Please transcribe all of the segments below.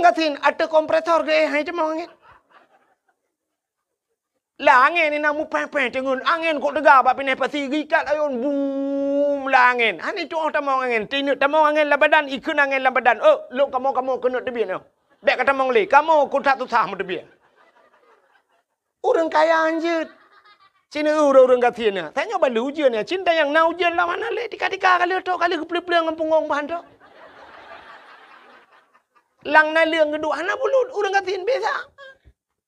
gatin ada kompresor ke hai cemong angin. Lah angin ni namu pen tengun angin kok dega bak pinai pasi gikat ayun boom lah angin. Hani tu tamong angin. Tinut tamong angin lah badan ikun angin lah badan. Oh, lu kamu kena tebian yo. Bek kata mong le, kamu kutat tu sah mu tebian. Orang kaya anjir. Cina orang gatin ni. Tanya balu ujian ni. Cinta yang na ujian lah mana le tika kali tu kali keple-ple ngam pungong bahan tu. Lang na leung geduk hana bulut orang gatin biasa.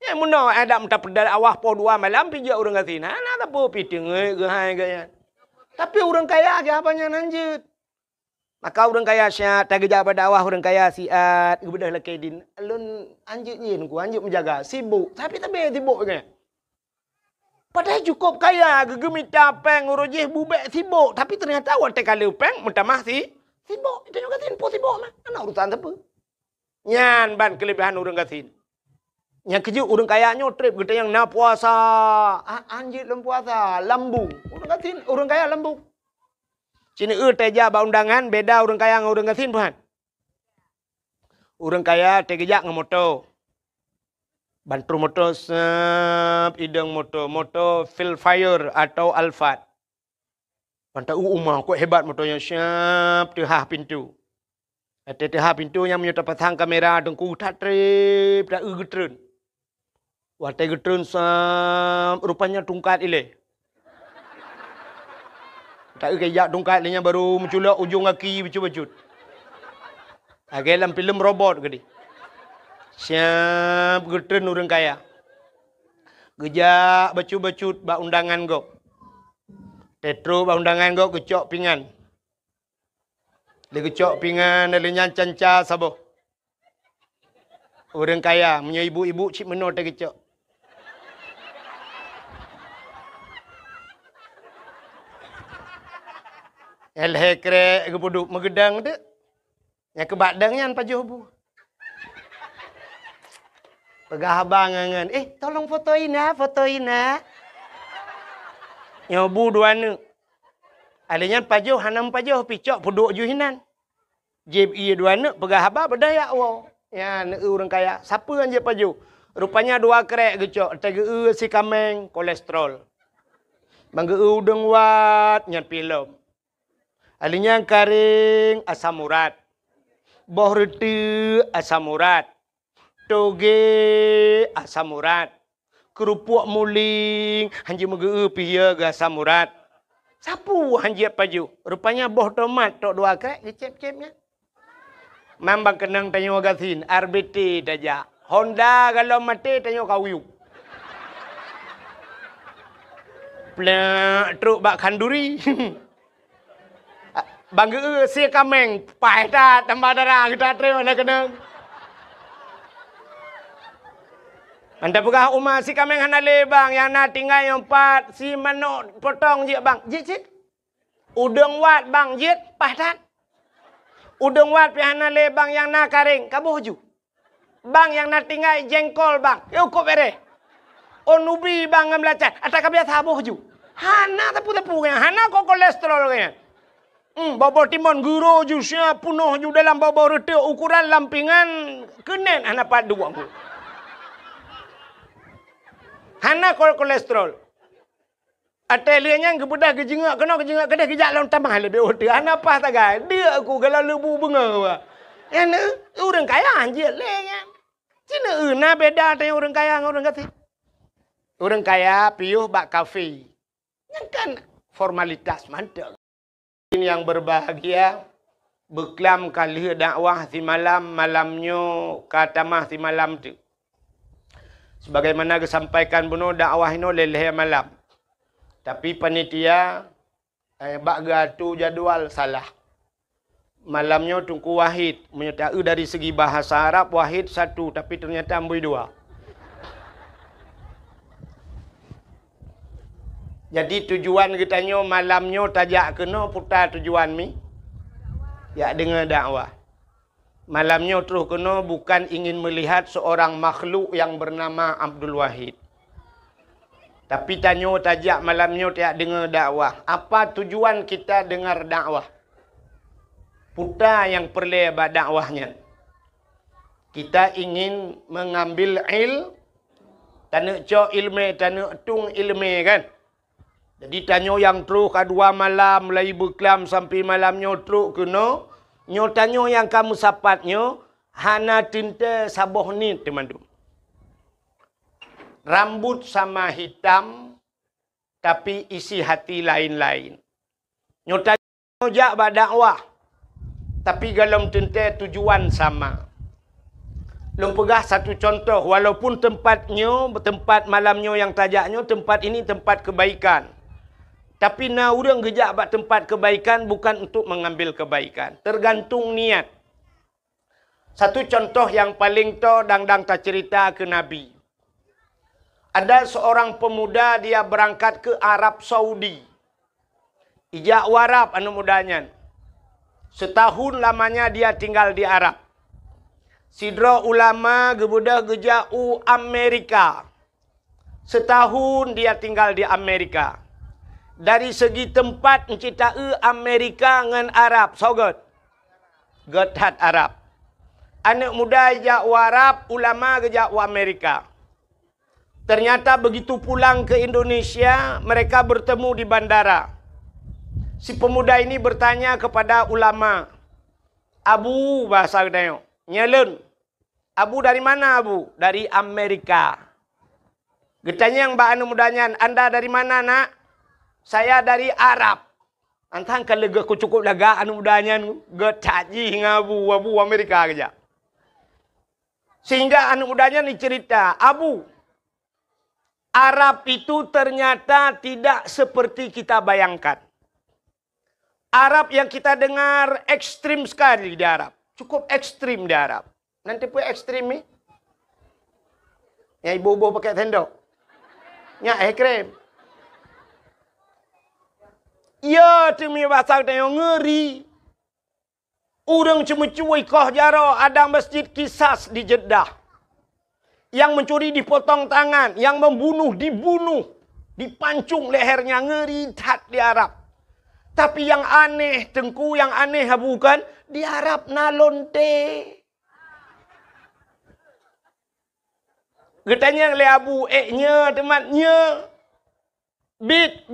Ya muno ada mta pedal awah po 2 malam pija orang gatin. Hana tak apa piting ke hai gaya. Tapi orang kaya aja apanya anjir. Maka orang kaya syat tagi jabat awah orang kaya siat gebedah lakedin. Alun anjir nyin ku anjir menjaga sibuk. Tapi tak be sibuk ke. Padahal cukup kaya gegemita peng urujih bubek sibuk. Tapi ternyata awak tekali peng mentamah sibuk. Itu juga tin po sibuk mah. Ana urusan apa? Nyan ban kelebihan orang gatin. Yang keju orang kayanya trip kita yang na puasa. Anjir lem puasa, lambung. Orang gatin, orang kaya lambung. Cina teja ba undangan beda orang kaya dengan orang gatin Tuhan. Orang kaya teja dengan motor. Bantu motor ideng motor Phil Fire atau Alphard. Pantau umah kok hebat motornya siap tehah pintu. Teteh pintu yang menyerta pasang kamera dengku tak trip tak getren. Watai getren rupanya tungkat ile. Tak kayak tungkat ilenya baru menculak ujung kaki baju-baju. Agak dalam film robot gede. Siap getren orang kaya. Gejak baju-baju bak undangan go. Tetro bak undangan go gecok pingan. Dia kecok pingan, dia nyancan ca sabo. Orang kaya, punya ibu-ibu cik menor dia kecok. Elhe krek ke puduk megedang tu. Yang ke badangnya pajuh bu. Pegah abang ngan. Tolong fotoin ah. Nyobu dua ni. Alinya pajuh hanam pajuh picok puduk juhinan. Jeb iya dua nak pegah haba berdaya wow. Ya nak orang kaya. Siapa yang je pajuh? Rupanya 2 krek gecok. Tega si kameng kolesterol. Bangga udang wat nyat pilom. Alinya karing asam urat. Boh reti asam urat. Toge asam urat. Kerupuk muling hanji mege pia ga asam urat. Sapu hanjiat paju. Rupanya boh tomat tok 2 krek dicep-cepnya. Mambang kenang tanyo gasin. RBT daja. Honda kalau mati tanyo kawiu. Plak truk bak kanduri. Bangga si kameng. Pai tak tambah darah kita terima nak kenang. Anda pegah umah si kameng hanale bang yang na tinggal yang 4 si manok potong je bang. Jit. Udang wat bang jit pahtat. Udang wat pi hanale bang yang na karing kabuh ju. Bang yang na tinggal jengkol bang. Yo kok bere. Onubi bang ngamlacat. Ata kabiasa buh ju. Hana tapu-tapu kan. Hana kok kolesterol kan. Bawa timun guru ju siap penuh ju dalam bawa reti ukuran lampingan kenen hana padu aku. Hana kolesterol. Atelianya kebudah kejengak kena kejengak kedah kejak lawan tambah lebih otak. Hana apa tak gai? Dia aku kalau lebu bunga. Yang orang kaya anjir lengan. Cina na beda dengan orang kaya dengan orang kaya. Orang kaya piuh bak kafe. Yang kan formalitas mantap. Yang berbahagia beklam kali dakwah si malamnya katamah si malam tu. Sebagaimana disampaikan bunuh dakwah ini leleh malam. Tapi panitia bak gatu jadual salah. Malamnya Tunku Wahid menyertai dari segi bahasa Arab Wahid 1 tapi ternyata amboi 2. Jadi tujuan kitanya malamnya tajak kena putar tujuan mi. Ya dengar dakwah. Malamnya terus kena bukan ingin melihat seorang makhluk yang bernama Abdul Wahid. Tapi tanya tajak malamnya tiap dengar dakwah. Apa tujuan kita dengar dakwah? Putar yang perlebar dakwahnya. Kita ingin mengambil tanah cok ilmu, tanah tung ilmu kan. Jadi tanya yang teruk kedua malam, mulai berkelam sampai malamnya teruk kena. Nyo tanya yang kamu sapatnya, hana tinta saboh ni teman-teman. Rambut sama hitam, tapi isi hati lain-lain. Nyo tanya jak berdakwah, tapi dalam tinta tujuan sama. Long pegah satu contoh, walaupun tempat malamnya yang tajaknya, tempat ini tempat kebaikan. Tapi na orang gejak buat tempat kebaikan bukan untuk mengambil kebaikan. Tergantung niat. Satu contoh yang paling dang tak cerita ke Nabi. Ada seorang pemuda dia berangkat ke Arab Saudi. Ijak warab anu mudanya. Setahun lamanya dia tinggal di Arab. Sidra ulama gebudah gejau Amerika. Setahun dia tinggal di Amerika. Dari segi tempat encita Amerika dengan Arab. Sogot. Getat Arab. Anak muda gejau Arab, ulama gejau Amerika. Ternyata begitu pulang ke Indonesia, mereka bertemu di bandara. Si pemuda ini bertanya kepada ulama. Abu bahasa gedanya. Nyelun. Abu dari mana Abu? Dari Amerika. Getanya yang mbak anu mudanya, Anda dari mana nak? Saya dari Arab. Antang kalau aku cukup lega anu mudanya, getaji Abu Amerika aja. Sehingga anu mudanya ni cerita, Abu, Arab itu ternyata tidak seperti kita bayangkan. Arab yang kita dengar ekstrim sekali di Arab. Cukup ekstrim di Arab. Nanti pun ekstrim ni. Yang ibu-ibu pakai sendok. Yang ekstrim. Ya, tu mi bahasa yang ngeri. Orang cuma cuai kah jara ada masjid Kisas di Jeddah. Yang mencuri dipotong tangan. Yang membunuh dibunuh. Dipancung lehernya ngeri tat di Arab. Tapi yang aneh, tengku yang aneh bukan, di Arab nalonte. Getanya le Abu, nya temannya. Bit,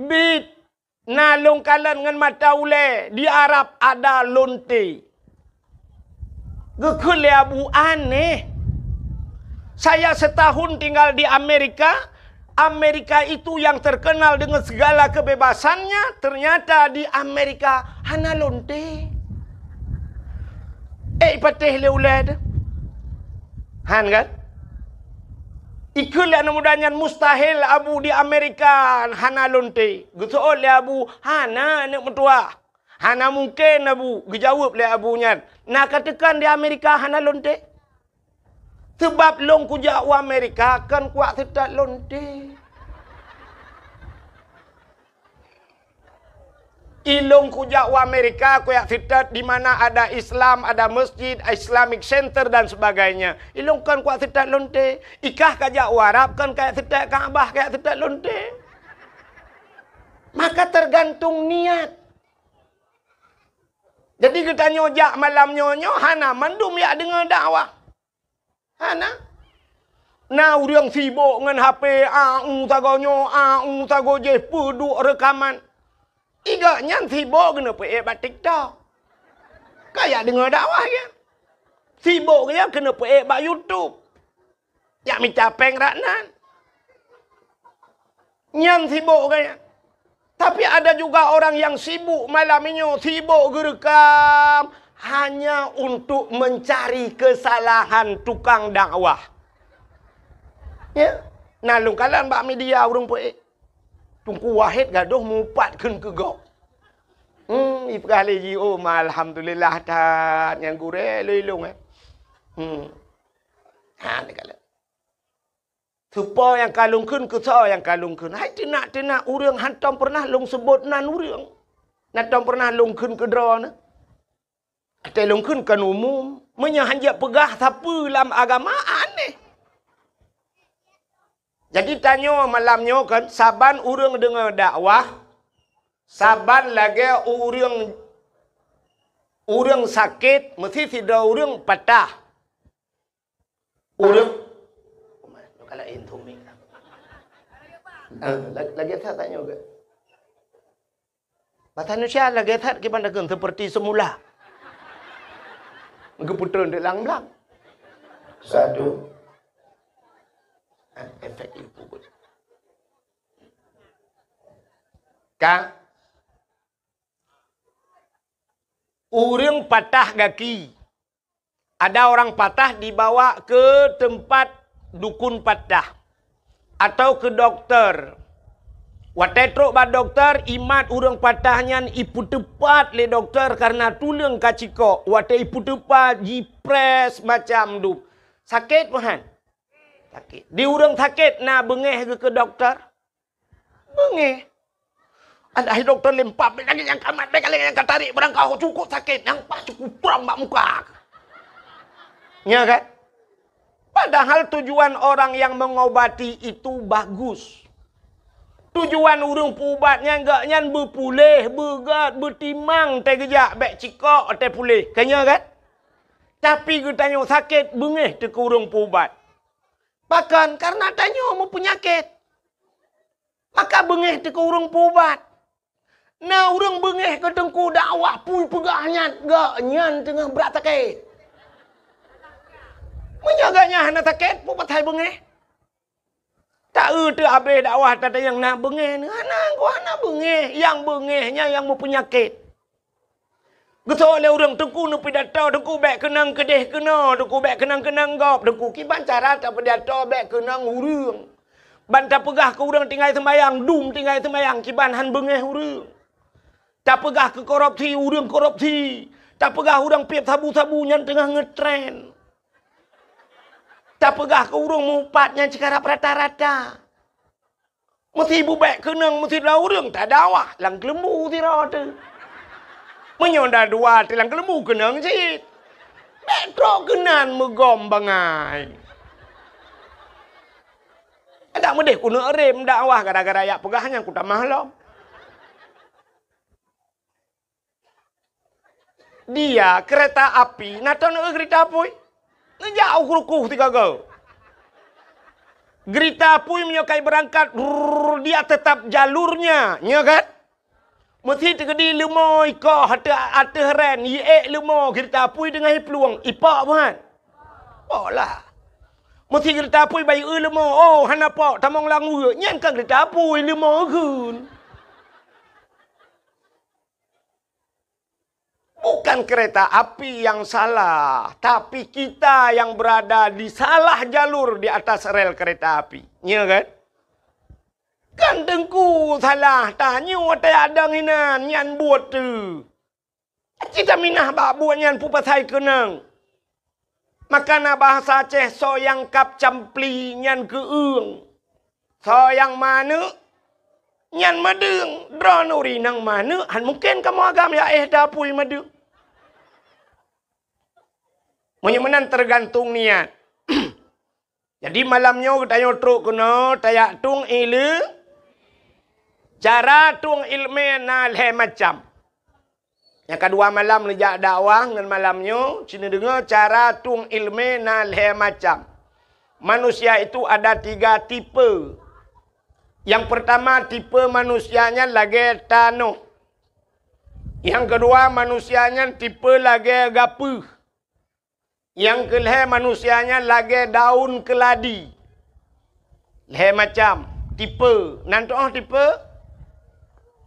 nalong kalan dengan mata ule. Di Arab ada lonte. Gekul le Abu, aneh. Saya setahun tinggal di Amerika. Amerika itu yang terkenal dengan segala kebebasannya, ternyata di Amerika hana lonte. Patih le ulad. Han kan? Ikulah namudanya mustahil Abu di Amerika hana lonte. Gesool le Abu, hana anak mentua. Hana mungkin Abu. Gejawab le Abunya. Nak katakan di Amerika hana lonte? Sebab long kujak wa Amerika kan kuat tidak lonte. Ilong kujak wa Amerika kuat tidak di mana ada Islam, ada masjid, Islamic Center dan sebagainya. Ilong kan kuat tidak lonte. Ikah kajak wa Arab kan kayak tidak Kaabah kayak tidak lonte. Maka tergantung niat. Jadi kita nyojak malam nyonyo hana mandum ya dengar dakwah. Hana? Nah, orang sibuk dengan HP, tago je, peduk rekaman. Igaknya sibuk kena buat TikTok. Kayak dengar dakwah ya. Sibuk kena buat YouTube. Ya minta peng raknan. Yang sibuk kaya. Tapi ada juga orang yang sibuk malam ini, sibuk gerekam. Hanya untuk mencari kesalahan tukang dakwah. Ya. Nah, lungkalan bak media urung poek. Tungku wahid gaduh mupatkeun ke gok. Ipkah leji alhamdulillah tat yang gure leilung Ha ni kala. Supo yang kalungkeun ke so yang kalungkeun. Hai tenak urang hantam pernah lung sebut nan urang. Natam pernah lungkeun ke dra na. Kita lungkeun kan umum. Menyahanjak pegah siapa dalam agama aneh. Jadi tanya malamnya kan. Saban orang dengar dakwah. Saban lagi orang sakit. Mesti tidak orang patah. Urang kalau intumik. Lagi tak tanya juga. Bahasa Indonesia lagi tak kita seperti semula. Keputusan di lang-lang. Satu. Efek itu. Kak. Orang patah kaki. Ada orang patah dibawa ke tempat dukun patah. Atau ke dokter. Watai truk ba dokter, imat urang patahnya ipu tepat le dokter karena tulang kaciko. Watai ipu tepat, jipres macam tu. Sakit mahan? Sakit. Di urang sakit, na bengeh ke dokter? Bengeh. Ada dokter lempap, lagi yang kamat, lagi yang tarik, barang kau cukup sakit, yang pas cukup perang bak muka. Ya kan? Padahal tujuan orang yang mengobati itu bagus. Tujuan urang pubatnya enggak nyan berpulih, bergat, bertimang, teh gejak, bek cikok, teh pulih. Kanya kan? Tapi kita tanya sakit, bengeh te ke urang pubat. Bahkan karena tanya mau penyakit. Maka bengeh te ke urang pubat. Nah, urang bengeh ke tengku dakwah pun pegahnya, enggak nyan tengah berat sakit. Menyaganya hana sakit, pubat hai bengeh. Tak tu habis dakwah tak ada yang nak bengeh ni. Anak bengeh. Yang bengehnya yang berpenyakit. Getok oleh orang tengku ni pidato. Tengku bek kenang kedeh kena. Tengku bek kenang-kenang gop. Tengku kiban cara tak pidato bek kenang urang. Bantah pegah ke urang tinggal sembayang. Dum tinggal sembayang. Kiban han bengeh urang. Tak pegah ke korupsi. Urang korupsi. Tak pegah urang piap sabu-sabu yang tengah ngetren. Tak pegah ke urang mupatnya sekarang rata-rata. Mesti ibu baik kenang, mesti dah urang tak dawah. Lang kelembu tira tu. Menyonda dua ti lang kelembu kenang cik. Betro kenan megom bangai. Ada medeh kuno rem dakwah gara-gara yak pegahnya ku tak mahlom. Dia kereta api, naton kereta api. Ngejauh kurukuh tiga go. Gerita pun menyokai berangkat, dia tetap jalurnya, ya kan? Mesti terjadi lemo iko hata heren, ye lemo gerita pun dengan peluang ipak bukan? Pola. Mesti gerita pun bayi lemo, oh hana pak tamong langu, nyan kan gerita pun lemo gun. Bukan kereta api yang salah, tapi kita yang berada di salah jalur di atas rel kereta api. Ya kan? Kan tengku salah, tanya ada adang hinan, nyan buat tu. Kita minah bak buat nyan pupasai kenang. Makana bahasa Aceh so yang kap campli nyan keung. So yang mana? Nyan madeng, dronuri nang mana? Han mungkin kamu agam ya dapui madeng. Menyemenan tergantung niat. Jadi malamnya kita truk kena tayak tung ilu. Cara tung ilmu nalhe macam. Yang kedua malam lejak dakwah dengan malamnya. Cina dengar cara tung ilmu nalhe macam. Manusia itu ada 3 tipe. Yang pertama tipe manusianya lagi tanuh. Yang kedua manusianya tipe lagi gapuh. Yang kelih manusianya lagi daun keladi. Leh macam tipe. Nanti tipe?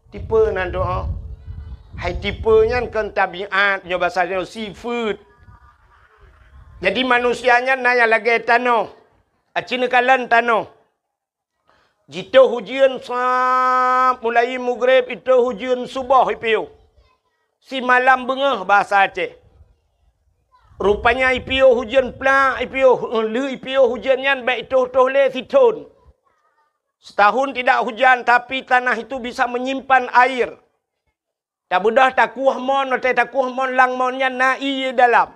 Tipe nanti hai tipenya kan tabiat. Nyo bahasanya seafood. Jadi manusianya nanya lagi tanuh. Acina kalan tanuh. Jika hujan mulai maghrib itu hujan subuh ipiu. Si malam bengah bahasa Aceh. Rupanya ipiu hujan plak ipiu hujannya baik toh le siton. Setahun tidak hujan tapi tanah itu bisa menyimpan air. Tak mudah takuh mon lang monnya nai dalam.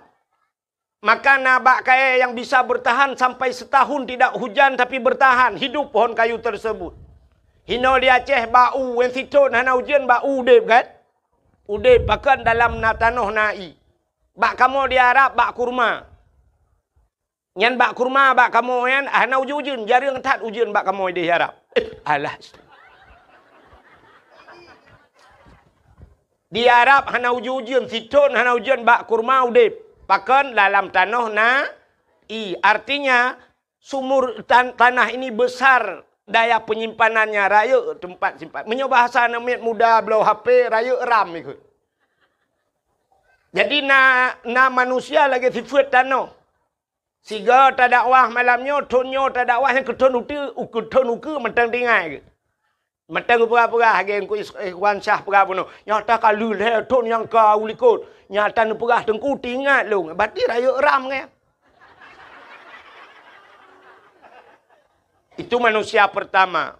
Maka nabak kaya yang bisa bertahan sampai setahun tidak hujan tapi bertahan. Hidup pohon kayu tersebut. Hino di Aceh bau. Yang situ hana hujan bau udip kan? Udip bahkan dalam tanah nai. Bak kamu di Arab bak kurma. Nyan bak kurma bak kamu yan, hana ujun jari ngetat ujun bak kamu di harap. Alah. Di Arab hana ujun siton hana ujun bak kurma udip. Pakan dalam tanah na artinya sumur tanah ini besar daya penyimpanannya raya tempat simpan. Menyoba bahasa namanya muda belau HP raya ram ikut. Jadi na manusia lagi sifat tanah. Siga tak dakwah malamnya, tonyo tak dakwah yang keton uke mentang tinggal ke. Mentang perah-perah gen ku ikhwan syah perah puno. Nyata kalu le ton yang kau likut. Nyata nu perah tengku tinggal lu. Berarti raya ram ke. Itu manusia pertama.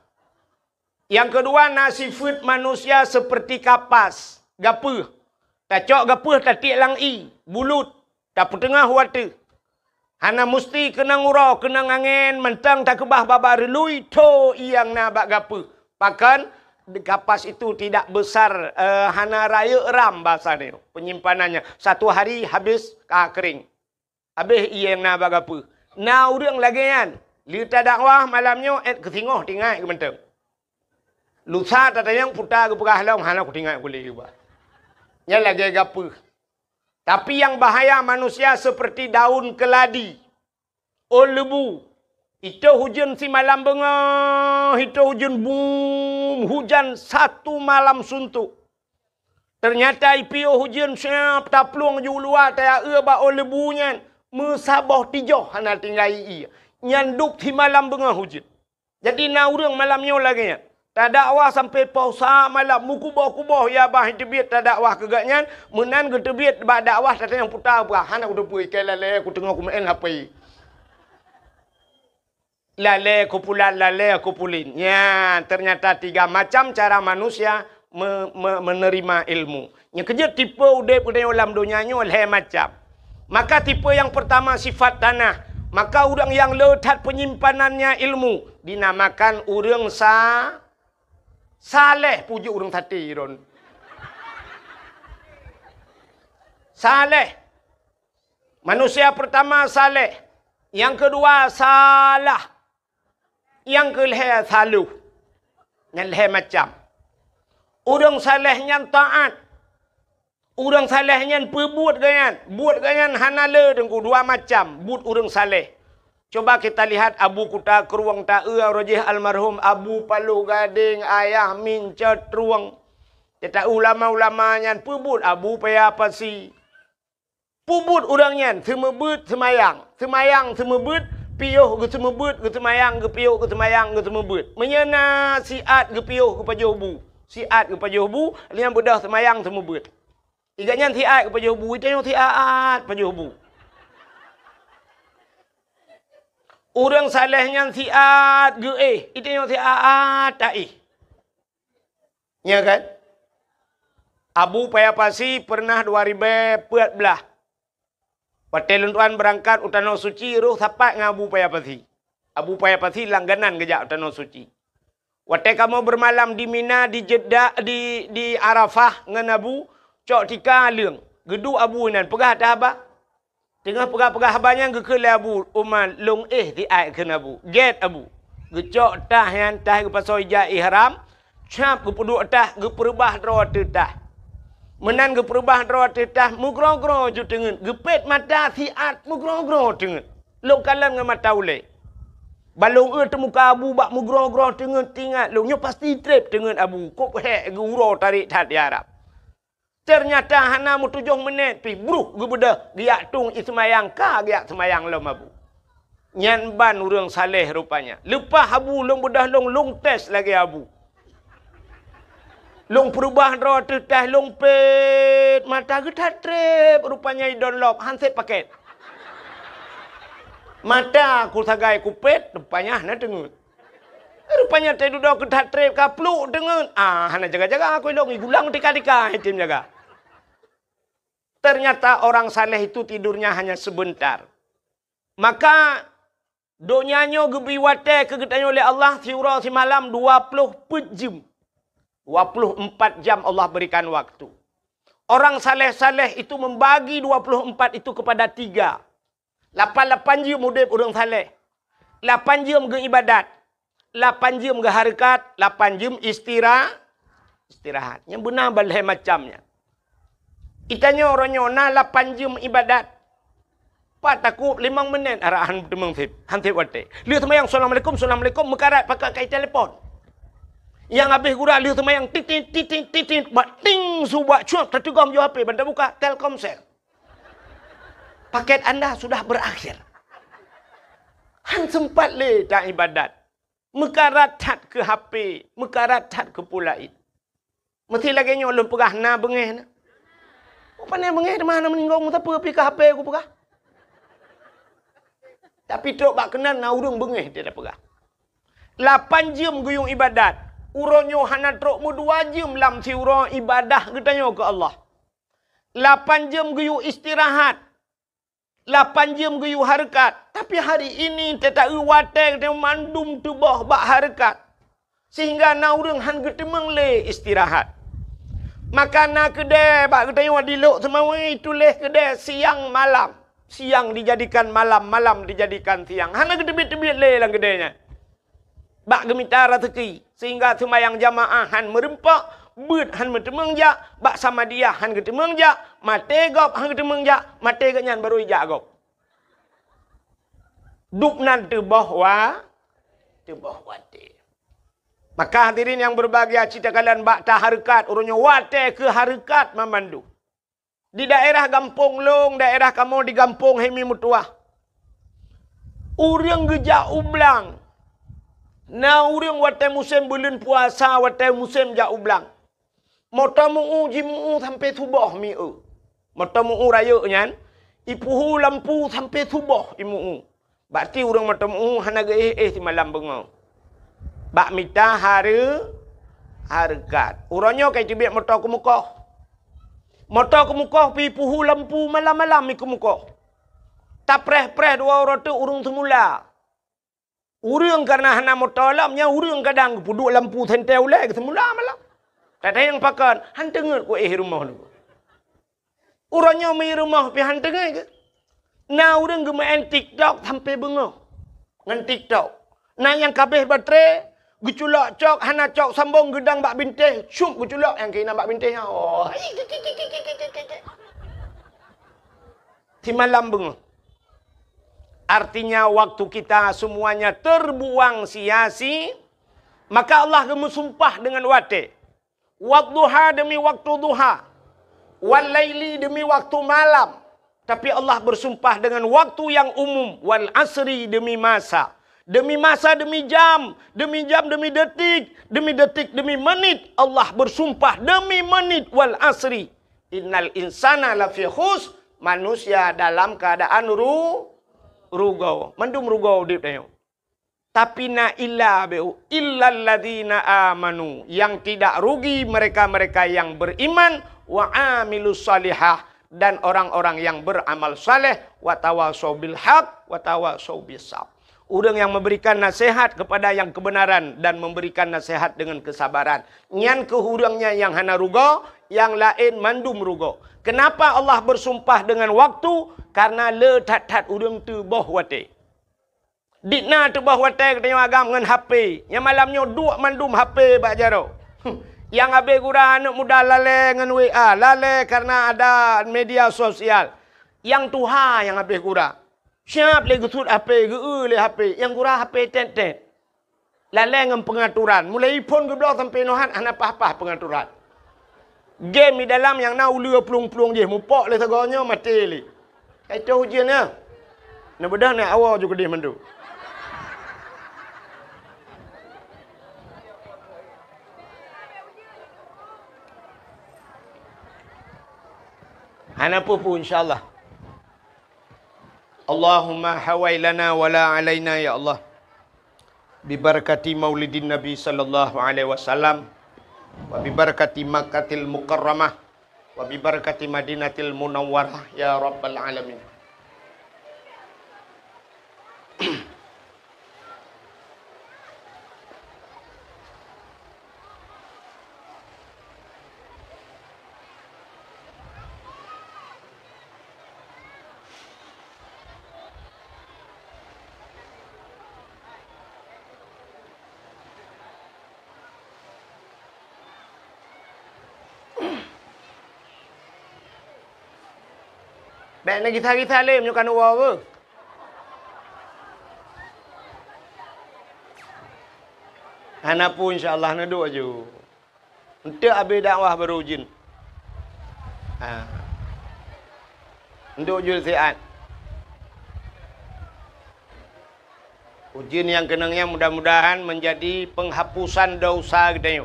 Yang kedua nasifat manusia seperti kapas, gapuh. Tak cok gapuh tak tik lang i, bulut, tak petengah wata. Hana mesti kena ngurau, kena angin, mentang tak kebah baba relui, to yang na bak gapuh. Bahkan kapas itu tidak besar, hana raya ram bahasa ni, penyimpanannya. Satu hari habis kering. Habis yang na bak gapuh. Na urang lagi kan, lita dakwah malamnya kesingoh tinggal ke mentang. Lusa tak yang putar ke perah long, hana ku tinggal boleh juga. Yang lagi gapuh. Tapi yang bahaya manusia seperti daun keladi. Lebu. Itu hujan si malam bengah. Itu hujan boom. Hujan satu malam suntuk. Ternyata IPO hujan siap. Taplung ju luar. Tak ba lebunya. Mesabah tijoh. Hana tinggal i. Nyanduk si malam bengah hujan. Jadi na urang malamnya lagi. Tak dakwah sampai pausa malam mukubah-kubah ya bah tebit tak dakwah kegaknya menan ke tebit ba dakwah tak yang putar berahan aku depu ikan lale aku tengok aku main HP. Lale kupulan lale kupulin. Ya, ternyata 3 macam cara manusia menerima ilmu. Yang kerja tipe udep dalam dunianya oleh macam. Maka tipe yang pertama sifat tanah. Maka orang yang letak penyimpanannya ilmu dinamakan orang saleh, pujuk orang tati ron. Saleh. Manusia pertama saleh. Yang kedua salah. Yang kelihatan saluh. Yang leh macam. Orang salehnya taat. Orang salehnya perbuat ganyan. Buat ganyan hanala dengan 2 macam. Buat orang saleh. Coba kita lihat Abu Kuta Keruang Ta'e Rojih almarhum Abu Palu Gading Ayah Min Cetruang. Kita ulama-ulamanya pebut Abu Paya Pasi. Pebut orangnya semebut semayang. Semayang semebut piuh ke semebut ke semayang ke piuh ke semayang ke semebut. Menyena siat ke piuh ke pajobu. Siat ke pajobu liang bedah semayang semebut. Igaknya siat ke pajobu itu yang siat pajobu. Orang salehnya siat ge itu yang siat tak ya kan? Abu Payapasi pernah 2014. Patel tuan berangkat utano suci roh sapat dengan Abu Payapasi. Abu Payapasi langganan kejak utano suci. Waktu kamu bermalam di Mina, di Jeddah, di Arafah dengan Abu, cok tika leung. Gedu Abu nan pegah dah abah. Tengah pegah-pegah abahnya ke Abu Umar long ti ai ke Abu. Get Abu. Gecok tah yang tah ke pasal ija ihram, cap ke puduk tah ke perubah draw tetah. Menan ke perubah draw tetah mugro-gro ju tengen. Gepet mata siat mugro-gro tengen. Long kalam dengan mata ulai. Balong temuka Abu bak mugro-gro tengen tinggal. Longnya pasti trip tengen Abu. Kok hek guro tarik tat di Arab. Ternyata hana mu 7 minit pi bruh gebeda giak tung ismayang ka giak semayang lom Abu. Nyan ban urang saleh rupanya. Lepas Abu long bedah long test lagi Abu. Long perubah draw tetah long pet mata getat trip rupanya download handset paket. Mata ku sagai ku pet rupanya hana tengut. Rupanya teh duduk getat trip kapluk tengut. Hana jaga-jaga aku long gulang tika-tika tim jaga. Ternyata orang saleh itu tidurnya hanya sebentar. Maka donyanya gebiwate kegetanya oleh Allah siura si malam 24 jam. 24 jam Allah berikan waktu. Orang saleh-saleh itu membagi 24 itu kepada 3. 8 jam udip urang saleh. 8 jam ke ibadat. 8 jam ke harakat, 8 jam istirahat. Yang benar balai macamnya. Itanya orangnya na 8 jam ibadat. Pak takut 5 minit arahan temang sip. Hantip wate. Lihat semayang assalamualaikum mekarat pakai kai telefon. Yang habis gura lihat semayang titit bating subak cuak tertugam jo HP benda buka Telkomsel. Paket anda sudah berakhir. Han sempat le tak ibadat. Mekarat tat ke HP, mekarat tat ke pulaid. Mesti lagi nyolong pegah na bengeh na. Apa ni bengeh di mana meninggal mu tak pergi ke HP aku pegah. Tapi tok bak kenal na urang bengeh dia dah pegah. 8 jam guyung ibadat. Uronyo hana trok mu 2 jam lam si urang ibadah getanyo ke Allah. 8 jam guyung istirahat. 8 jam guyung harakat. Tapi hari ini tak watek dia mandum tubah bak harakat. Sehingga na urang han getemeng le istirahat. Makan na kedai bak getanyo dilok semawai tulis kedai siang malam. Siang dijadikan malam, malam dijadikan siang. Hana gedebit-debit le lang gedenya. Bak gemita rezeki sehingga sembahyang jamaah han merempak, beut han metemeng jak, bak sama dia han getemeng jak, mate gop han getemeng jak, mate ganyan baru ijak gop. Dup nan tebah wate. Maka hadirin yang berbahagia cita kalian bak ta harakat, urunyo wate ke harakat memandu. Di daerah Gampong Long, daerah kamu di Gampong Hemi Mutuah. Urang geja ublang. Na urang watai musim bulan puasa, watai musim ja ublang. Motamu jimu sampai subuh miu. Motamu raya nyan, ipuhu lampu sampai subuh imu. Berarti urang motamu hanaga si malam bengau. Bak mita harakat. Uranyo kai tibik motor ku muka. Motor ke muka pi puhu lampu malam-malam mi ke muka. Tak preh-preh dua orang tu urung semula. Urung karena hana motor lamnya urung kadang puduk lampu sentel lek semula malam. Tak ada yang pakan han tengok ku rumah tu. Urangnya mi rumah pi han tengok ke. Na urung ke main TikTok sampai bengok. Ngan TikTok. Na yang kabeh baterai geculak cok, hana cok sambung gedang bak bintih. Syuk geculak yang kena bak bintihnya. Oh. Di malam bengah. Artinya waktu kita semuanya terbuang sia-sia. Maka Allah gemusumpah dengan wate. Wadduha demi waktu duha. Walaili demi waktu malam. Tapi Allah bersumpah dengan waktu yang umum. Wal asri demi masa. Demi masa, demi jam, demi detik, demi menit. Allah bersumpah demi menit wal asri. Innal insana lafi khus. Manusia dalam keadaan rugau. Mandum rugau dia tanya. Tapi na illa beu illalladzina amanu. Yang tidak rugi mereka-mereka yang beriman wa amilus salihah dan orang-orang yang beramal saleh wa tawasau bil haq wa tawasau bis sabr. Orang yang memberikan nasihat kepada yang kebenaran dan memberikan nasihat dengan kesabaran. Nyan kehurangnya yang hana rugo, yang lain mandum rugo. Kenapa Allah bersumpah dengan waktu? Karena le tat-tat urang tu boh wate. Dikna tu boh wate katanya agam dengan HP. Yang malamnya dua mandum HP bak jaro. Yang abe gura anak muda lale dengan WA, lale karena ada media sosial. Yang tuha yang abe gura. Siap le gesut HP, le HP. Yang gura HP tet-tet. Lalai dengan pengaturan. Mulai pun ke blok sampai nohan, anak apa-apa pengaturan. Game di dalam yang nak ulu pelung-pelung je. Mupok le seganya mati le. Itu ujiannya. Nak bedah nak awal juga dia mandu. Anak pun insyaAllah. Allahumma hawai lana wala alaina ya Allah. Bibarakati maulidin Nabi sallallahu alaihi wasallam wa bibarakati Makkahil Mukarramah wa bibarakati Madinatil Munawwarah ya rabbal alamin. Baik nak kita le menyukan uang ke? Anak pun insya-Allah nak duk je. Untuk habis dakwah baru ujin. Untuk ujul siat. Ujian yang kenangnya mudah-mudahan menjadi penghapusan dosa kita.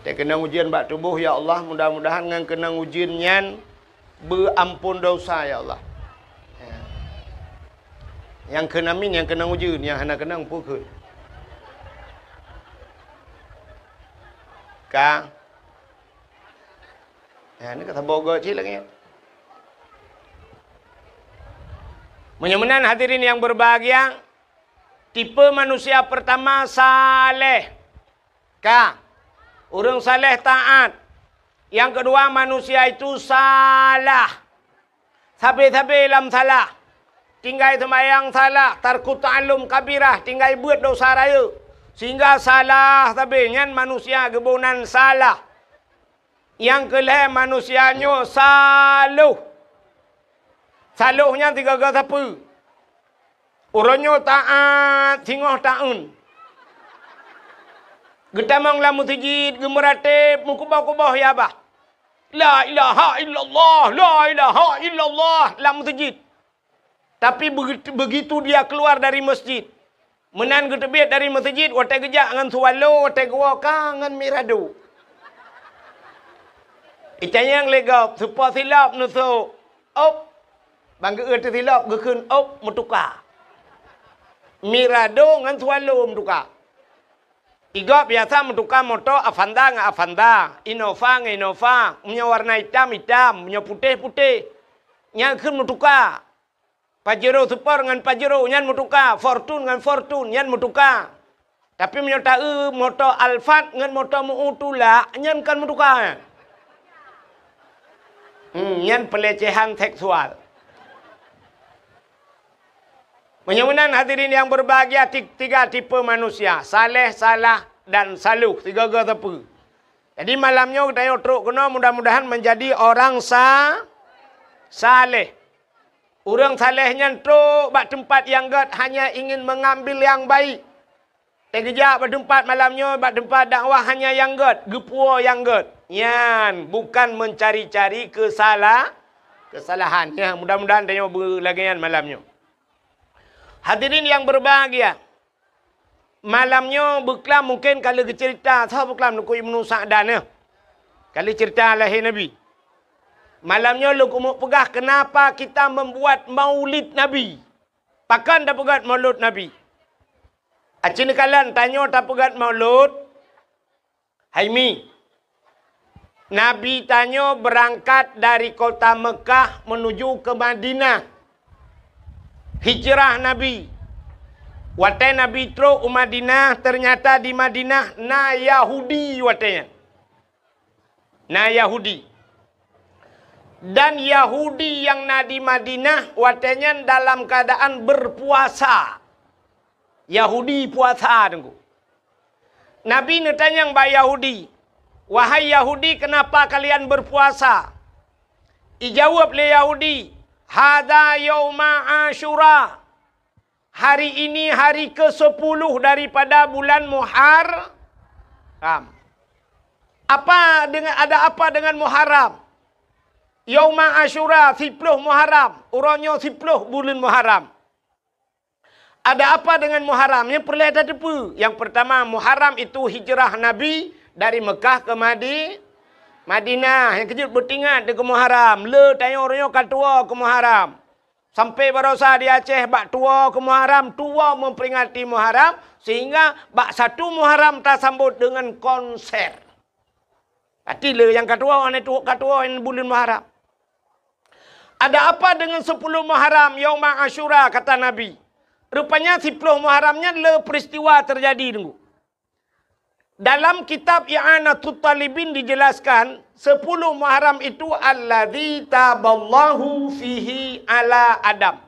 Kita kena ujian bak tubuh ya Allah, mudah-mudahan dengan kenang ujiannya berampun dosa ya Allah. Yang kena min yang kena ujian, yang anak kenang pukul. Ka. Ya, ini kata bogo cik lagi. Menyamanan hadirin yang berbahagia, tipe manusia pertama saleh. Ka. Orang saleh taat. Yang kedua manusia itu salah. Sabi-sabi dalam salah. Tinggal sembahyang salah. Tarku ta'alum kabirah. Tinggal buat dosa raya. Sehingga salah tapi nyan manusia gebunan salah. Yang kelih manusianya saluh. Saluhnya tiga kata apa? Orangnya taat, singoh ta'un. Getamang la musjid, gemeratib, mukubah-kubah ya bah. La ilaha illallah, la ilaha illallah, la musjid. Tapi begitu dia keluar dari masjid, menan getebit dari masjid, watai gejak dengan suwalo, watai gua kangen mirado. Icanya yang legap, supa silap nusuk. Op, bangga erti silap, gekun op, mutukar. Mirado dengan suwalo mutukar. Iga biasa mentukar motor Avanda dengan Avanda, Innova dengan Innova, punya warna hitam, punya putih. Yang kan mentukar. Pajero Super dengan Pajero, yang mentukar. Fortune dengan Fortune, yang mentukar. Tapi punya tahu motor Alphard dengan motor Mu'utula, yang kan mentukar. Yang pelecehan seksual. Menyamanan hadirin yang berbahagia, tiga tipe manusia. Saleh, salah, dan saluh. Tiga apa. Jadi malamnya kita yotruk kena mudah-mudahan menjadi orang saleh. Orang salehnya truk bak tempat yang gad hanya ingin mengambil yang baik. Tegejak bak tempat malamnya bak tempat dakwah hanya yang gad. Gepua yang gad. Yan, bukan mencari-cari kesalahan. Ya, mudah-mudahan tanya berlagian malamnya. Hadirin yang berbahagia, malamnya berkelam mungkin kalau cerita, saya berkelam nak Ibnu Sa'dan ya. Kalau cerita lahir Nabi. Malamnya lu kumuk pegah kenapa kita membuat maulid Nabi. Pakan dah pegat maulud Nabi. Acin kalian tanya tak pegat maulud. Haimi. Nabi tanya berangkat dari kota Mekah menuju ke Madinah. Hijrah Nabi. Watai Nabi teruk Madinah, ternyata di Madinah na Yahudi watanya. Na Yahudi. Dan Yahudi yang na di Madinah watanya dalam keadaan berpuasa. Yahudi puasa tengku. Nabi netanya yang Yahudi, wahai Yahudi, kenapa kalian berpuasa? Ijawab le Yahudi, hada yauma Asyura. Hari ini hari ke-10 daripada bulan Muharram. Ada apa dengan Muharram? Yauma Asyura 10 Muharram. Urangnya 10 bulan Muharram. Ada apa dengan Muharram? Yang perlu ada depu. Yang pertama, Muharram itu hijrah Nabi dari Mekah ke Madinah. Yang kejut bertingat ke Muharram. Le tanya orangnya katua ke Muharram. Sampai barosa di Aceh bak tua ke Muharram. Tua memperingati Muharram. Sehingga bak satu Muharram tak sambut dengan konser. Hati le yang katua orang itu katua yang bulan Muharram. Ada apa dengan 10 Muharram? Yauma Asyura kata Nabi. Rupanya 10 Muharramnya le peristiwa terjadi tunggu. Dalam kitab I'anatul Talibin dijelaskan 10 Muharram itu alladzi taballahu fihi ala Adam.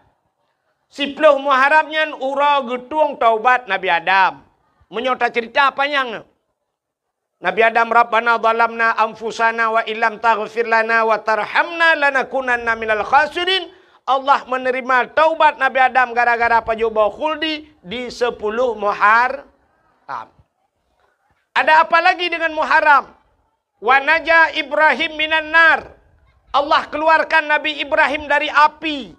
10 Muharramnya ura getung taubat Nabi Adam. Menyota cerita apa yang? Nabi Adam, Rabbana zalamna anfusana wa illam taghfir lana wa tarhamna lanakunanna minal khasirin. Allah menerima taubat Nabi Adam gara-gara pajoba khuldi di 10 Muharram. Ada apa lagi dengan Muharram? Wa naja Ibrahim minan nar. Allah keluarkan Nabi Ibrahim dari api.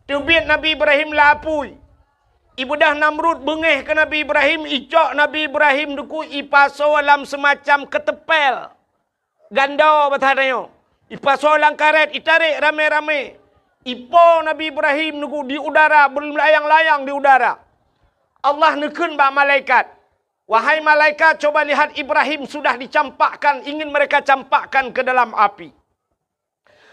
Tubit Nabi Ibrahim lapui. Ibudah Namrud bengeh ke Nabi Ibrahim, icok Nabi Ibrahim duku ipaso dalam semacam ketepel. Ganda bertanya. Ipaso dalam karet, itarik rame-rame. Ipo Nabi Ibrahim duku di udara, berlayang-layang di udara. Allah nekun bak malaikat. Wahai malaikat, coba lihat Ibrahim sudah dicampakkan, ingin mereka campakkan ke dalam api.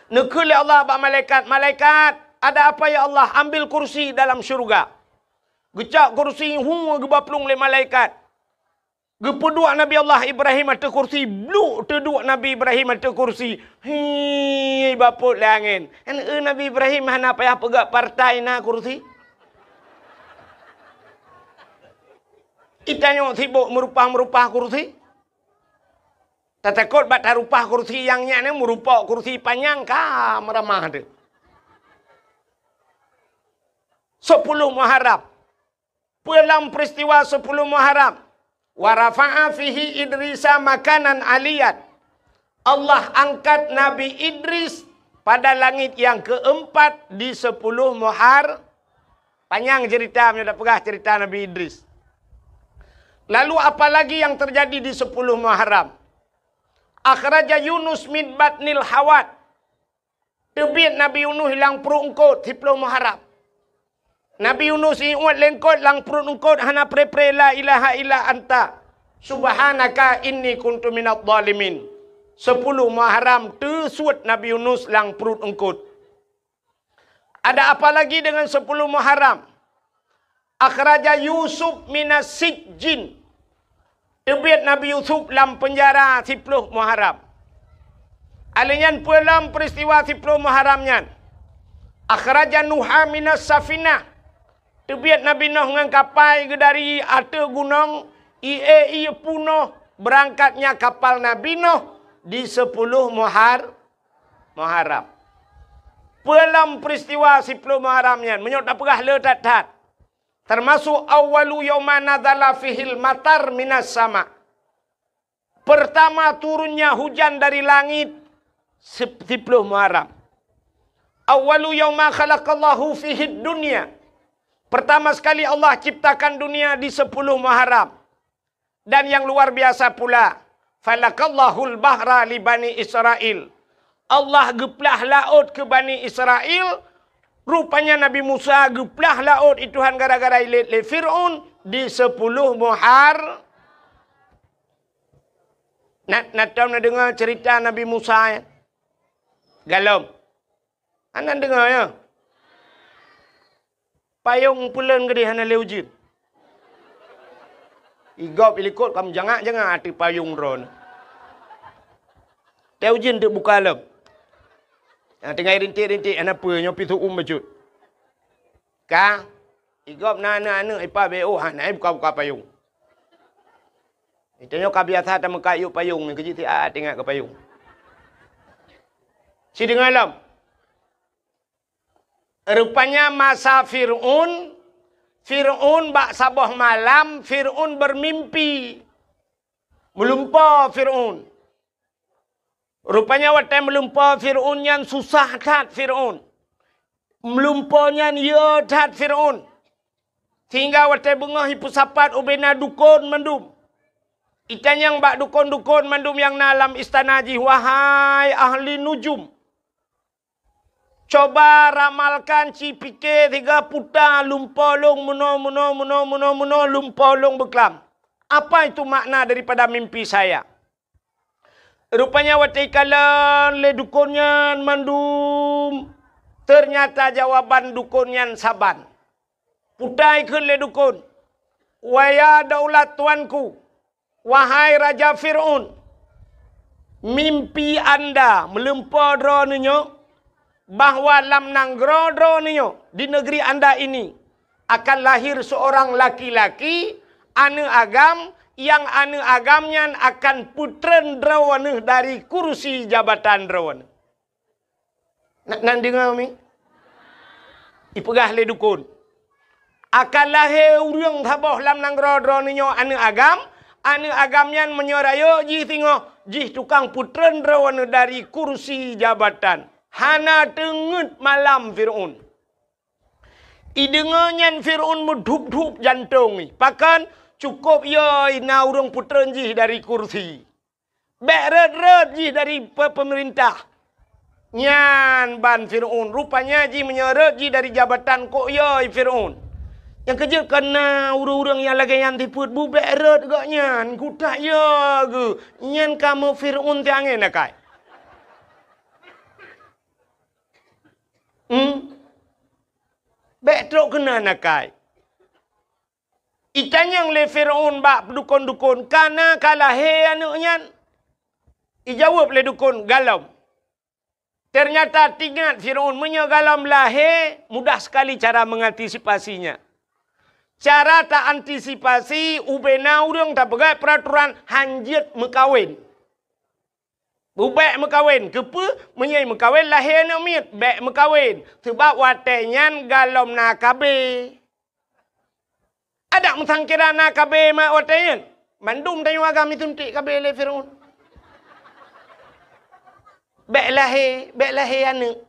Nekun Allah bak malaikat, malaikat, ada apa ya Allah? Ambil kursi dalam syurga. Gecak kursi gebaplung le malaikat. Gepeduk Nabi Allah Ibrahim ada kursi, bluk teduk Nabi Ibrahim ada kursi. Hi baput le angin. Nabi Ibrahim hana payah pegak partai na kursi. Itanya sibuk merupah kursi. Tak takut bat rupah kursi yang nya ni merupa kursi panjang ka meramah ada. 10 Muharram. Dalam peristiwa 10 Muharram, wa rafa'a fihi Idrisa makanan aliyat. Allah angkat Nabi Idris pada langit yang keempat di 10 Muharram. Panjang cerita, sudah pegah cerita Nabi Idris. Lalu apa lagi yang terjadi di 10 Muharram? Akhraja Yunus min batnil hawat. Tebit Nabi Yunus hilang perut engkot 10 Muharram. Nabi Yunus iuat lengkot lang perut engkot hana pre-pre la ilaha illa anta. Subhanaka inni kuntu minadh dhalimin. 10 Muharram tersuat Nabi Yunus lang perut engkot. Ada apa lagi dengan 10 Muharram? Akhraja Yusuf minas sijjin. Tebit Nabi Yusuf dalam penjara 10 Muharram. Alinyan dalam peristiwa 10 Muharramnya. Akhraja Nuha minas safinah. Tebit Nabi Nuh dengan kapal ke dari atas gunung. Ia punuh berangkatnya kapal Nabi Nuh di 10 Muharram. Dalam peristiwa 10 Muharramnya. Menyok tak perah letat-tat. Termasuk awalu yawma nadzala fihil matar minas sama. Pertama turunnya hujan dari langit 10 Muharram. Awalu yawma khalaqallahu fihid dunya. Pertama sekali Allah ciptakan dunia di 10 Muharram. Dan yang luar biasa pula, falakallahul bahra li Bani Israel. Allah geplah laut ke Bani Israel. Rupanya Nabi Musa geplah laut ituhan gara-gara ilit le Fir'aun di 10 Muharram. Nak dengar cerita Nabi Musa ya? Galom. Anda dengar ya? Payung pulen gede hana leujin. Igop ilikut kamu jangan hati payung ron. Leujin tu buka alam. Yang tengah rintik-rintik anak apa nyopi tu bajut. Ka igop nana ipa beo hana buka payung. Itanya ka biasa ta mekayu payung ni kecil tengah ke payung. Si dengar alam. Rupanya masa Fir'aun bak sabah malam, Fir'aun bermimpi. Melumpa Fir'aun. Rupanya waktu melumpa Fir'aun yang susah tat Fir'aun. Melumpanya ya tat Fir'aun. Sehingga waktu bengah hipusapat ubena dukun mandum. Ikan yang bak dukun-dukun mandum yang dalam istana ji. Wahai ahli nujum. Coba ramalkan ci pikir 3 putar lumpa long muno lumpa long beklam. Apa itu makna daripada mimpi saya? Rupanya waktu ikalan le dukunnya mandum. Ternyata jawaban dukunnya saban. Putai ke le dukun. Waya daulat tuanku. Wahai Raja Fir'aun. Mimpi anda melumpa dronenya. Bahawa lam nanggrodro niyo di negeri anda ini akan lahir seorang laki-laki anu agam yang anu agamnya akan putren drawana dari kursi jabatan drawana. Nak dengar mi? Ipegah le dukun. Akan lahir urang thaboh lam nang rodro ninyo anu agamnya menyoraya ji tingo ji tukang putren drawana dari kursi jabatan. Hana tengut malam Fir'aun. Idengannya Fir'aun mudhup-dhup jantung ni. Pakan cukup ya ina urang putren ji dari kursi. Beret-ret ji dari pemerintah. Nyan ban Fir'aun. Rupanya ji menyeret ji dari jabatan kok ya Fir'aun. Yang kerja kena urang-urang yang lagi yang tiput bu beret gak nyan. Kutak ya ke. Nyan kamu Fir'aun tiangin nak kai. Betrok kena nak kai. Ikan yang le Fir'aun bak dukun-dukun. Kana kalah he anaknya. Ijawab le dukun galam. Ternyata tingkat Fir'aun galam lahir. Mudah sekali cara mengantisipasinya. Cara tak antisipasi. Ubena urang tak pegai peraturan hanjit mekawin. Bubek mekawin. Kepa menyai mekawin lahir anak miut. Bek mekawin. Sebab watenyan galam nakabe. Ada mensangkira nak kabe mak watayan. Mandum tayu agam itu ntik kabe le Fir'aun. Bek lahir anak.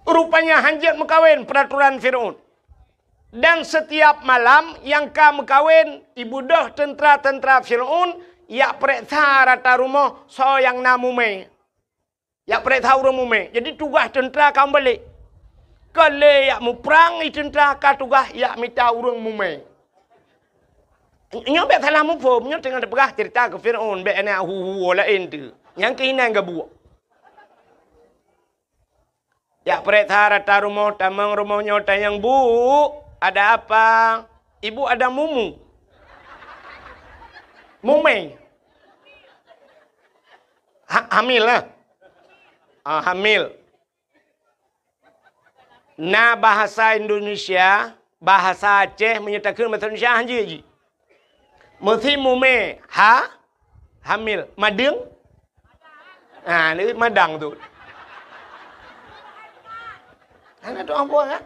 Rupanya hanjat mekawin peraturan Fir'aun. Dan setiap malam yang ka mekawin ibu dah tentera-tentera Fir'aun yak periksa rata rumah so yang namume. Yak periksa rumah mume. Jadi tugas tentera kamu balik. Kalau yak mu perang itu tentera ka tugas yak minta urang mume. Nyo bet salah mu pom nyo tengah terpegah cerita ke Fir'aun bet ana hu lain tu. Yang keinan ke buak. Yak periksa rata rumah tamang rumahnya tayang bu, ada apa? Ibu ada mumu. Mume. Hamil lah. Hamil. Na bahasa Indonesia, bahasa Aceh menyatakan bahasa Indonesia hanya je. Mesti mume hamil, madang. Ni madang tu. Ana tu apa kan?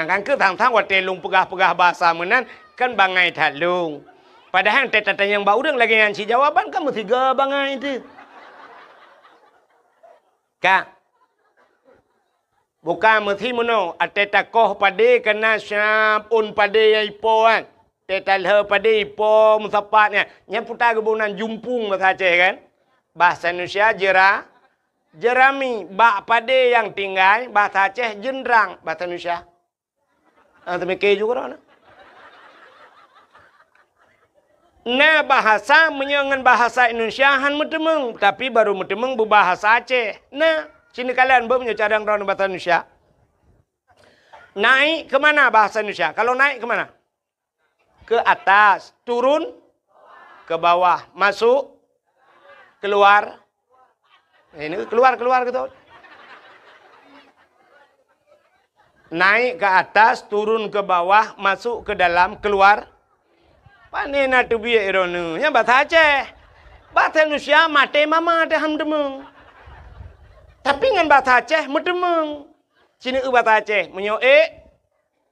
Kan ke tang-tang wa telung pegah-pegah bahasa menan kan bangai talung. Padahal teta yang bau urang lagi ngan si jawaban kan mesti ga bangai tu. Ka bukan mesti mono ateta koh pade kena syap un pade yai poan. Teta le pade ipo musapatnya. Nya putar kebunan jumpung bahasa Aceh kan. Bahasa Indonesia jerami bak pade yang tinggal bahasa Aceh jendrang bahasa Indonesia. Tapi ke juga orang. Nah bahasa menyangan bahasa Indonesia han metemeng tapi baru metemeng berbahasa Aceh. Nah sini kalian punya cadang orang bahasa Indonesia. Naik ke mana bahasa Indonesia? Kalau naik ke mana? Ke atas, turun ke bawah, masuk, keluar. Ini keluar gitu. Naik ke atas, turun ke bawah, masuk ke dalam, keluar. Panena tu biar ironu. Yang bahasa Aceh. Bahasa Indonesia mate mama ada hamdemeng. Tapi dengan bahasa Aceh medemeng. Sini bahasa Aceh menyo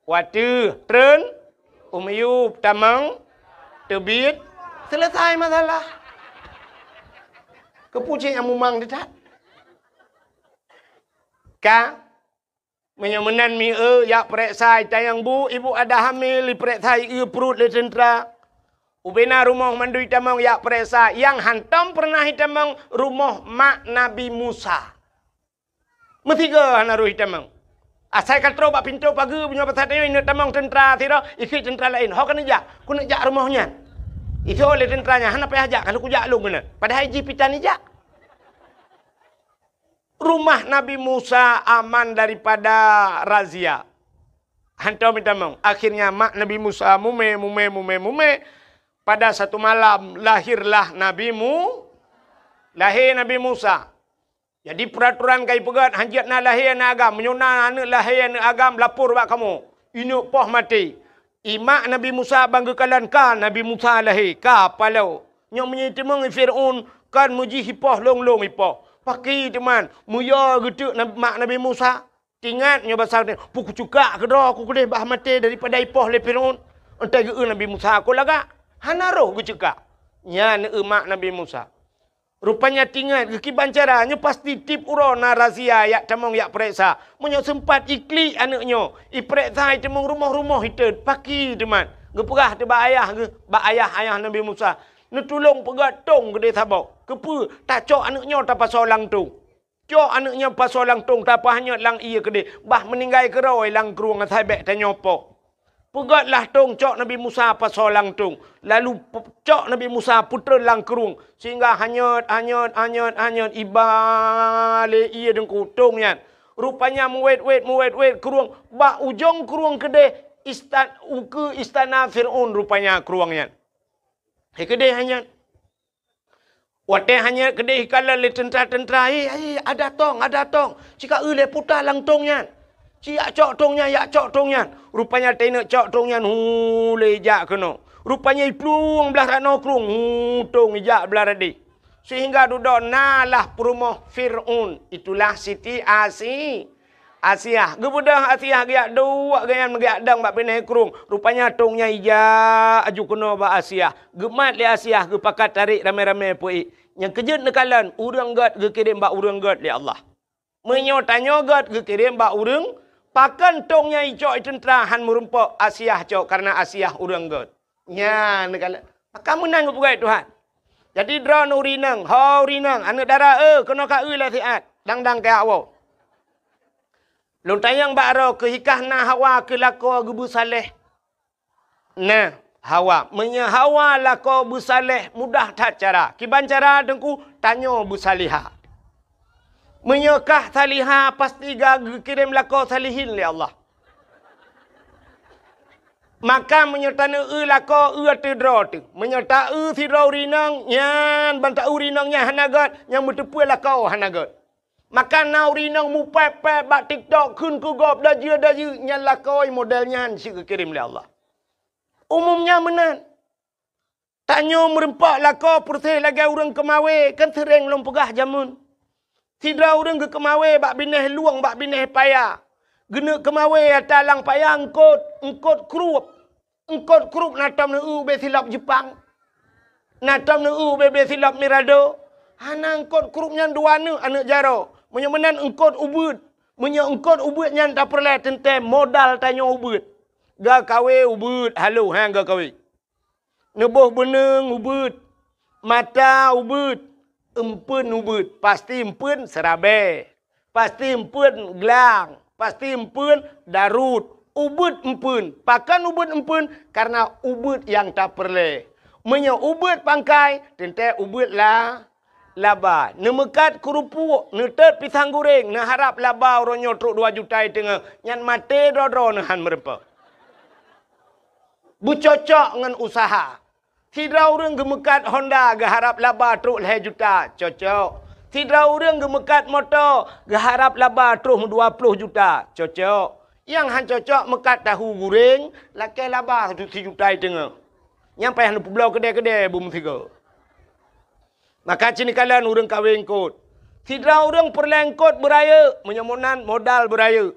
watu, tren, umyub, tamang, tebit, selesai masalah. Kepucing yang mumang dekat. Ka menyemenan mi yak periksa tayang bu, ibu ada hamil, periksa perut le tentera. Ubena rumah mandui tamang yak periksa yang hantam pernah hitamang rumah mak Nabi Musa. Metiga naruh hitamang. Asal katro bak pintu pagi punya pasal ini tamang tentera tira ikut tentera lain. Hok kan jak, ku nak jak rumahnya. Itu oleh tenteranya, han apa ajak kalau ku jak lu benar. Padahal jipitan jak. Rumah Nabi Musa aman daripada razia. Hantam hitamang. Akhirnya mak Nabi Musa mume. Pada satu malam lahirlah lahir Nabi Musa. Jadi peraturan kai pegat hanjat na lahir na agam, menyona anak lahir na agam lapor bak kamu. Ini poh mati. Imak Nabi Musa banggakan kan Nabi Musa lahir. Ka palau. Nyo menyitimang Fir'aun kan muji hipah long-long hipah. Pakai teman. Muya gitu mak Nabi Musa. Tingat nyo basal ni. Puku cukak ke dah aku kedih bah mati daripada hipah le Fir'aun. Entai ke Nabi Musa aku laga. Hanaroh ke cukak. Nya ne mak Nabi Musa. Rupanya tingat ke kibancaranya pasti tip uro na razia yak tamong yak periksa. Munyo sempat ikli anaknya. Iperiksa temong rumah-rumah itu. Paki teman. Geperah te bak ayah ke. Bak ayah Nabi Musa. Ni tolong pegatong ke dia sabak. Kepa tak cok anaknya tak pasal langtung. Cok anaknya pasal langtung tak apa hanya lang iya ke dia. Bah meninggal ke roi lang keruang atai bek tanya apa. Pegatlah tong cok Nabi Musa pasal langtung. Lalu cok Nabi Musa putra lang kerung. Sehingga hanyut ibale iya dengku tongnya. Rupanya muwet kerung. Bak ujung kerung kedai istana Fir'aun rupanya keruangnya. Kedai hanya. Wate hanya kedai kalau le tentera-tentera. Ada tong. Jika le putar lang tongnya. Yak cok tongnya. Rupanya tenek cok tongnya. Lejak kena. Rupanya iplung belah rano krung. Tong ijak belah radi. Sehingga duduk nalah perumah Fir'aun. Itulah Siti Asiah. Gebudah Asiah giak dua gayan giak dang bak pineh krung. Rupanya tongnya ijak aju kena bak Asiah. Gemat li Asiah gepakat tarik ramai-ramai puik. Yang kejut nekalan urang gat ge kirim bak urang gat li Allah. Menyo tanya gat ge kirim bak urang. Pakan tongnya icok tentera han merumpak Asiah cok karena Asiah urang gat. Nya nekalan. Kamu nang bukai Tuhan. Jadi drone urinang, urinang, anak darah kena ka lah siat. Dang ke awak. Long tayang bakro ke hikah na Hawa ke lako gebu saleh. Nah, Hawa. Menya Hawa lako bu saleh mudah tak cara. Kiban cara dengku tanya bu salihah. Menyekah salihah pasti kirim lako salihin li Allah. Maka menyertana lako atidra tu. Menyerta sidra urinang yan banta urinangnya hanagat yang bertepu lako hanagat. Maka na urinang mu pepe bak TikTok kun ku gop daju nyan lako modelnya si kirim li Allah. Umumnya menan. Tanya merempak lako persih lagi orang kemawe kan sering long pegah jamun. Sidra orang ke kemawe bak bineh luang bak bineh payah. Gena kemawe atalang payah engkot krup. Engkot krup natam ne be silap Jepang. Natam ne be silap Mirado. Hana engkot krup nyan dua ne anak jaro. Munyo menan engkot ubud. Munyo engkot ubud nyan tak perlu tentem modal tanya ubud. Ga kawe ubud halo hang ga kawe. Neboh beneng ubud. Mata ubud. Empun ubud. Pasti empun serabe. Pasti empun gelang. Pasti empun darut. Ubud empun. Pakan ubud empun karena ubud yang tak perlu. Menyo ubud pangkai. Tente ubud lah. Laba. Nemekat kerupuk. Netet pisang goreng. Neharap laba oronyo truk 2 juta tengah. Nyan mate dodro nehan merempa. Bucocok dengan usaha. Sidra orang gemekat Honda geharap laba truk 2 juta. Cocok. Sidra orang gemekat motor geharap laba truk 20 juta. Cocok. Yang han cocok mekat tahu goreng laki laba 1 juta tengah. Yang payah nu pulau kedai-kedai bum tiga. Maka cini kalian orang kahwin kot. Sidra orang perlengkot beraya. Menyamunan modal beraya.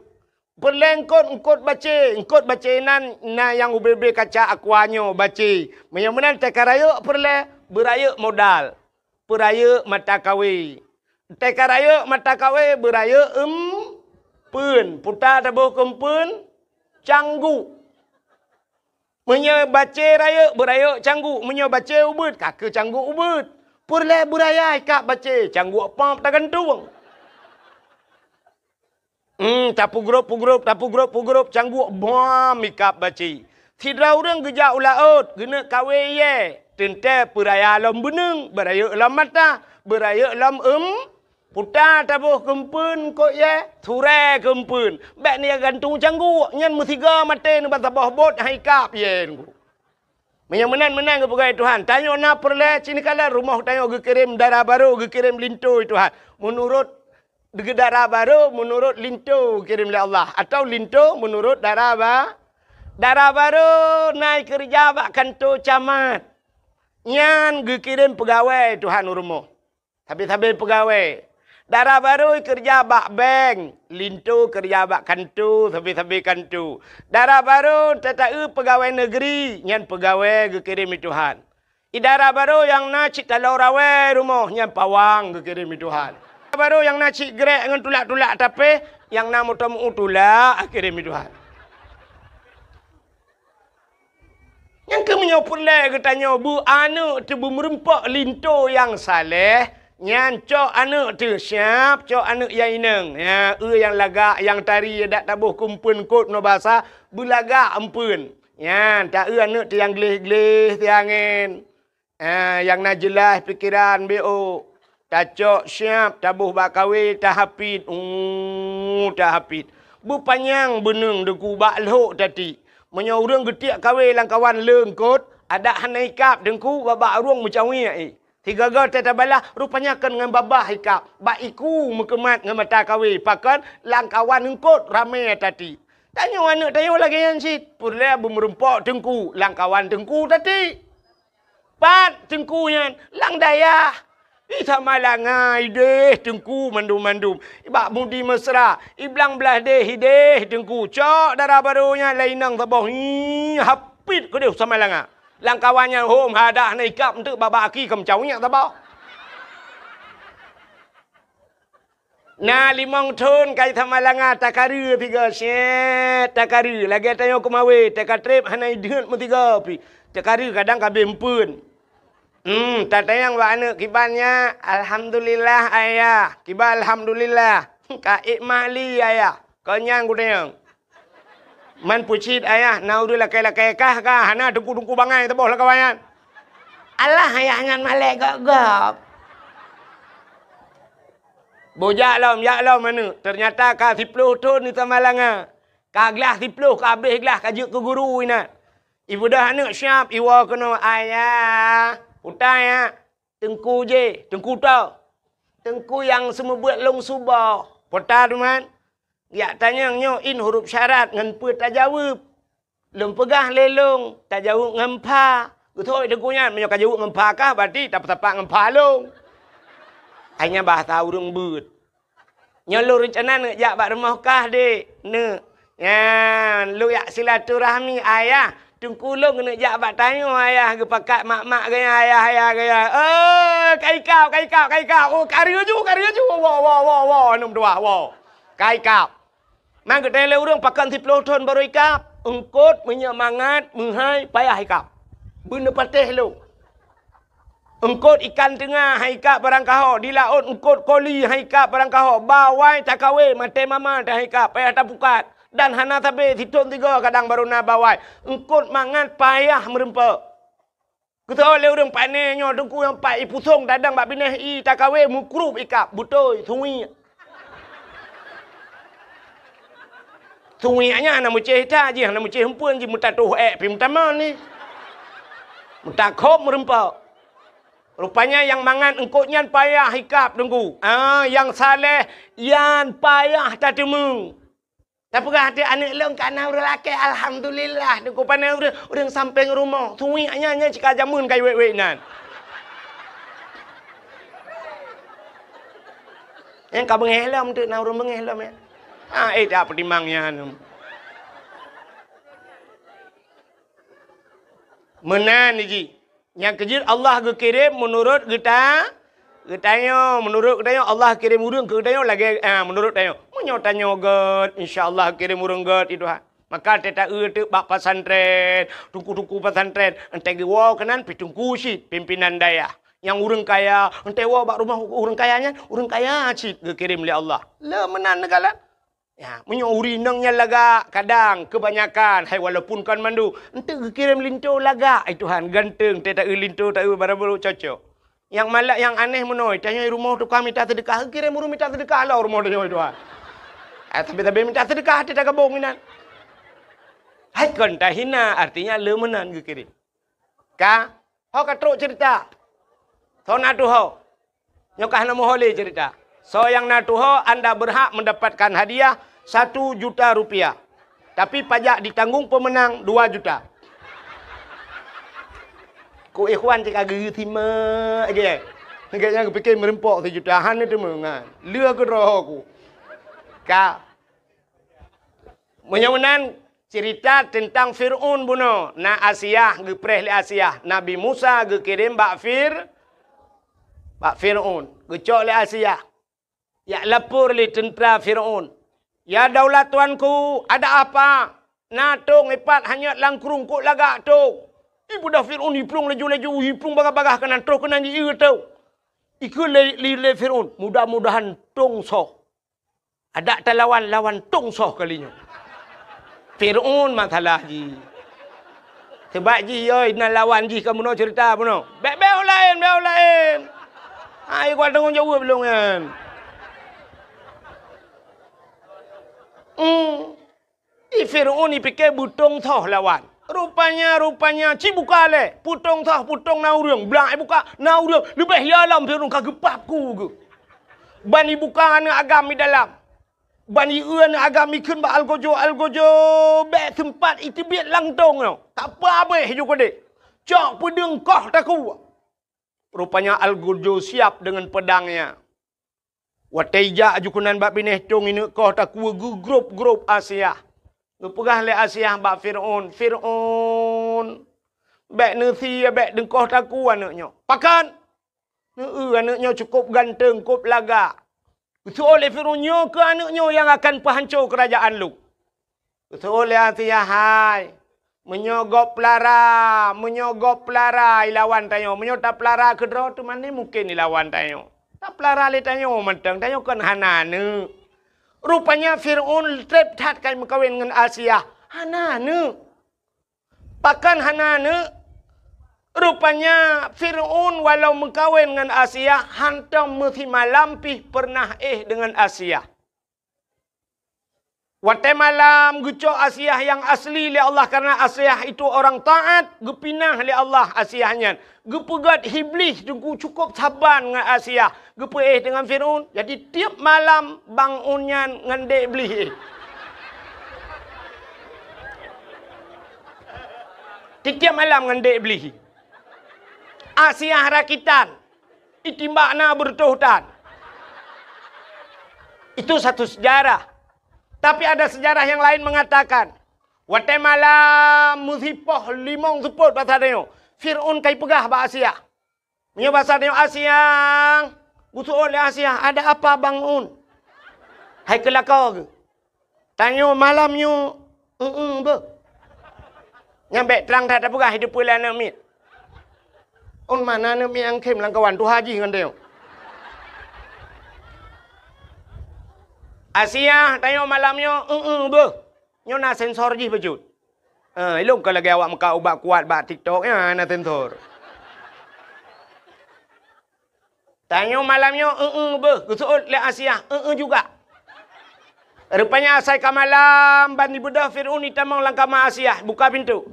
Perlengkot engkot baca nan na yang ubebe kaca akuanyo baca. Menyamunan tekaraya perle beraya modal. Peraya mata kawe. Tekaraya mata kawe beraya pun. Putar tabuh kempun canggu. Menyo baca raya beraya canggu. Menyo baca ubud kaka canggu ubud. Perle beraya ikak baca canggu apa tak gantung. Tapu grup, cangguk, bom, mikap baci. Sidra orang gejak ulaut, gena kawe ye. Tente peraya alam beneng, beraya alam mata, beraya alam putar tabuh kempun kok ye, sure kempun. Bek ni gantung cangguk, nyan musiga mate ni batabah bot haikap ye. Menang ke pegai Tuhan. Tanya nak perle, sini kala rumah tanya gekirim darah baru, gekirim lintu Tuhan. Menurut darah baru menurut lintu kirim oleh Allah. Atau lintu menurut darah Darah baru naik kerja bak kantor camat. Nyan kirim pegawai Tuhan rumah. Habis-habis pegawai. Darah baru kerja bak bank. Lintu kerja bak kantor. Habis-habis kantor. Darah baru tetai pegawai negeri. Nyan pegawai kirim Tuhan. Darah baru yang nak cik talau rawai rumah. Nyan pawang kirim Tuhan. Baru yang nak cik grek dengan tulak-tulak tapi yang nak mutamu tulak kirim Tuhan. Yang kemudian pulai katanya, bu anak tu merempak linto yang saleh. Nyan cok anak tu siap, cok anak yang ineng. Ya, yang lagak, yang tari, dak tabuh kumpun kot no bahasa, bulagak ampun. Ya, tak anak tu yang gelih-gelih tiangin. Yang nak jelas pikiran BO. Tak cok siap, tabuh bak kahwin, tak hapit. Tak hapit. Bu panjang beneng deku bak lok tadi. Menyorang getiak kahwin lang kawan lengkot, ada hanai kap dengku babak ruang macam ni. Tiga gal tata bala rupanya kan dengan babah hikap. Ba iku mekemat dengan mata kahwin. Pakan lang kawan lengkot ramai tadi. Tanya anak tanya lagi yang sit. Purla bumerempok dengku lang kawan dengku tadi. Pat dengkunya lang daya. Sama langai deh dengku mandum-mandum. Ibak mudi mesra. Iblang belah deh dengku. Cok darah barunya lainang tabah. Hapit ke dia sama langa. Langkawannya hom hadah naikap untuk babak aki kemcaunya tabah. Nah limang ton kai sama langa takaru tiga set takaru. Lagi tanya kumawe takatrip hanai deut mu tiga pi. Takaru kadang kabeh empun. Tatayang wa anak kibannya alhamdulillah ayah. Kiba alhamdulillah. Ka ikmali ayah. Kenyang gudeng. Man pucit ayah nau du lakai-lakai kah hana dengku-dengku bangai teboh lah kawayan. Allah ayah ngan malek gagap. Bojak lah mana. Ternyata ka 10 ton ni tamalanga. Ka gelas 10 ka habis gelas ka juk ke guru ina. Ibu dah anak siap iwa kena ayah. Utai ya, tengku je, tengku tau. Tengku yang semua buat long subah. Pota tu man. Ya tanya nyo in huruf syarat ngan pe tak jawab. Lem pegah lelong, tak jawab ngempa. Gutoi tengkunya menyo ka jawab ngempa kah berarti tak tapak ngempa long. Hanya bahasa urang beut. Nyo lu rencana nak jak bak rumah kah dek. Ne. Ya, lu yak silaturahmi ayah. Tungku long kena jak bak tanya ayah ke pakat mak-mak gaya ayah gaya. Kai kau. Oh, karya ju. Wah. Num dua. Wah. Kai kau. Mang ke tele urang pakan 10 ton baru ikap. Engkot menyemangat menghai payah ikap. Benda patih lu. Engkot ikan tengah haikap barang kaho. Di laut engkot koli haikap barang kaho. Bawai tak kawe mate mama tak haikap payah tak pukat. Dan hana tabe hitun 3 kadang baru na bawai. Engkut mangan payah merempak. Kita oleh orang panenyo dengku yang pak ipusong dadang bak bineh i takawe mukrup ikap butoi sungi. Sungi nya na muceh ta je na muceh hempun je mutatuh pi mutamal ni. Mutakop merempak. Rupanya yang mangan engkut nyan payah ikap dengku. Yang saleh yan payah tak temu. Tapi ada anak long kana urang laki alhamdulillah deku pandai urang samping rumah. Suwi nya cika jamun kai wek-wek nan. Yang ka bengelam tu na urang bengelam ya. Tak pertimangnya anu. Menan ni. Yang kejut Allah kirim menurut kita. Katanya menurut katanya Allah kirim urang ke katanya lagi menurut katanya munyo tanya god insyaallah kirim urang god itu maka teta tu bak pesantren tungku pesantren ente gewa kanan pitungku sit pimpinan daya yang urang kaya ente wa bak rumah urang kayanya urang kaya sit kirim oleh Allah le menan negala ya munyo urinangnya laga kadang kebanyakan hai walaupun kan mandu ente kirim linto laga ai Tuhan ganteng teta linto tak baru cocok. Yang malak yang aneh menoi. Tanya rumah tu kami minta sedekah. Kira muru minta sedekah lah rumah tu itu. Tapi minta sedekah dia tak kabung minan. Hai kan tak hina artinya lemenan ke kiri. Ka? Hau katruk cerita. So natu hau. Nyokah nama hole cerita. So yang natu hau anda berhak mendapatkan hadiah 1 juta rupiah. Tapi pajak ditanggung pemenang 2 juta. Ku ikhwan cik agak terima aja. Kayaknya aku fikir merempok 1 juta. Han itu mengan. Lua ke roh aku. Kak. Menyamunan cerita tentang Fir'un buno. Na Asia, gepreh le Asia. Nabi Musa kirim bak Fir'un. Gecok le Asia. Ya lapor le tentera Fir'un. Ya daulat tuanku, ada apa? Natung ipat hanya langkrung kok lagak tu. Ibu dah Fir'un hiplung laju-laju, hiplung bagah-bagah kena tu kena ni tu. Iku le Fir'un, mudah-mudahan tung soh. Ada lawan tung soh kalinya. Fir'un masalah ji. Sebab ji oi nak lawan ji kamu nak cerita puno. Beo lain. Ai kau tengok jauh belum kan? Fir'un ni fikir butung toh lawan. Rupanya cibuka le. Putung toh putung naurung. Belak buka naurung. Lebih yalam Fir'un kagepap ku ke. Bani buka anak agam di dalam. Bani anak agam ikun ba algojo. Be tempat itu biat langtong no. Tak apa juga dek. Cok pedeng koh taku. Rupanya algojo siap dengan pedangnya. Wataija ajukunan bak bineh tong ini koh taku grup Asia. Ngepegah le Asia bak Fir'un. Bek nasi bek dengkoh taku anaknya. Pakan. Anaknya cukup ganteng, cukup laga. Betul oleh Fir'unnya ke anaknya yang akan penghancur kerajaan lu. Betul oleh Asia hai. Menyogop pelara ilawan tanyo. Menyotap pelara kedua tu mana mungkin ilawan tanyo. Tak pelara le tanyo mentang tanyo kan hanane. Rupanya Fir'un terptat kan berkahwin dengan Asia. Hanane. Pakan hanane. Rupanya Fir'un walau berkahwin dengan Asia, hantam mesti malampih pernah dengan Asia. Waktu malam gucok Asia yang asli li Allah karena Asia itu orang taat, gepinah li Allah Asianya. Gepegat Iblis cukup sabar dengan Asia. Gepe dengan Fir'un. Jadi tiap malam bangunnya dengan dek Iblis. Tiap malam dengan dek Iblis. Asia rakitan. Itimbakna bertuhutan. Itu satu sejarah. Tapi ada sejarah yang lain mengatakan. Waktu malam musibah limong seput bahasa dia. Fir'un kai pegah bahasa Asia. Punya bahasa dia Asia. Butuh oleh Asia. Ada apa bangun? Hai kelakar ke? Tanya malamnya. Nyampe terang tak ada pegah hidup pula nak mit. On mana nak mit yang kem langkawan tu haji dengan dia. Asia, tanya malamnya, nyo nak sensor je bejut. Ilung kalau lagi awak muka ubat kuat bak TikTok ya nak sensor. Tanya malamnya, gusul le Asia, juga. Rupanya saya ke malam bani budak Fir'un itamang langkama Asia, buka pintu.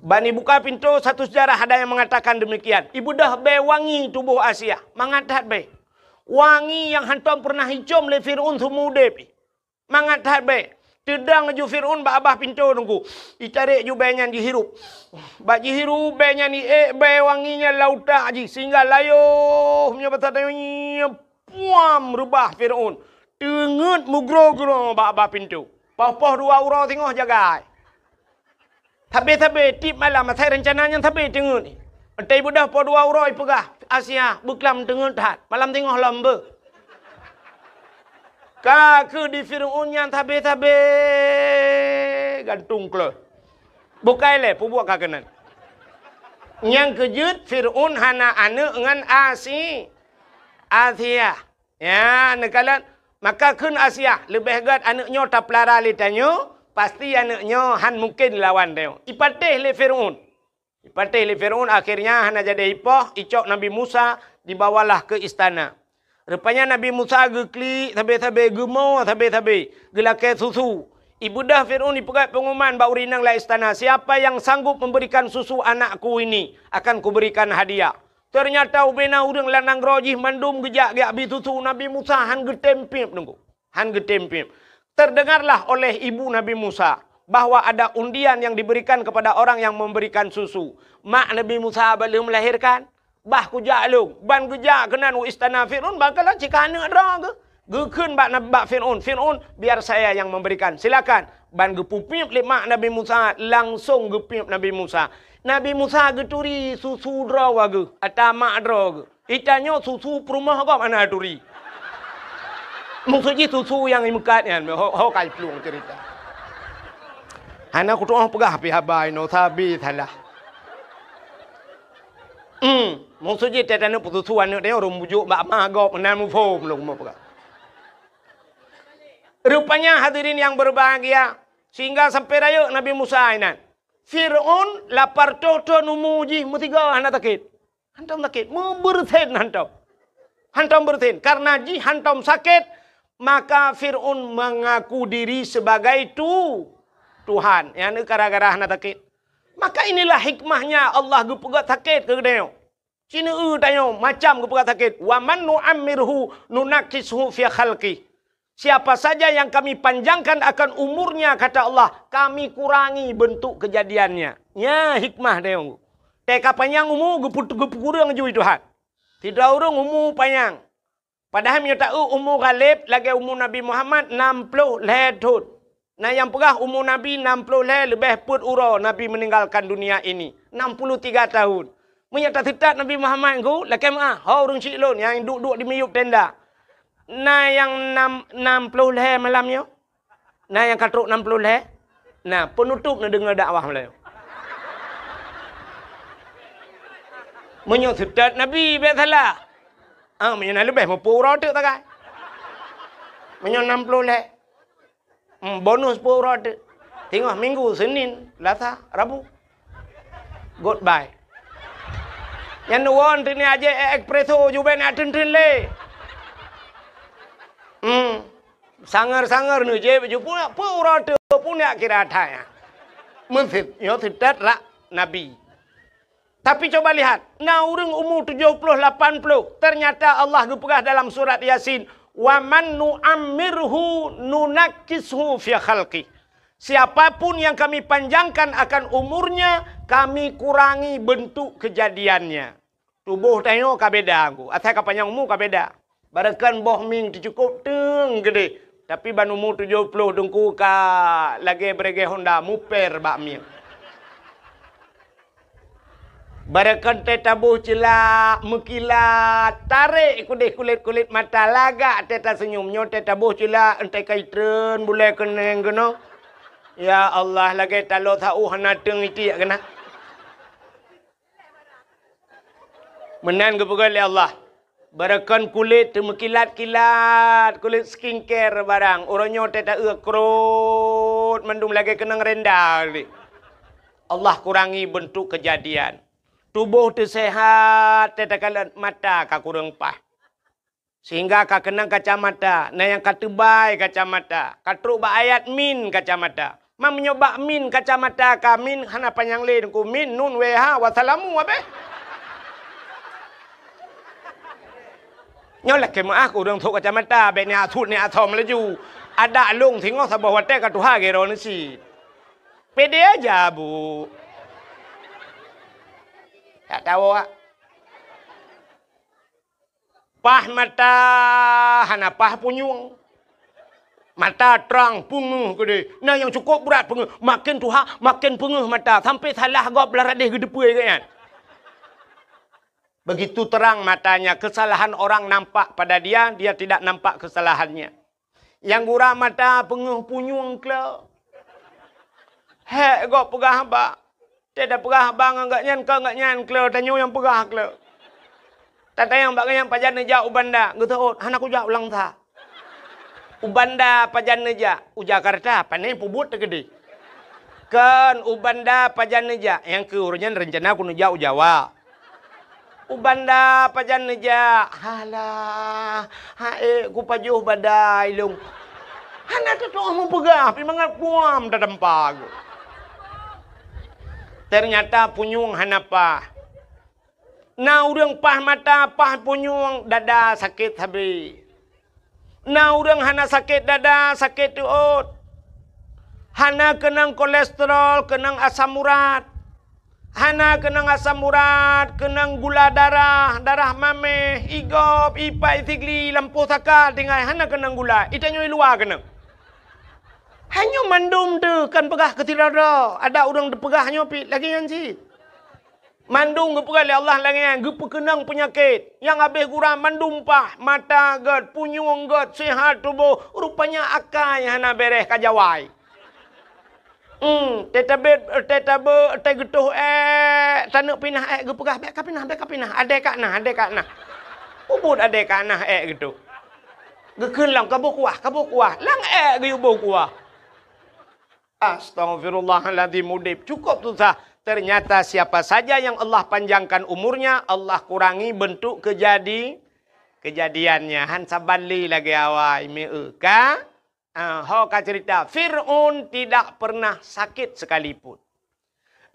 Bani buka pintu, satu sejarah ada yang mengatakan demikian. Ibu dah be wangi tubuh Asia, mangatat be. Wangi yang hantam pernah hicam le Fir'un semude pi. Mangat hat be. Tedang ju Fir'un ba abah pintu nunggu. Ditarik ju benyan dihirup. Ba dihirup benyan ni be wanginya lauta ji sehingga layuh punya bahasa dia puam rubah Fir'un. Tengut mugro-gro ba abah pintu. Pah-pah dua ura tengok jaga. Tabe-tabe tip malam saya rencananya tabe tengut ni. Entai budak po dua uroi pegah Asia buklam tengut hat. Malam tengok lamba. Kaku di Fir'un yang tabe-tabe gantung ke. Bukai le pubuak kakenan. Yang kejut Fir'un hana anak dengan Asia. Ya, nekalan maka kun Asia lebih gat anaknya tak pelara le tanyo, pasti anaknya han mungkin lawan dia. Ipateh le Fir'un. Ipateh le Fir'un akhirnya hana jadi ipoh, icok Nabi Musa dibawalah ke istana. Rupanya Nabi Musa gekli tabe-tabe gemau tabe-tabe gelake susu. Ibu dah Fir'un dipegat pengumuman bau rinang la istana. Siapa yang sanggup memberikan susu anakku ini akan kuberikan hadiah. Ternyata ubena urang lanang rojih mandum gejak ge abi susu Nabi Musa han getempip nunggu. Han getempip. Terdengarlah oleh ibu Nabi Musa bahwa ada undian yang diberikan kepada orang yang memberikan susu. Mak Nabi Musa belum melahirkan. Bah kujak lu. Ban kujak kenan istana Fir'aun. Bakalah jika anak dah ke. Gekun bak Fir'aun. Fir'aun biar saya yang memberikan. Silakan. Ban gepupip lip mak Nabi Musa. Langsung gepip Nabi Musa. Nabi Musa geturi susu draw ke. Atau mak draw ke. Itanya susu perumah kau mana turi. Maksudnya susu yang imukatnya. Hau kai peluang cerita. Anak aku tu orang pegah api habai. No sabi salah. Maksudnya tak ada putusuan ni. Dia orang bujuk bak magop. Menan mufom. Rupanya hadirin yang berbahagia. Sehingga sampai raya Nabi Musa ini. Fir'aun lapar toto numuji. Mutiga anak takit. Hantam sakit. Berthen hantam. Hantam berthen. Karena ji hantam sakit. Maka Fir'aun mengaku diri sebagai Tuhan. Yang gara-gara anak sakit. Maka inilah hikmahnya Allah gepegat sakit ke dia. Cina tanya macam gepegat sakit. Wa man nu'ammirhu nunakishu fi khalqi. Siapa saja yang kami panjangkan akan umurnya kata Allah, kami kurangi bentuk kejadiannya. Ya hikmah dia. Teka panjang umur gepurang juga Tuhan. Tidak orang umur panjang. Padahal dia tahu umur Ghalib lagi umur Nabi Muhammad 60 tahun. Nah yang pegah umur Nabi 60 lebih put ura Nabi meninggalkan dunia ini. 63 tahun. Menyata tetap Nabi Muhammad ku lagi mah orang cilon yang duduk di miyup tenda. Nah yang 60 malamnya. Nah yang katruk 60 Nah penutup nak dengar dakwah Melayu. Menyata tetap Nabi biasalah. Menyana lebih mempura tu tak kan? Menyana 60 bonus pura tu. Tengok minggu, Senin, Selasa, Rabu. Goodbye. Yang nuan tu ni aja espresso juga nak ten le. Sangar ni je baju pura tu punya kira thaya. Mungkin yo tidak lah Nabi. Tapi coba lihat, nah orang umur 70, 80, ternyata Allah berpegang dalam surat Yasin, wa man nu'ammirhu nunakishu fi khalqi. Siapapun yang kami panjangkan akan umurnya, kami kurangi bentuk kejadiannya. Tubuh tengok kabeda aku, asal panjang umur kabeda. Barakan boh ming cukup teng gede, tapi ban umur 70 dengku ka lagi berege Honda muper bak ming. Barakan teta buh celak, mekilat, tarik kulit mata lagak teta senyumnya, teta buh celak, entai kaitren, boleh keneng kena. Ya Allah, lagi talo tahu hana teng itu ya kena. Menan kepegal ya Allah. Barakan kulit mekilat-kilat, kulit skincare barang. Orangnya teta krut, mendung lagi kenang rendah. Allah kurangi bentuk kejadian. Tubuh tu sehat, tetakalan mata ka kurang pah. Sehingga ka kenang kacamata, na yang katebai kacamata, katruk ba ayat min kacamata. Mam nyoba min kacamata ka min hana panjang lain ku min nun weha wassalamu abe. Nyola ke ma aku dong thuk kacamata be ni athut ni athom laju. Ada lung thingok sa bawa te ka tuha gero ni si. Pede aja bu. Tak tahu ah. Pah mata hana pah punyung. Mata terang punguh gede. Nah yang cukup berat punguh. Makin tuha makin punguh mata. Sampai salah gop beladih gedepui kan. Begitu terang matanya. Kesalahan orang nampak pada dia. Dia tidak nampak kesalahannya. Yang gurah mata punguh punyung ke. Hek gop pegah hamba. Tidak pegah bang enggak nyan klo tanyo yang pegah klo. Tata yang bak yang pajan neja ubanda gitu hana ku ja ulang tha. Ubanda pajan neja Jakarta panen pubut gede. Kan ubanda pajan neja yang ke urunyan rencana ku neja Jawa. Ubanda pajan neja halah hae ku pajuh badai lung. Hana tu mau pegah pi mangat puam dadempag. Ternyata punyung hanapa. Nah urang pah mata, pah punyung dada sakit habis. Na orang hana sakit dada, sakit perut. Hana kenang kolesterol, kenang asam urat. Hana kenang asam urat, kenang gula darah, darah mameh, igop, ipai, tigli, lampu sakar, tinggal hana kenang gula. Itanya luar kenang. Hanya mandum tu kan pegah ketirada. Ada orang pegahnya pi lagi yang si. Mandum gepegah oleh Allah lagi yang gepekenang penyakit. Yang habis kurang mandum pah, mata ged, punyung ged, sihat tubuh. Rupanya akal yang hana beres kajawai. Tetabe getuh tanuk pinah gepegah beka pinah ade kak nah ubud ade kak nah gitu gekeun lang kabuk kuah lang ge ubud kuah. Astagfirullahaladzim mudib. Cukup tu sah. Ternyata siapa saja yang Allah panjangkan umurnya, Allah kurangi bentuk kejadiannya. Han sabali lagi awai meuka. Hoka cerita, Fir'aun tidak pernah sakit sekalipun.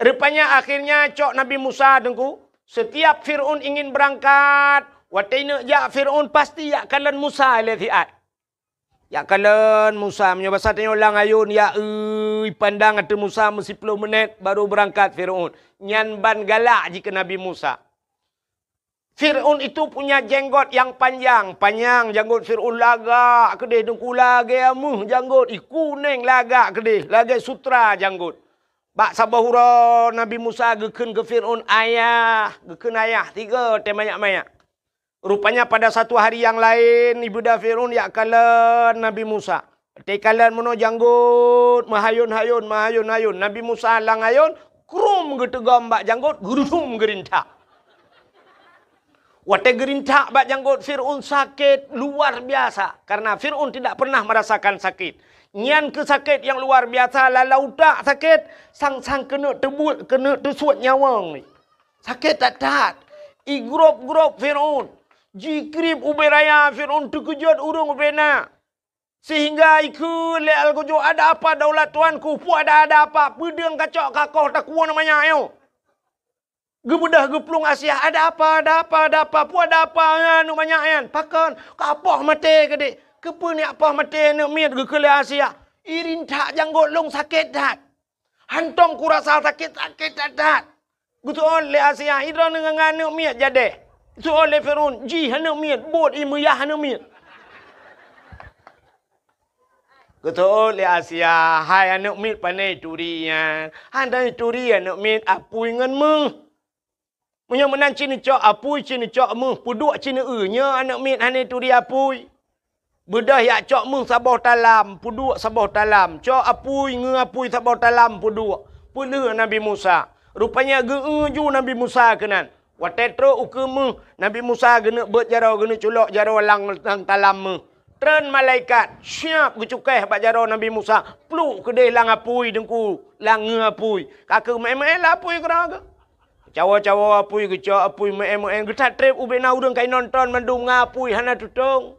Rupanya akhirnya cok Nabi Musa dengku, setiap Fir'aun ingin berangkat, wataina ya Fir'aun pasti ya kalan Musa letiat. Ya kalan Musa menyoba satenya ulang ayun ya pandang ada Musa mesti 10 menit baru berangkat Fir'aun. Nyan ban galak jika Nabi Musa. Fir'aun itu punya jenggot yang panjang janggut Fir'aun lagak kedih dengku lagak amuh janggut kuning lagak kedih lagak sutra janggut. Bak sabahura Nabi Musa gekeun ke Fir'aun ayah, gekeun ayah 3 temayak-mayak. Rupanya pada satu hari yang lain ibunda Fir'aun ya kalan Nabi Musa. Tekalan mono janggut mahayun-hayun. Nabi Musa lang ayun krum getegam bak janggut gerudum gerintak. Wate gerintak bak janggut Fir'aun sakit luar biasa. Karena Fir'aun tidak pernah merasakan sakit. Nyan ke sakit yang luar biasa. Lalau tak sakit. Sang-sang kena tebut, kena tersuat nyawang ni. Sakit tak. Igrup-grup Fir'aun. Jikrib uberaya Fir'aun terkejut urung ubena. Sehingga ikut leal kujo ada apa daulat tuanku. Pu ada apa. Pedang kacok kakoh tak kuah namanya ayo. Gebedah geplung Asia ada apa. Pu ada apa anu banyak yan. Pakan kapah mati gede. Kepa ni apa mati nak miat ke kele Asia. Irin tak janggut long sakit tak. Hantong kurasa sakit tak. Gutu oleh Asia idra dengan nak miat jadi. Itu oleh Fir'aun ji hana miat bot imuyah hana miat. Gutu oleh Asia hai anak miat panai turian. Handai turian anak miat apui ngan meng. Punya menan cini cok apui cini cok meng. Puduk cini nya anak miat hana turi apui. Bedah ya cok meng sabah talam. Puduk sabah talam. Cok apui apui sabah talam puduk. Pula Nabi Musa. Rupanya ju Nabi Musa kenan. Watetro ukemu Nabi Musa gena berjarau gena culok jarau lang talam me. Tren malaikat siap gecukai bak jarau Nabi Musa. Pluk kedeh lang apui dengku, lang ngapui. Kakak me apui keraga. Cawa-cawa apui gecak apui me getat trip ubena urang kai nonton mandung ngapui hana tutung.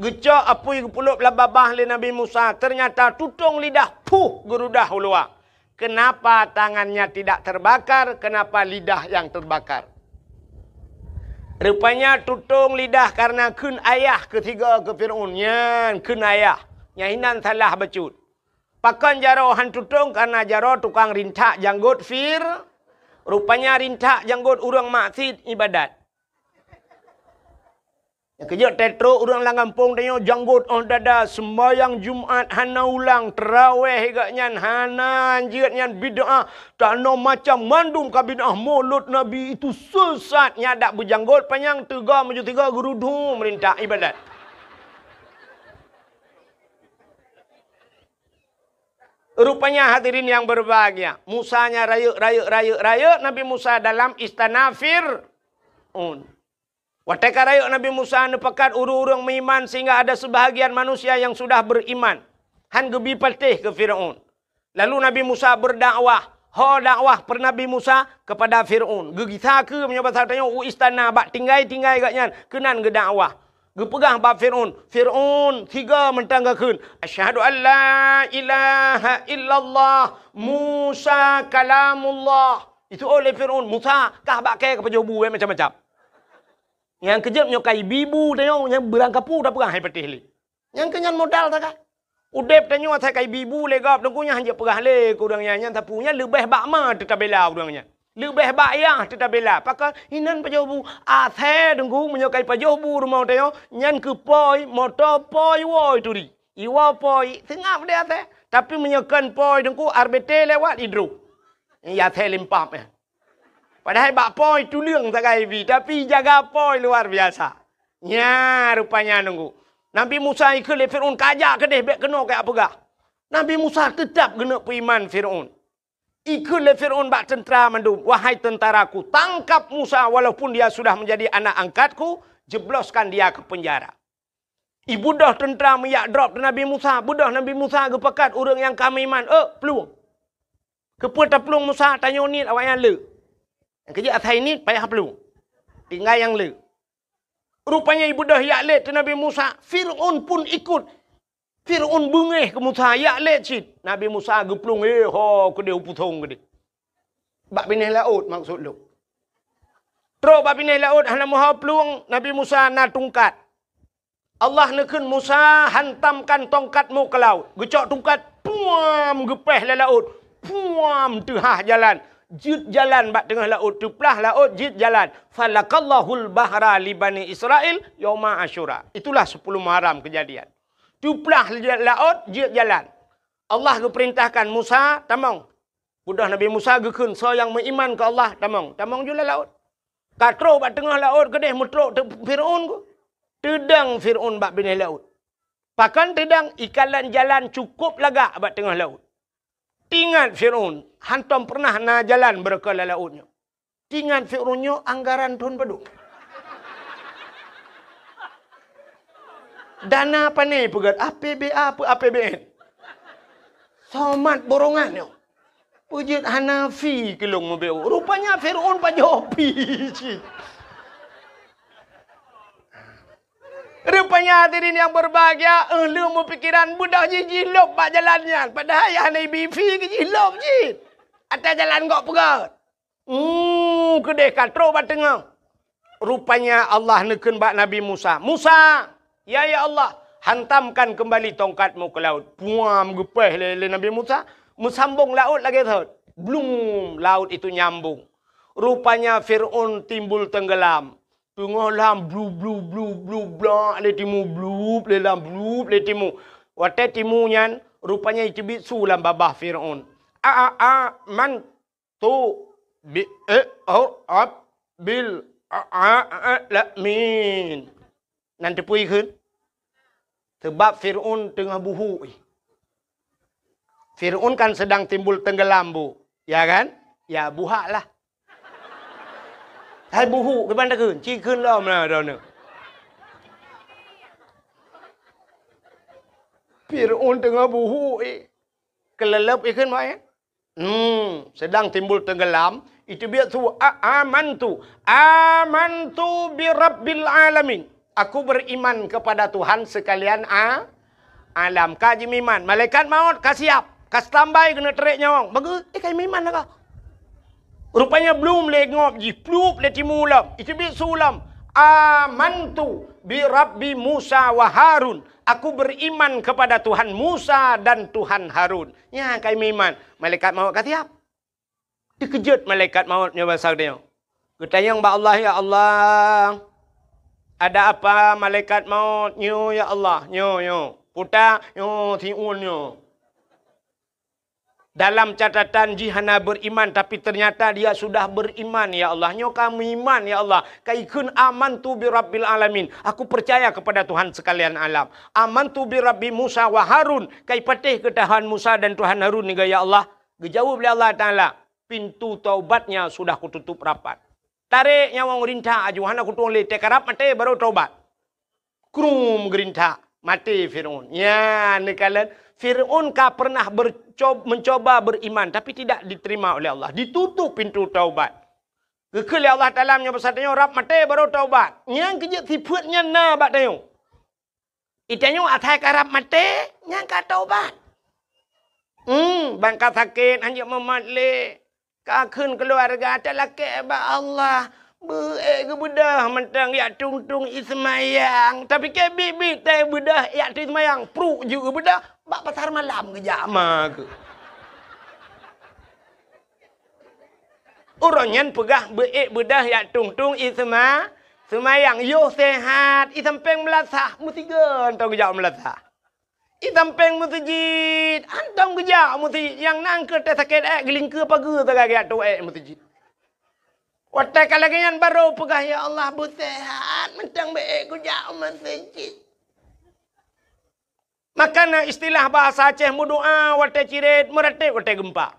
Gecak apui gepuluk lababah le Nabi Musa. Ternyata tutung lidah gerudah ulua. Kenapa tangannya tidak terbakar? Kenapa lidah yang terbakar? Rupanya tutung lidah karena kun ayah ketiga ke Fir'aun. Nyan kun ayah. Nyahinan salah becut. Pakan jaro han tutung karena jaro tukang rintak janggut Rupanya rintak janggut urang maksud ibadat. Yang kejut tetro urang lang kampung tanya janggut on dada sembahyang Jumat hana ulang terawih higaknya hana anjir nyan bid'ah tak no macam mandum ka bid'ah mulut Nabi itu sesat nyadak berjanggut panjang 3 gerudu merintah ibadat. Rupanya hadirin yang berbahagia, Musanya rayuk Nabi Musa dalam istana Fir'aun. Wateka rayuk Nabi Musa nepakat urang-urang beriman sehingga ada sebahagian manusia yang sudah beriman. Han gebi patih ke Fir'aun. Lalu Nabi Musa berdakwah. Dakwah per Nabi Musa kepada Fir'aun. Gegitha ke menyobat tanya istana bak tinggai gaknya kenan ge dakwah. Gepegah bab Fir'aun. Fir'aun 3 mentanggakeun. Asyhadu an la ilaha illallah Musa kalamullah. Itu oleh Fir'aun. Musa kah bak ke pejobu macam-macam. Yang kejap nyokai bibu tengok yang berangkapu dah perang hai patih li. Yang kenyan modal tak? Udep tanya atai kai bibu legap dengkunya hanya perah le kurangnya yang tapunya lebih bakma tetabela kurangnya. Lebih bayar tetabela. Pakai inan pajobu atai dengku menyokai pajobu rumah tayo nyan ke poi motor poi woi turi. Iwa poi tengah dia atai tapi menyokan poi dengku RBT lewat hidro. Ya atai limpap ya. Padahal bak poi tu liang tak kai bi tapi jaga poi luar biasa. Nya rupanya dengku. Nabi Musa ikut le Fir'aun kajak ke deh bek kena kayak apa gak. Nabi Musa tetap kena beriman Fir'aun. Ikut le Fir'aun bak tentera mandum. Wahai tentaraku, tangkap Musa walaupun dia sudah menjadi anak angkatku, jebloskan dia ke penjara. Ibu dah tentera meyak drop Nabi Musa. Budah Nabi Musa ke pekat orang yang kami iman. Peluang. Kepuatan peluang Musa tanya ni awak yang le. Yang kerja atas ini payah peluang. Tinggal yang le. Rupanya ibu dah yak let Nabi Musa. Fir'aun pun ikut. Fir'aun bengih ke Musa. Yak let cid. Nabi Musa geplung. Ke dia uputong ke dia. Bak binih laut maksud lu. Terus bak binih laut. Hana muha peluang. Nabi Musa na tungkat. Allah nekun Musa hantamkan tongkatmu ke laut. Gecok tungkat. Puam gepeh le laut. Puam tehah jalan. Jid jalan bak tengah laut, tuplah laut, jid jalan. Falakallahul bahra li Bani Israel yauma Asyura. Itulah 10 Muharram kejadian. Tuplah laut, jid jalan. Allah keperintahkan Musa, tamang. Budak Nabi Musa gekun, so yang beriman ke Allah, tamang. Tamang jula laut. Katro bak tengah laut, kedeh mutruk Fir'aun ku. Tedang Fir'aun bak bini laut. Pakan tedang ikalan jalan cukup lagak bak tengah laut. Tingat Fir'aun, hantam pernah na jalan berkala lautnya. Tingat Fir'aunnya anggaran Tuhan padu. Dana apa ni pegat? APBA apa APBN? Somat borongannya. Pujit Hanafi kelong mobil. Rupanya Fir'aun pajopi. Rupanya hadirin yang berbahagia, lu mau pikiran budak jilop bak jalannya. Padahal yang Nabi fi ke jilop je. Atas jalan kok pegat. Kedeh katro bak tengah. Rupanya Allah nekun bak Nabi Musa. Musa, ya Allah, hantamkan kembali tongkatmu ke laut. Puam gepeh le Nabi Musa. Mesambung laut lagi tu. Belum laut itu nyambung. Rupanya Fir'aun timbul tenggelam. Tengah lam blue blak le timu blue le lam blue le timu. Wate timu nyan rupanya itu bisu lam babah Fir'aun. Man tu bi bil alamin. Nanti pui kun. Sebab Fir'aun tengah buhu. Fir'aun kan sedang timbul tenggelam bu. Ya kan? Ya buhak lah. Hai buhu ke mana kun? Ci kun lah mana dah ni. Fir'aun tengah buhu kelelep ikan mai. Sedang timbul tenggelam. Itu biar tu amantu bi rabbil alamin. Aku beriman kepada Tuhan sekalian alam. Kaji miman. Malaikat maut kasiap. Kas tambai kena terik nyawang. Bagus. Kai miman lah kau. Rupanya belum lengop ji. Plup le timulam. Itu biar sulam. Amantu bi rabbi Musa wa Harun. Aku beriman kepada Tuhan Musa dan Tuhan Harun. Ya kai miman. Malaikat maut kasiap. Dikejut malaikat mautnya bahasa dia. Ketanya mbak Allah, ya Allah. Ada apa malaikat maut? Nyo ya Allah. Nyo. Puta. Nyo tiun nyo. Dalam catatan jihana beriman. Tapi ternyata dia sudah beriman ya Allah. Nyo kami iman ya Allah. Kaikun amantu bi rabbil alamin. Aku percaya kepada Tuhan sekalian alam. Amantu bi rabbi Musa wa Harun. Kai patih ke Tuhan Musa dan Tuhan Harun ni ya Allah. Dijawab oleh Allah Ta'ala. Pintu taubatnya sudah kututup rapat. Tarik nyawang rintah ajuhana kutung le tekarap mati baru taubat. Krum gerintah mati Fir'aun. Ya nekalan Fir'aun pernah mencoba beriman tapi tidak diterima oleh Allah. Ditutup pintu taubat. Kekali Allah Ta'ala menyebutnya rap mati baru taubat. Yang kejut siputnya na bak tayo. Itanya atai karap mati yang ka taubat. Bangka sakit hanya mematli. Kakun keluarga ada laki ba Allah Ke bedah mentang ya tung-tung ismayang. Tapi ke bibit teh bedah ya tu ismayang. Pruk juga bedah. Bak pasar malam ke jama ke. Orangnya pegah bedah ya tung-tung ismayang. Yo sehat. Isampeng melasah. Musiga entau ke jam melasah. Isampeng musjid. Antau ke jam musjid. Yang nang ke teh sakit geling ke pagi tagak ya tu musjid. Watak kalagian baru pegah ya Allah busehat mentang baik ku jauh masjid. Makana istilah bahasa Aceh mudoa watak cirit meratib watak gempa.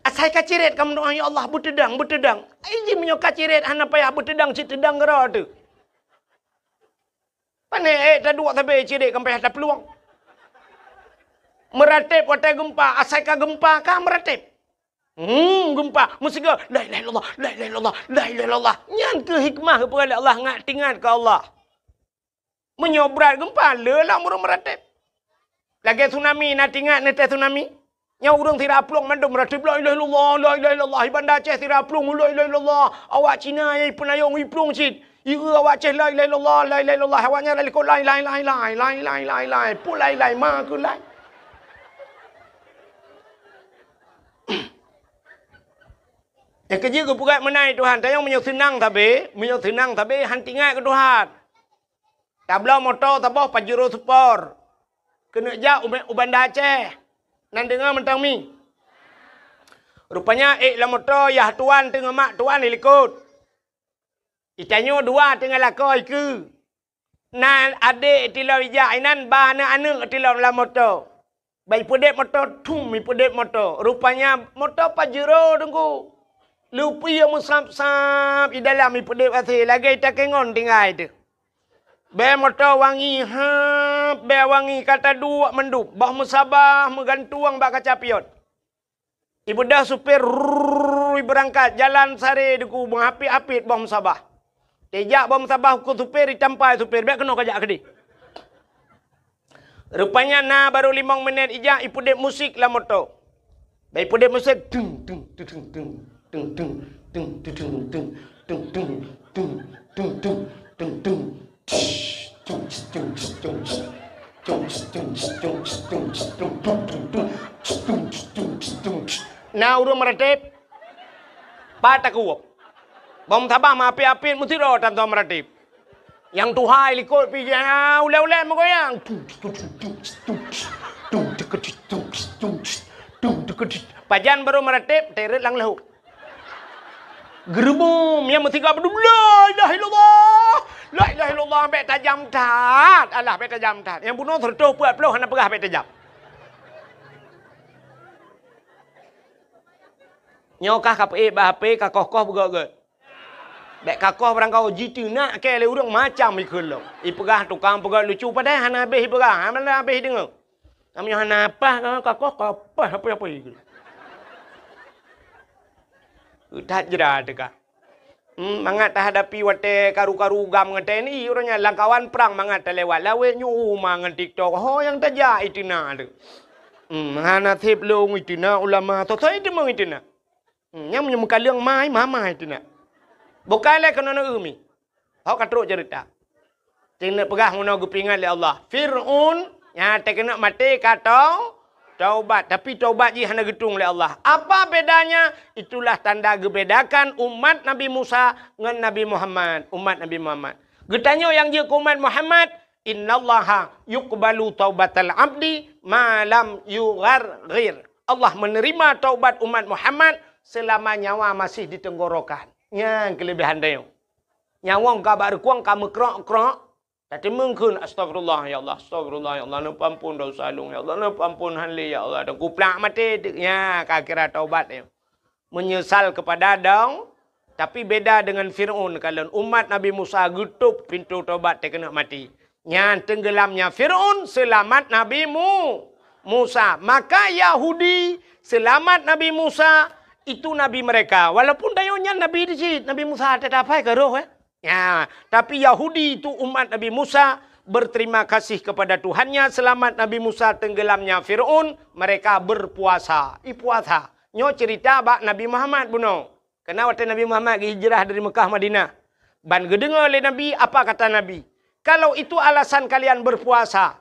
Asai ka cirit kamu doa ya Allah betedang. Iji menyoka cirit hana payah betedang citedang gera tu. Pane tak dua tapi cirit kamu payah tak peluang. Meratib watak gempa. Asai ka gempa ka meratib. Gempa musiga la ilaha illallah nyan ke hikmah kepada Allah ngat tingat ke Allah menyobrat gempa lelah murung meratib lagi tsunami nak tingat nete tsunami nya urang tidak plong mandum meratib la ilaha illallah Bandar Aceh tidak plong la ilaha illallah awak Cina ai penayong wi plong cit ira awak Aceh la ilaha illallah awaknya la ko la pulai ma ku la. Yang kerja ke pukat menai Tuhan. Tayang menyok senang tapi hantingat ke Tuhan. Tablau motor tabah Pajero Sport. Kena jak Bandar Aceh. Nan dengar mentang mi. Rupanya lah motor yah tuan tengah mak tuan ikut. Itanyo dua tengah lakoi ke. Nan adik tilau ijak inan ba anak tilau dalam motor. Baik pedek motor pedek motor. Rupanya motor Pajero tunggu. Lupi yang musap-sap di dalam ipedip asih. Lagi tak kengon tinggal itu. Be motor wangi. Be wangi kata dua mendup. Bah musabah megantuang bak kaca pion. Ibu dah supir berangkat. Jalan sari duku mengapit-apit bah musabah. Tejak bah musabah ku supir ditampai supir. Be kena kajak kedi. Rupanya baru 5 minit ijak ipedip musik lah motor. Baik ipedip musik. Nah urung meratib patak uap bom tabah ma api-api mesti ro tam tom meratib yang tuhai likut pijana ule-ule megoyang pajan baru meratib teret lang lahu gerbum yang mesti kau berdua la ilaha illallah ambek tajam tat alah ambek tajam tat yang bunuh tertuh puat peluh hana pegah ambek tajam nyokah kape bahape kakoh-koh begot bek kakoh berangkau jitu nak ke le urang macam ikul lo ipegah tukang pegot lucu padahal hana habis ipegah hana habis dengar namanya hana apa kakoh apa ikul tak jera dekat. Mangat tak hadapi wate karu-karu gam ngate ni orangnya langkawan perang mangat tak lewat lawe nyu mangan TikTok. Ho yang taja itina tu. Hana thip long itina ulama tosai tu meng itina. Yang menyembuhkan liang mai mama itina. Bukan le kena umi. Ho katruk cerita. Cina pegah ngono gupingan le Allah. Fir'aun yang tak kena mati kata taubat, tapi taubat je hanya getung oleh Allah. Apa bedanya? Itulah tanda gebedakan umat Nabi Musa dengan Nabi Muhammad. Umat Nabi Muhammad. Getanya yang je umat Muhammad, innallaha yuqbalu taubatal abdi ma lam yugharghir. Allah menerima taubat umat Muhammad selama nyawa masih di tenggorokan. Yang kelebihan dia. Nyawa kabar kuang kamu krok-krok. Tapi mungkin astagfirullah ya Allah, astagfirullah ya Allah, ampun dosa lung ya Allah, ampun hanli ya Allah, dan kuplak mati ya kira taubat ya. Menyesal kepada dong, tapi beda dengan Fir'aun kalau umat Nabi Musa gutup pintu taubat dia kena mati. Yang tenggelamnya Fir'aun selamat Nabi Musa. Maka Yahudi selamat Nabi Musa itu nabi mereka. Walaupun dayanya nabi di Nabi Musa tetap apa ke roh Ya, tapi Yahudi itu umat Nabi Musa berterima kasih kepada Tuhannya selamat Nabi Musa tenggelamnya Fir'aun, mereka berpuasa. Puasa. Nyo cerita bak Nabi Muhammad buno. Kena waktu Nabi Muhammad hijrah dari Mekah Madinah. Ban gedengar oleh Nabi, apa kata Nabi? Kalau itu alasan kalian berpuasa,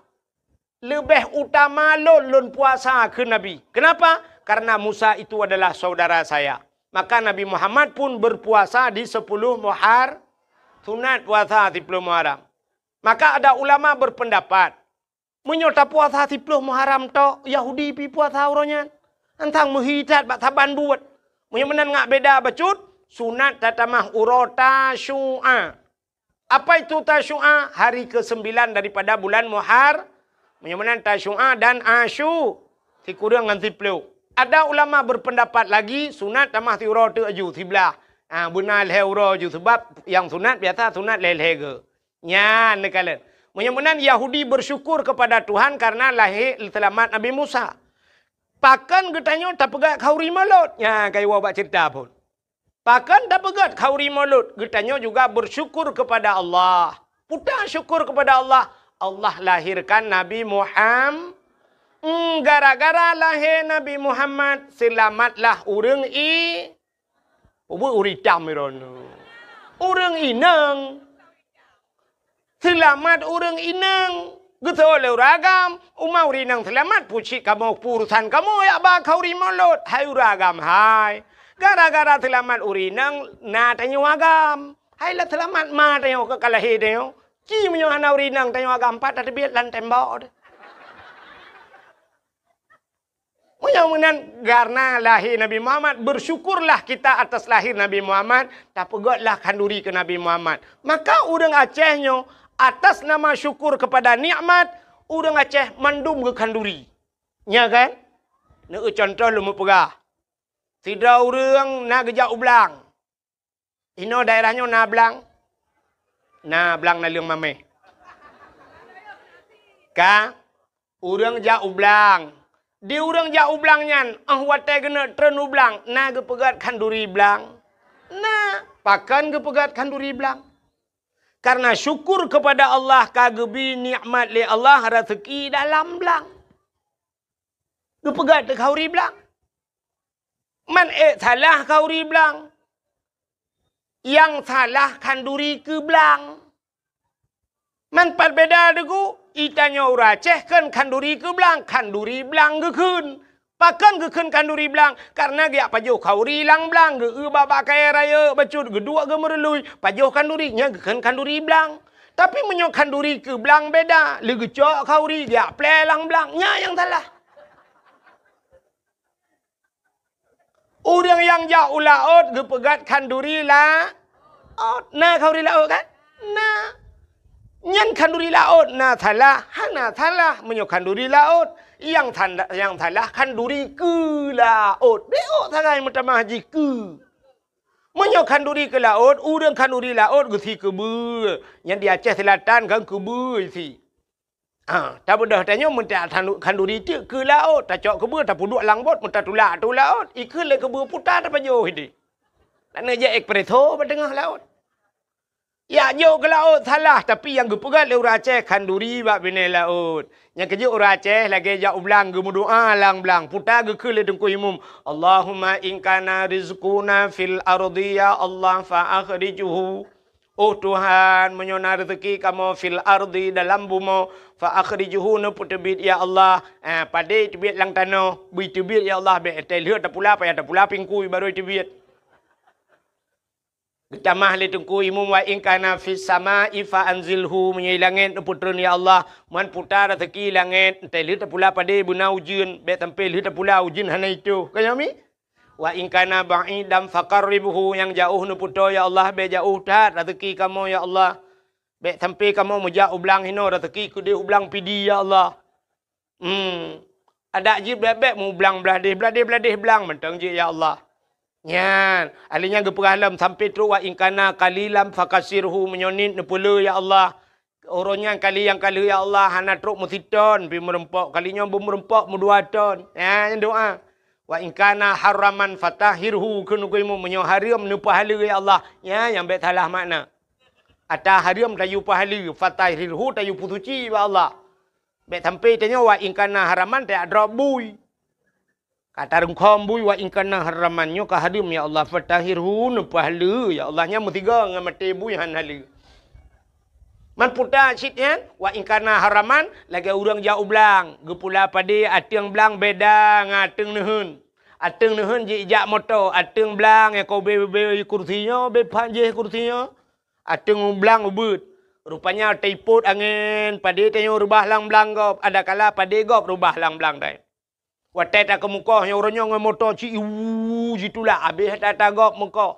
lebih utama lon puasa ke Nabi. Kenapa? Karena Musa itu adalah saudara saya. Maka Nabi Muhammad pun berpuasa di 10 Muharram. Sunat puasa 10 Muharram. Maka ada ulama berpendapat, menyota puasa 10 Muharram to Yahudi pi puasa uranya. Antang muhitat bak taban buat. Menyemenan ngak beda bacut, sunat tatamah urota syu'a. Apa itu tasyu'a? Hari ke-9 daripada bulan Muharram. Menyemenan tasyu'a dan asyu. Si kurang dengan tiplu. Ada ulama berpendapat lagi, sunat tamah ti urota aju sebelah. Benar leh uro ju sebab yang sunat biasa sunat leh ke. Nya nekalan. Menyemenan Yahudi bersyukur kepada Tuhan karena lahir selamat Nabi Musa. Pakan getanyo tak pegat khauri malut. Ya, kayak wabak cerita pun. Pakan tak pegat khauri malut. Getanyo juga bersyukur kepada Allah. Putar syukur kepada Allah. Allah lahirkan Nabi Muhammad. Gara-gara lahir Nabi Muhammad, selamatlah urang uritam irono. Urang inang. Selamat urang inang. Getol uragam, umau rinang selamat pucik kamu purusan kamu ya ba kau rimolot hai uragam hai. Gara-gara selamat urinang na tanyo agam. Hai la selamat ma tanyo ke kalahi tanyo. Ci menyo hana urinang tanyo agam pat ada biat lan tembok. Mudah-mudahan karena lahir Nabi Muhammad, bersyukurlah kita atas lahir Nabi Muhammad, tak pegotlah kanduri ke Nabi Muhammad. Maka urang Acehnya atas nama syukur kepada nikmat, urang Aceh mandum ke kanduri. Ya kan? Nak contoh lu pegah. Tidak urang na gejak ublang. Ino daerahnya na blang. Na blang na liang mame. Ka urang jak ublang. Di urang jak ublang nyan, wate kena tren ublang, na ke pegat kanduri blang. Na pakan ke pegat kanduri blang. Karena syukur kepada Allah kagebi nikmat li Allah rezeki dalam belang. Gepegat ke kauri belang. Man salah kauri belang. Yang salah kanduri ke belang. Man perbeda degu. Itanya ura Aceh kan kanduri ke belang. Kanduri belang ke kun. Pakan ke kun kanduri belang. Karena dia pajuh kauri lang belang. Ge babak kaya raya bacut. Gedua ge merelui. Pajuh kandurinya ke kun kanduri belang. Tapi menyok kanduri ke belang beda. Lege cok kauri dia plelang belang. Nya yang salah. Orang yang jauh laut ge pegat kanduri lah. Nah kauri laut kan? Nah. Nyan kanduri laut na salah, hana salah menyok kanduri laut. Yang salah kanduri ke laut. Beok salah yang pertama haji ke. Menyok kanduri ke laut, urang kanduri laut gesi ke ber. Yang di Aceh Selatan kan ke ber si. Tak bedah tanya minta kanduri tu ke laut, tak cok ke ber, tak puduk langbot, minta tulak tu laut. Ikut le ke ber putar tak pajuh ini. Tak nak je ekpreso pada tengah laut. Ya jauh ke laut salah. Tapi yang gepegat le orang Aceh kanduri bak bina laut. Yang kerja orang Aceh lagi jauh belang ge berdoa lang belang. Putar ge ke le dengku imum. Allahumma inkana rizquna fil ardi ya Allah fa akhrijuhu. Oh Tuhan menyona rezeki kamu fil ardi dalam bumi fa akhrijuhu ne putebit ya Allah. Pada tebit lang tanah. Bui tebit ya Allah be lihat tak pula payah tak pula pingkui baru tebit. Tamah le tengku imum wa in kana fis sama'i fa anzilhu menyai langit putran ya Allah man putar rezeki langit entai lihat pula pada buna ujun be tampil lihat pula ujun hana itu kami wa in kana ba'idam faqarribhu yang jauh nu puto ya Allah be jauh tat rezeki kamu ya Allah be tampil kamu mujak ublang hino rezeki ku dia ublang pidi ya Allah ada ji bebek mu ublang beladih belang mentang ji ya Allah. Nyan, alinya gepegalam sampai terus wa ingkana kalilam fakasirhu menyonin nepula ya Allah. Orangnya kali yang kali ya Allah hana terus musiton pi merempok kalinya bermerempok mudua ton. Ya doa. Wa ingkana haraman fatahirhu kunu kuimu menyo haram nu pahala ya Allah. Ya yang bet salah makna. Ata haram tayu pahala fatahirhu tayu putuci ya Allah. Bet sampai tanya wa ingkana haraman tak drop bui. Kata rengkom bui wa ingkana haramannya kahadim ya Allah fatahirhu pahala ya Allahnya mutiga dengan mati bui han hala. Man puta citnya wa ingkana haraman lagi urang jauh belang gepula padi ateng belang beda ngateng nehun. Ateng nehun jijak moto ateng belang ya kau be kursinya be panjeh kursinya. Ateng belang ubut. Rupanya teiput angin padi tanyo rubah lang belang gop ada kala padi gop rubah lang belang dai. Watai tak ke muka yang orangnya dengan motor ci jitulah habis tak gop muka.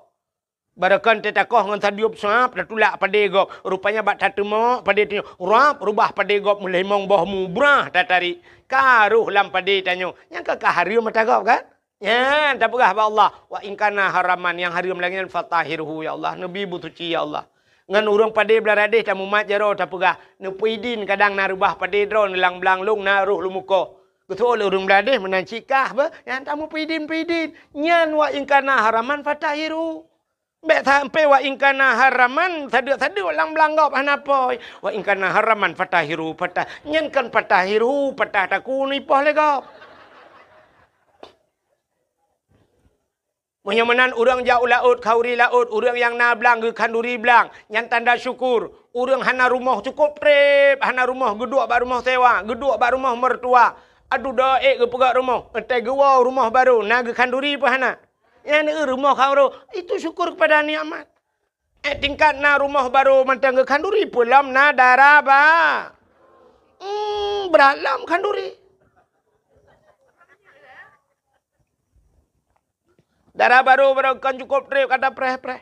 Barakan tetakoh dengan sadiup sap dah tulak pada gop. Rupanya bak tatemo pada tanya rap rubah pada gop mulai mong bohmu brah tatari. Karuh lam pada tanya. Yang ke harim mata gop kan? Ya, tak pegah ba Allah. Wa ingkana haraman yang harim lagi fatahirhu ya Allah. Nabi butuci ya Allah. Ngan urang pada beladeh tamu mat jaro tak pegah. Nepuidin kadang narubah pada drone lang belang long naruh lu muka. Betul urang beladeh menancikah ba? Yang tamu pidin. Nyan wa ingkana haraman fatahiru. Bek sampai wa ingkana haraman saduk lang belanggap hanapoi. Wa ingkana haraman fatahiru patah. Nyan kan fatahiru patah taku ni poh legap. Menyamanan urang jauh laut, kauri laut, urang yang na belang ke kanduri belang. Yang tanda syukur. Urang hana rumah cukup prep, hana rumah geduk bak rumah sewa, geduk bak rumah mertua. Aduh daik ke pegak rumah. Entai gewa rumah baru. Naga kanduri pun hana. Yang rumah kau itu syukur kepada nikmat. Tingkat na rumah baru mantang ke kanduri pun lam na daraba. Beralam kanduri. Darah baru kan cukup trip kata preh.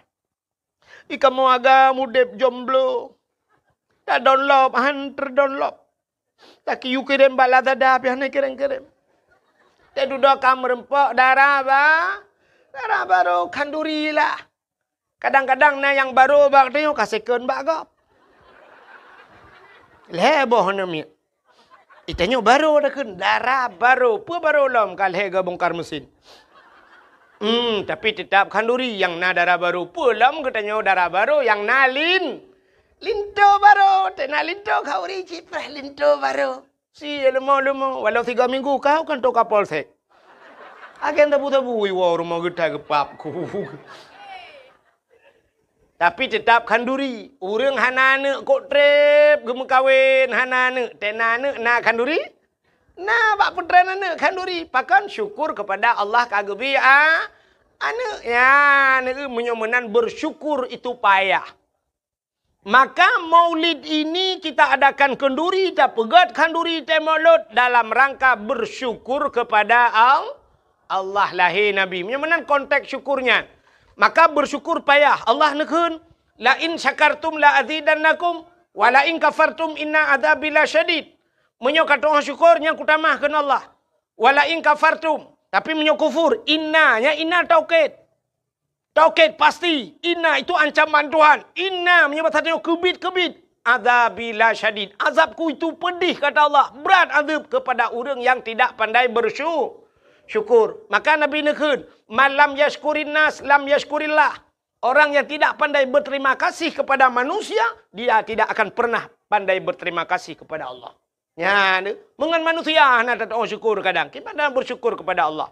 Ika mau agak mudep jomblo. Tak download, hantar download. Tak kiu kirim bala dada pian kirim. Tak duduk kamar rempok darah ba. Darah baru kanduri lah. Kadang-kadang na yang baru bak tengok kasihkan bak gop. Leboh namanya. Itanya baru dah kan darah baru. Apa baru lom kalhe bongkar mesin. Tapi tetap kanduri yang na darah baru. Pulam katanya darah baru yang na linto baru. Tak nak linto kau ricip linto baru. Si lemah. Walau 3 minggu kau kan tok kapal sek. Agen tabu-tabu iwa rumah kita gepapku. Tapi tetap kanduri. Urang hanane kok trip gemu kawin hanane. Tenane na kanduri. Nah, bak putra nana kanduri. Pakan syukur kepada Allah kagebi ane ya ane menyomenan bersyukur itu payah. Maka maulid ini kita adakan kenduri tak pegat kanduri temolot dalam rangka bersyukur kepada Allah lahir Nabi. Menyomenan konteks syukurnya. Maka bersyukur payah. Allah nekun la in syakartum la azidannakum wa la in kafartum inna adzabi lasyadid. Menyo kata orang syukur yang kutamah kena Allah. Wala in kafartum. Tapi menyo kufur. Inna taukid. Taukid pasti. Inna itu ancaman Tuhan. Inna menyebut hatinya kebit. Azabila syadid. Azabku itu pedih kata Allah. Berat azab kepada orang yang tidak pandai bersyukur. Maka Nabi nekun. Malam yashkurin nas lam yashkurillah. Orang yang tidak pandai berterima kasih kepada manusia. Dia tidak akan pernah pandai berterima kasih kepada Allah. Ya, mengan manusia nak tak syukur kadang. Kita nak bersyukur kepada Allah.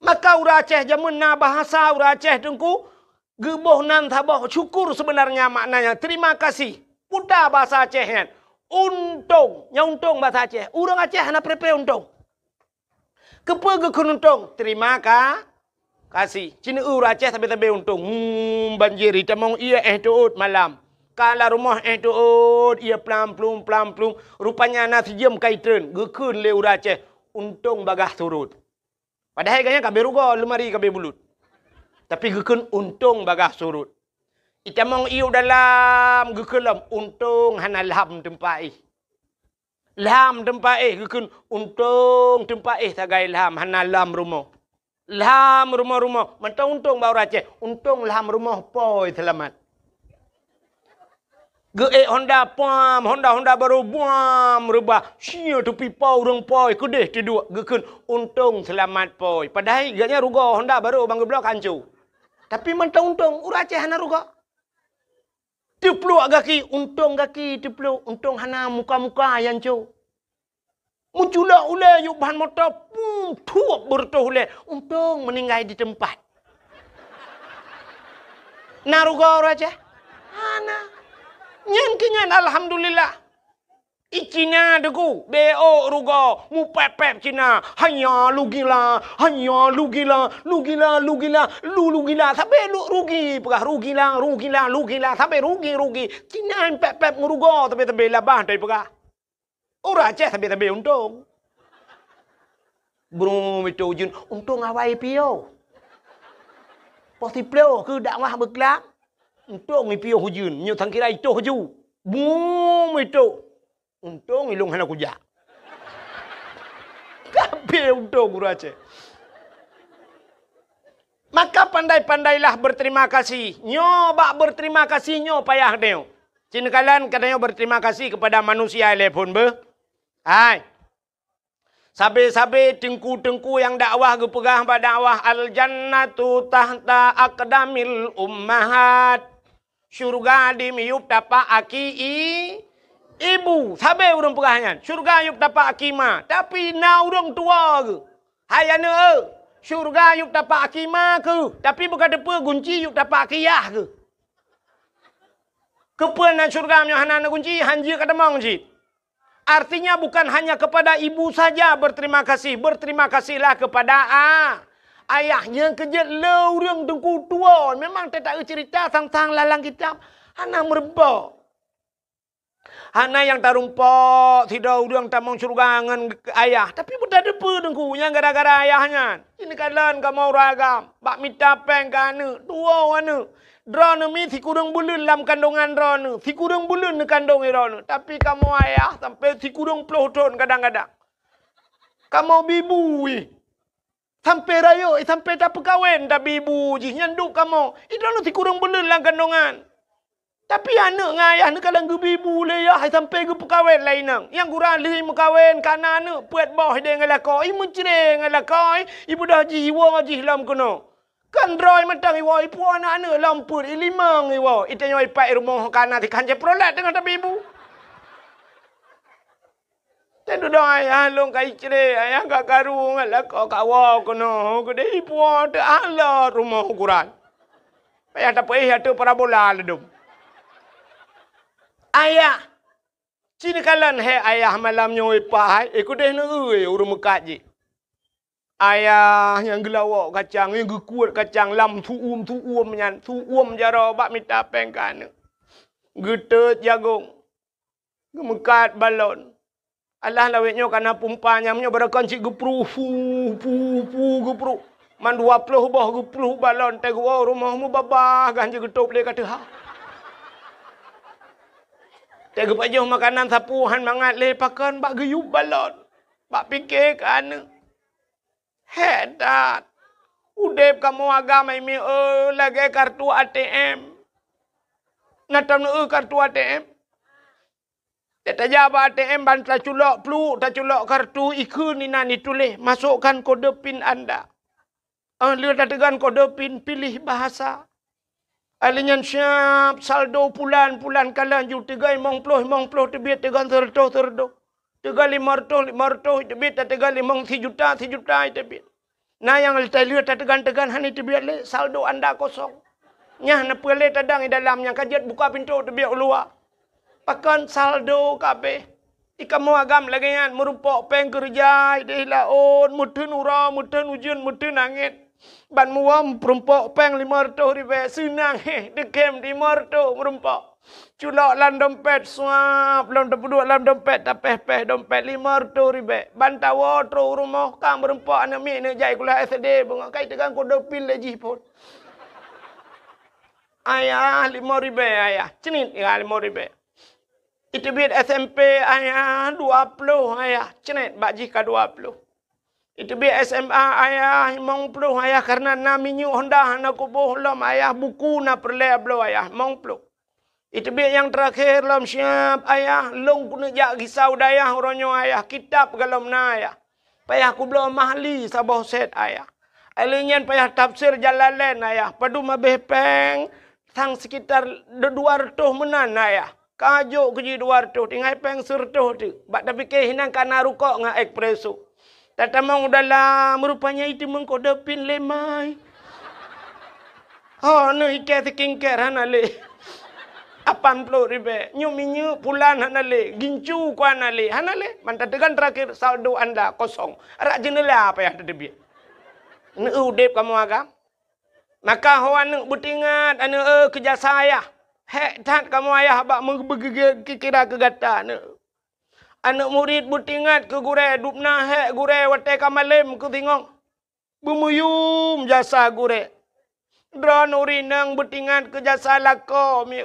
Maka urang Aceh jamun na bahasa urang Aceh tengku geboh nan tabah syukur sebenarnya maknanya terima kasih. Putar bahasa Aceh kan. Untung, yang untung bahasa Aceh. Urang Aceh nak prepare untung. Kepa ke untung? Terima kasih. Cina urang Aceh tapi untung. Banjir hitam ia tuut malam. Kalau rumah tu ia pelam-plum. Rupanya nasi jam kaitan. Gekun le urang Aceh. Untung bagah turut. Padahal kayaknya kabe ruga lemari kabe bulut. Tapi gekun untung bagah surut. Itamong iu dalam gekelam. Untung hana lam tempat lam tempat gekun untung tempat tagai lam hana lam rumah. Lam rumah. Mentang untung bau Aceh. Untung lam rumah poi selamat. Honda pam, Honda baru buam rebah. Sia tepi pau orang poi kedeh kedua. Gekun untung selamat poi. Padahal gaknya ruga Honda baru bang geblok hancur. Tapi mentang untung urang Aceh hana ruga. Tepluk gaki, untung gaki tepluk. Untung hana muka-muka yang hancur. Munculak ulai yuk bahan motor. Tuak bertuh ulai. Untung meninggal di tempat. Naruga raja. Ana. Nyan kenyan alhamdulillah. Icina deku. Beo ruga. Mu pep Cina. Hanya lu gila. Hanya lu gila. Lu gila. Lu gila. Lu gila. Sampai lu rugi. Pegah rugi lah. Rugi lah. Lu gila. Sampai rugi. Cina pep nguruga. Tapi labah dari pegah. Orang Aceh tapi untung. Belum itu ujun. Untung awai pio. Pasti pio ke dakwah berkelak. Untung pio hujun. Nyo thang kira itu huju. Boom itu. Untung ilung hana kujak. Tapi untung guru Aceh. Maka pandai-pandailah berterima kasih. Nyo bak berterima kasih nyo payah deo. Cina kalian katanya berterima kasih kepada manusia telepon be. Hai. Sabe-sabe tengku-tengku yang dakwah ke pegah pada dakwah al-jannatu tahta aqdamil ummahat. Syurga di miyup dapat aki ibu. Sabe urang pegahnya. Syurga yup dapat akima. Tapi na urang tua ke. Hayana syurga yup dapat akima ke. Tapi bukan depa gunci yup dapat akiyah ke. Kepuanan syurga menyohana kunci hanji kadamang cik. Artinya bukan hanya kepada ibu saja berterima kasih. Berterima kasihlah kepada ayahnya kerja lorong dengku tua. Memang tak cerita tentang lalang kitab. Hana merebak. Hana yang tarumpok. Tidak orang tak mau syurga dengan ayah. Tapi bukan depa dengku. Yang gara-gara ayahnya. Ini kalian kamu ragam. Bak minta peng kana. Tua mana. Drone mi si kurang bulan dalam kandungan drone. Si kurang bulan di kandung drone. Tapi kamu ayah sampai si kurang 10 tahun kadang-kadang. Kamu bibu. Sampai raya, sampai tak perkahwin tak bibu. Nyanduk kamu. Itu si kurang bulan dalam kandungan. Tapi anak dengan ayah ni kalau ke bibu lah sampai ke perkahwin lain. Yang kurang lih perkahwin karena anak puat bawah dia dengan lakau. Ibu cereng dengan lakau. Ibu dah jiwa dalam kena. Kan droi matang iwa ipu anak-anak lampur ilimang iwa. Itu yang ipak rumah kanan di kanca prolet dengan tapi ibu. Tentu dah ayah long kai cere ayah gak karu ngalah kau kawa kono. Gede ipu ada ala rumah ukuran. Ayah tak payah tu parabola ledum. Ayah. Cina kalan he ayah malam nyoy ipak. Ikut deh nunggu urung mekat je. Ayah yang gelawak kacang, yang gekuat kacang, lam tuum nyan, tuum jaro bak minta pengkan. Getet jagung, gemekat balon. Allah lawetnya karena pumpanya, menyo berakan cik gepru, gepru. Man 20 bah gepru balon, tegu rumahmu babah, ganja getop le kata ha. Tegu pajuh makanan sapuhan mangat le pakan bak geyup balon, bak fikir kan. Hedat. Udep kamu agama ini lagi kartu ATM. Natam kartu ATM. Tak jawab ATM bantla culok plu, tak culok kartu ikun ni nani tulis. Masukkan kode PIN anda. Lihat tegan kode PIN, pilih bahasa. Alinyan siap saldo pulan kalian ju tegai mong ploh tebit tegan terdo. Tegal 500 tebit tegal 5 juta tebit. Nah yang lihat tegan hani tebit le saldo anda kosong. Nyah na pele tadang di dalamnya kajet buka pintu tebit luar. Pakan saldo kabeh. Ika mau agam lagi kan merupak peng kerja deh laon mutun ura mutun ujun mutun angin. Ban muam perempak peng 500 ribu senang dekem 500 merempak. Culak dalam dompet suap, dalam dua dalam dompet tapeh dompet 500 ribu. Bantawa tro rumah kang berempak anak mi nak jai kuliah SD bunga kai tegang kode PIN lagi pun. Ayah 5 ribu ayah. Cenit ya 5 ribu. Itu biar SMP ayah 20 ayah. Cenit bak jika 20. Itu biar SMA ayah 50 ayah karena naminya Honda anak kubuh lam ayah buku na perle blo ayah 50. Itu biar yang terakhir lam siap ayah long kuna jak risau dayah oronyo ayah kitab galam na ayah. Payah ku belum mahli sabah set ayah. Alinyan payah tafsir Jalalain ayah. Padu mabeh peng sang sekitar 200 menan ayah. Kajuk ke luar tu, tinggal peng surtuh tu. Bak tapi ke hinan kana rukok ngah espresso. Tatamang dalam rupanya itu mengkodepin lemai. Oh, no ikan sekingker hanale. 80 ribu. Nyu pulan hanale. Gincu ku hanale. Hanale. Mantatekan terakhir saldo anda kosong. Arak jenela apa yang ada dia. Ini udep kamu agam. Maka hawan butingat anu kerja saya. Hek tat kamu ayah bak kira kegata ne. Anak murid butingat ke gure dupna hek gure wate kamalem ke tingong. Bumuyum jasa gure. Dron urinang butingat ke jasa lako mi.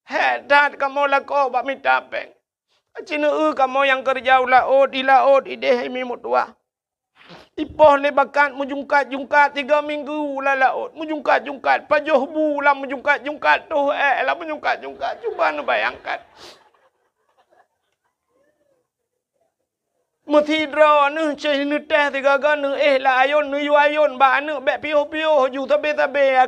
Hek tat kamu lako bak minta peng. Cina kamu yang kerja ulaut ideh mi mutua. Ipoh lebakan mujungkat 3 minggu lah laut. Mujungkat pajoh bulan mujungkat tu lah mujungkat. Cuba nu bayangkan. Mesti dra nu cai nu teh 3 nu lah ayun nu yu ayun ba nu bek pio ju tabe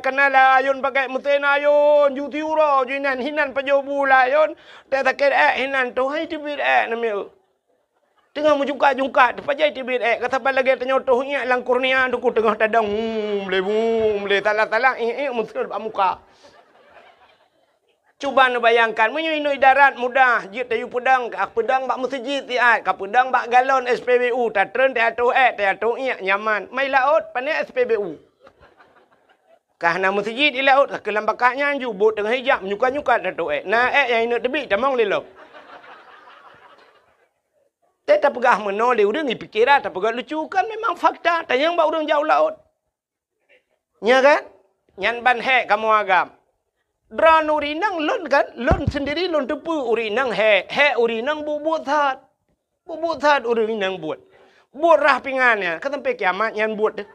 kenal ayun pakai mesti ayun ju tiura ju hinan pajoh bulan ayun teh taket hinan tu hai tibit nami. Tengah mujungkat pajai tibit kata lagi tanya tu nya lang kurnia duku tengah tadang le tala mesti muka. Cuba nu bayangkan menyui darat mudah jit tayu pedang bak masjid ti ka pedang bak galon SPBU ta tren ta tu nya nyaman mai laut pane SPBU. Kah na masjid di laut ke lambakanya ju bot tengah hijab nyuka ta tu na yang inu tebi tamang lelop. Tak pegah menoleh orang ni pikiran, tak pegah lucu kan memang fakta. Tanya yang orang jauh laut. Ya kan? Nyan ban hek kamu agam. Dran urinang lon kan? Lon sendiri lon tepu urinang hek. Hek urinang bubut hat. Bubut hat urinang buat. Buat rah pingannya. Kan sampai kiamat nyan buat deh.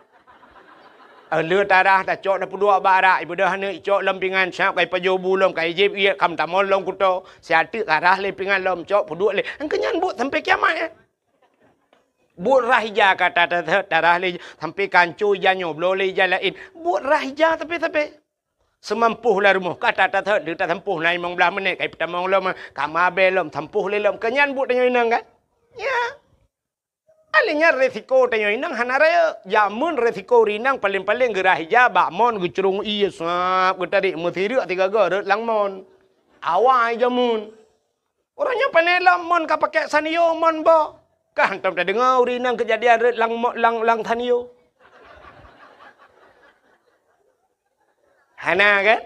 Lừa tarah ta cok na pudua bara ibu dah ne cok lempingan siap kai pajo bulom kai jeb ia kam tamon long kuto siatu tarah lempingan lom cok pudua le kenyan but sampai kiamat but rahija kata tarah le sampai kancu janyo blole jalain but rahija tapi semampuh lah rumah kata dia tak sempuh nai mong belah menit kai tamon lom kamabe lom sempuh le lom kenyan but dengan inang kan ya. Alihnya resiko tanya inang hanaraya jamun resiko rinang paling gerah hijab bakmon gucurung iya sap getari muthiru 3 garut langmon awai jamun orangnya panelam mon ka pakai sanio mon bo kan tam tak dengar rinang kejadian ret lang tanio hana kan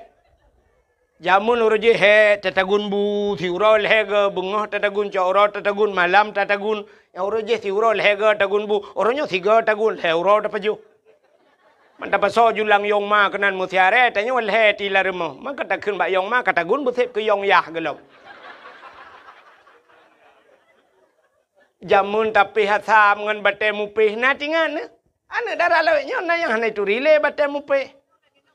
jamun uruji he tatagun bu thiurol hega bungoh tatagun coro tatagun malam tatagun yang uruji thiurol hega tagun bu orangnya 3 tagun heuro tapaju mantap so julang yong ma kenan mutiare tanya wal he ti laremo man kata kun ba yong ma kata gun bu thep ke yong yah gelom jamun tapi hasam ngan bate mupih na tingan ane darah lawenya na yang hanai turile bate mupih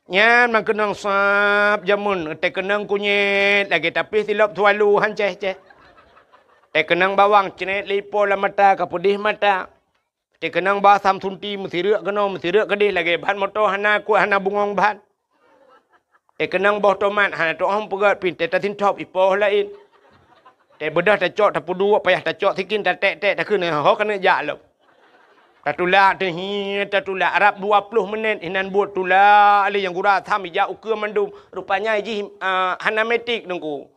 nyan man kenang sap jamun te kenang kunyit lagi tapi silap tualu hanceh te kenang bawang cenet lipo la mata kapudih mata te kenang basam sunti mesirak kedih lagi bahan motor hana ku hana bungong bahan te kenang boh tomat hana to hom pegat pin te tatin top ipoh lain te bedah ta cok ta pudu payah ta cok sikin ta tek ta keun ho kena jak lo tatula te hi tatula arab 20 menit inan buat tula ali yang gura tham ija ukur mandum rupanya ji hana metik nungku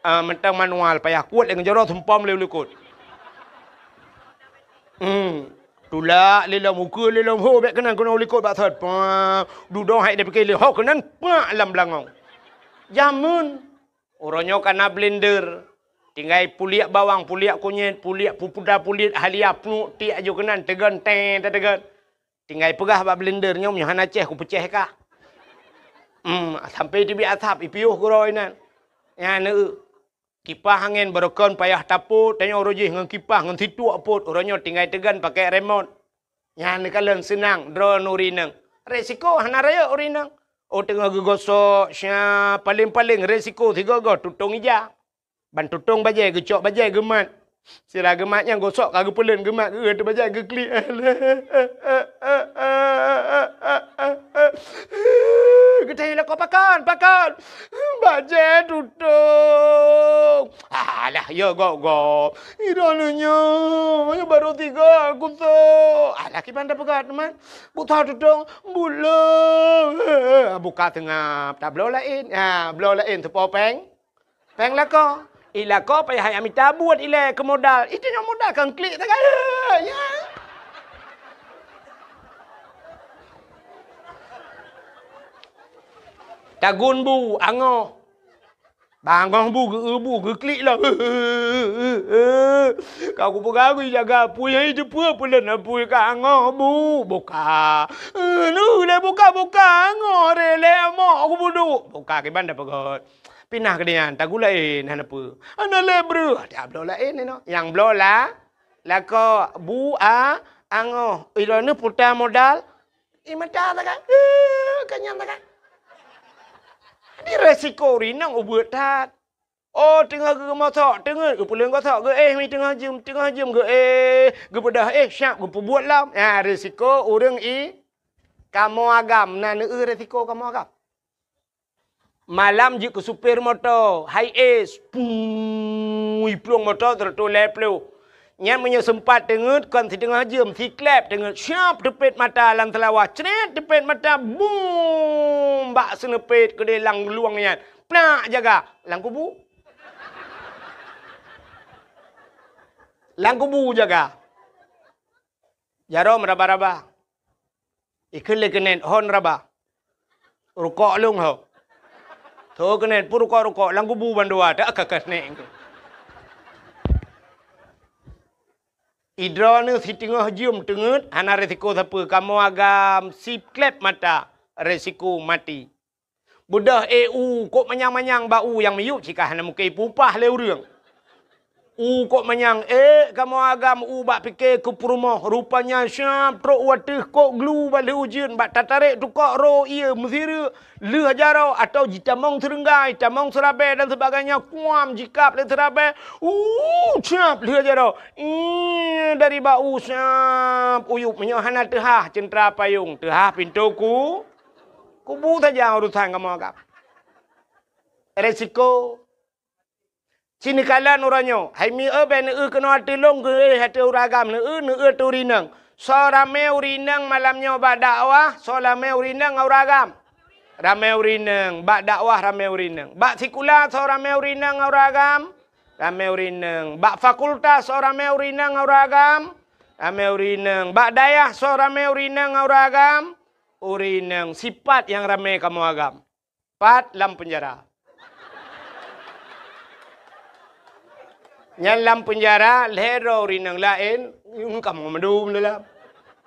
mentang manual payah kuat dengan jorok tumpam lelukut tula lelam ukur lelam ho bek kenan kena ulikut bak thot dudong hai dia pikir le ho kenan pak lam langong jamun orangnya kana blender tinggal puliak bawang puliak kunyit puliak pupuda pulit halia pnu ti aju kenan tegan tinggal pegah bak blendernya hana ceh ku peceh kah sampai di atap ipiuh goroinan ya ne kipas angin berokon payah taput tanya orangnya dengan kipas dengan situ aput orangnya tinggal tegan pakai remote ya ni kalian senang drone urinang resiko hana raya urinang tengah gegosok sya paling resiko 3 tutung ija ban tutung bajai gecok bajai gemat sira gematnya gosok kagak pelen gemat tu bajai geklik getai lah kau pakan bajai tutung ya gok. Irananya baru 3 aku tu. Laki pandai pegat teman. Buta tudung bulan. Buka tengah. Tak belau lain. Belau lain tu popeng. Peng lah kau. Ila kau payah hai amita buat ila ke modal. Itu yang modal kan klik tak ada. Ya. Tagun bu angoh. Bangong bu klik lah. Kau ku pegang jaga punya itu pula nak punya ka angoh bu. Buka. Nu le buka angoh le mo aku budu. Buka ke banda pegot. Pinah ke dia, tak gulain apa. Ana lebru, ada blo lain ni no. Yang blo lah ko bu angoh. Ilo ni putar modal. Mata tak kan? Kanyang tak kan? Ini resiko rinang ubut tat. Oh, tengah ke motor, tengah ke pulang kotak ke mi tengah jam ke ke pedah syak ke buat lam. Resiko urang kamu agam. Resiko kamu agam. Malam je ke supir motor, high ace, plung motor tertoleh pelu. Yang punya sempat dengar kan si tengah jam, si klep dengar siap tepet mata alam telawah, ceret tepet mata, boom, bak senepet ke delang luangnya, pnak jaga, lang kubu jaga, jarom raba, ikut lekenen hon raba, rukok lung ho. Tuh kenen pur rukok lang kubu bandua tak kakas neng. Idra ni si tengah jum tengut hana resiko siapa kamu agam sip klep mata resiko mati. Budah kok manyang-manyang bau yang miyuk jika hana muka pupah le urang. Kok manyang kamu agam bak fikir ke rumah rupanya syam trok watih kok glu balik ujian bak tatarik tukak ro ia mesira le hajarau atau jitamong terenggai tamong serabai dan sebagainya kuam jikap le serabai syam le hajarau dari bau syam uyup menyohana tehah centra payung tehah pintuku kubu saja urusan kamu agam resiko sini kala nuranyo, hai mi ben kena hati long ke hati uragam ne turinang. So rame urinang malamnya bak dakwah, so rame urinang uragam. Rame urinang, bak dakwah rame urinang. Bak sekolah so rame urinang uragam. Rame urinang. Bak fakultas so rame urinang uragam. Rame urinang. Bak dayah so rame urinang uragam. Urinang sifat yang rame kamu agam. 4 lam penjara. Nyalam penjara lero rinang lain kamu medum dalam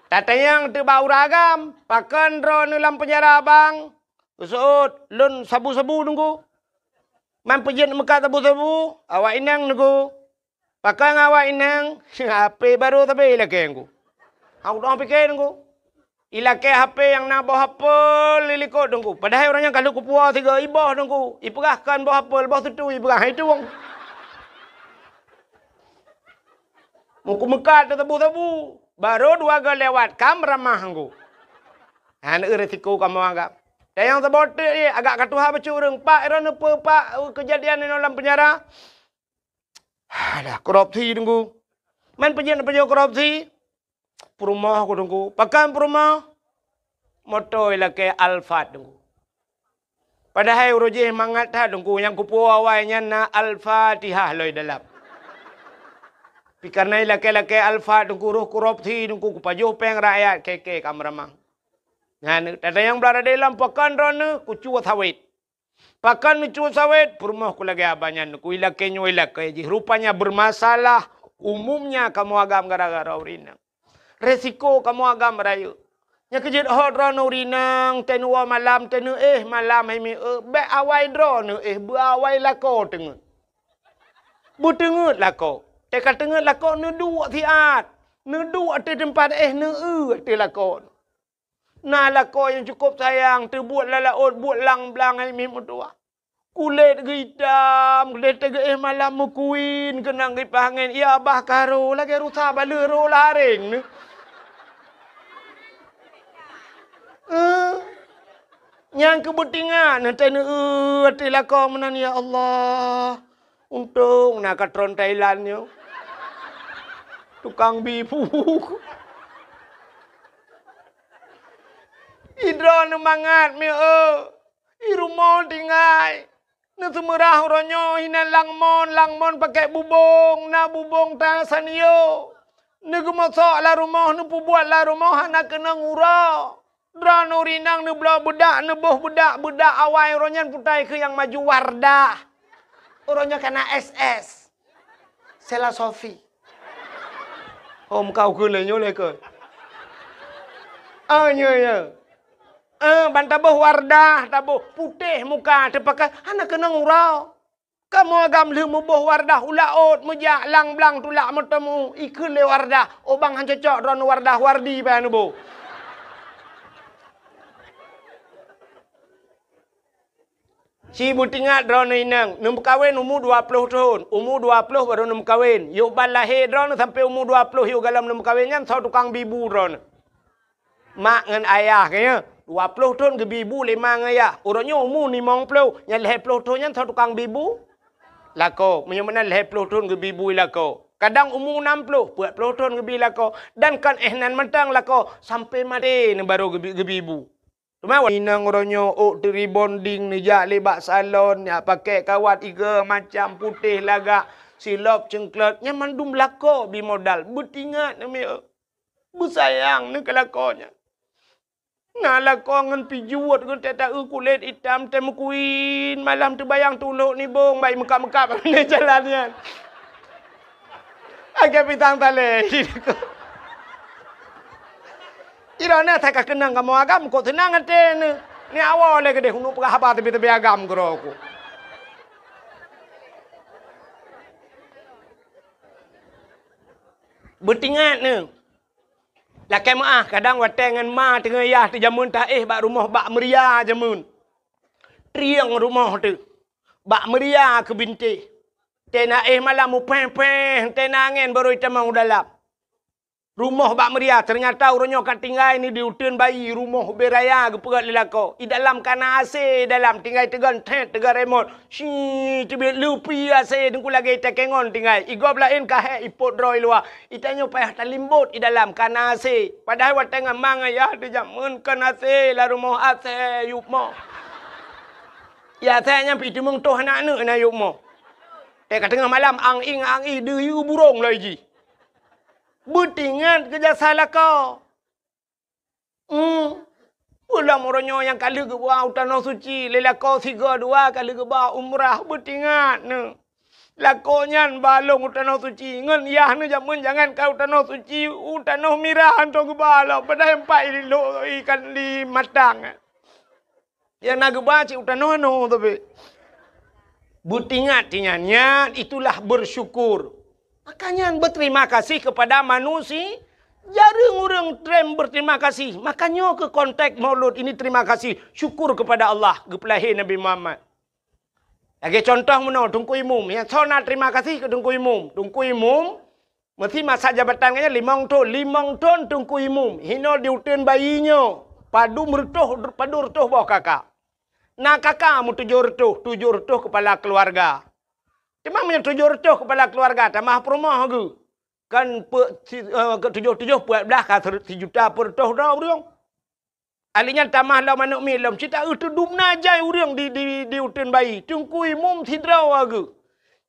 tatayang tu bau ragam pakan ro dalam penjara bang usut lun sabu-sabu nunggu man pejen mekat sabu-sabu awak inang nunggu pakan awak inang HP baru tapi ilake nunggu aku dah fikir nunggu ilake HP yang nak bawa HP lilikot nunggu padahal orangnya kalau kupua 3 ibah nunggu iperahkan bawa HP lepas tu iperah itu wong muku mekat tabu-tabu. Baru 2 kali lewat. Kam ramah aku. Ini resiko kamu anggap. Dan yang terbotak ni agak katuha bercurang. Pak, Iran apa pak kejadian ini dalam penjara? Alah, korupsi tunggu. Man penjara korupsi. Perumah aku tunggu. Pakai perumah. Motor ilake Alfa tunggu. Padahal urujih mangat dah tunggu. Yang kupu awalnya na Al-Fatihah loy dalam. Karena laki-laki alfa dengku roh korupsi dengku kupajuh peng rakyat keke kamramang. Nah, ada yang berada dalam pakan rana kucu sawit. Pakan kucu sawit perumah ku lagi abanya ku ilake nyuilake ji rupanya bermasalah umumnya kamu agam gara-gara urinang. Resiko kamu agam rayu. Nya kejut hot rana urinang tenua malam tenu malam mi be awai drone beawai lako tengut. Butengut lako. Dekat tengah lakon ne dua tiat. Ne dua di tempat ne di lakon. Nah lakon yang cukup sayang. Terbuat lalaut, buat lang-belang ai mim tua. Kulit hitam, kulit tege malam mukuin kenang gipangin. Ya abah karo lagi rusa balero laring ne. Yang kebetingan nanti ne di lakon menan ya Allah. Untung nak katron Thailand yo. Tukang bibu. Idron mangat mi Irumo tinggai. Na sumerah ronyo hinan langmon pakai bubong, na bubong ta sanio. Na gumasok la rumah, na pubuat la rumah, na kena ngura. Dran urinang na belah budak, na boh budak awai ronyan putai ke yang maju Wardah. Orangnya kena SS. Sela Sofi. Hôm kau ke le nyole ke. Ya. Ban tabuh Wardah, tabuh putih muka terpakai anak kena ngurau. Kamu agam lemu buh Wardah ulaut mejak lang blang tulak metemu ikut le Wardah. Obang han cocok ron Wardah wardi pa anu bu. Si butingat ron inang, nem kawin umur 20 tahun. Umur 20 baru nem kawin. Yuk ban lahir ron sampai umur 20 yuk galam nem kawin kan sau tukang bibu ron. Mak ngan ayah kaya 20 tahun ke bibu 5 ngan ayah. Orangnya umur 50, yang 50 tahun yang sau tukang bibu. Lako, menyamana 50 tahun ke bibu lako. Kadang umur 60, 40 tahun ke bibu lako. Dan kan ehnan mentang lako sampai mati ni baru ke bibu. Cuma inang orangnya di rebonding ni jak lebak salon ya pakai kawat iga macam putih lagak silap cengklat nya mandum lako bi modal betingat ni busayang ni kelakonya. Nah lako ngan pijuat ngan tata kulit hitam temu kuin malam terbayang tuluk ni bong baik mekap-mekap ni jalannya. Agak pitang tale. Irana tak kenang kamu agam kau tenang ate ni awal lagi deh hunu pegah apa tapi agam kero aku. Bertingat ni. Lakai maah kadang watengan ma tengah yah tu jamun taih bak rumah bak meria jamun. Triang rumah tu. Bak meria ke binti. Tena malam mu peng tena angin baru kita mau dalam. Rumah bak meria ternyata orangnya kat tinggal ni diutun bayi rumah beraya ke perat lelako. I dalam kana AC dalam tinggal tegan tegan remote. Si tibet lupi AC dengku lagi tekengon tinggal. I gob lain kahe ipot droi luar. I tanyo payah talimbut i dalam kana AC. Padahal wat tengah mang ya di jamun kana AC la rumah AC yup mo. Ya saya nyampi tu mung toh anak na yup mo. Kat tengah malam ang i deyu burung lagi. Bertingat kerja salah kau. Pulang orangnya yang kali ke bawah tanah suci. Lelakau 3-2 kali ke bawah umrah. Bertingat ni. Lakonya balong tanah suci. Ngan yah ni jamun jangan kau tanah suci. Tanah mirah hantar ke bawah. Padahal 4 ikan di matang. Yang nak ke bawah cik tanah no tapi. Bertingat tinyannya itulah bersyukur. Makanya berterima kasih kepada manusia. Jarang orang trem berterima kasih. Makanya ke konteks maulud ini terima kasih. Syukur kepada Allah. Kepelahir Nabi Muhammad. Lagi contoh mana? Tungku Imum. Yang sana terima kasih ke Tungku Imum. Tungku Imum. Mesti masa jabatannya 5 tahun. 5 tahun Tungku Imum. Hino diutin bayinya. Padu retuh bawah kakak. Nah kakak mu 7 retuh kepala keluarga. Cuma punya 7 retuh kepala keluarga. Tamah perumah ke. Kan 7 buat belah kan 1 juta per retuh dah orang. Alinya tamah lah manuk milam. Cita itu dumna jai orang di utin bayi. Tungku Imum sidraw ke.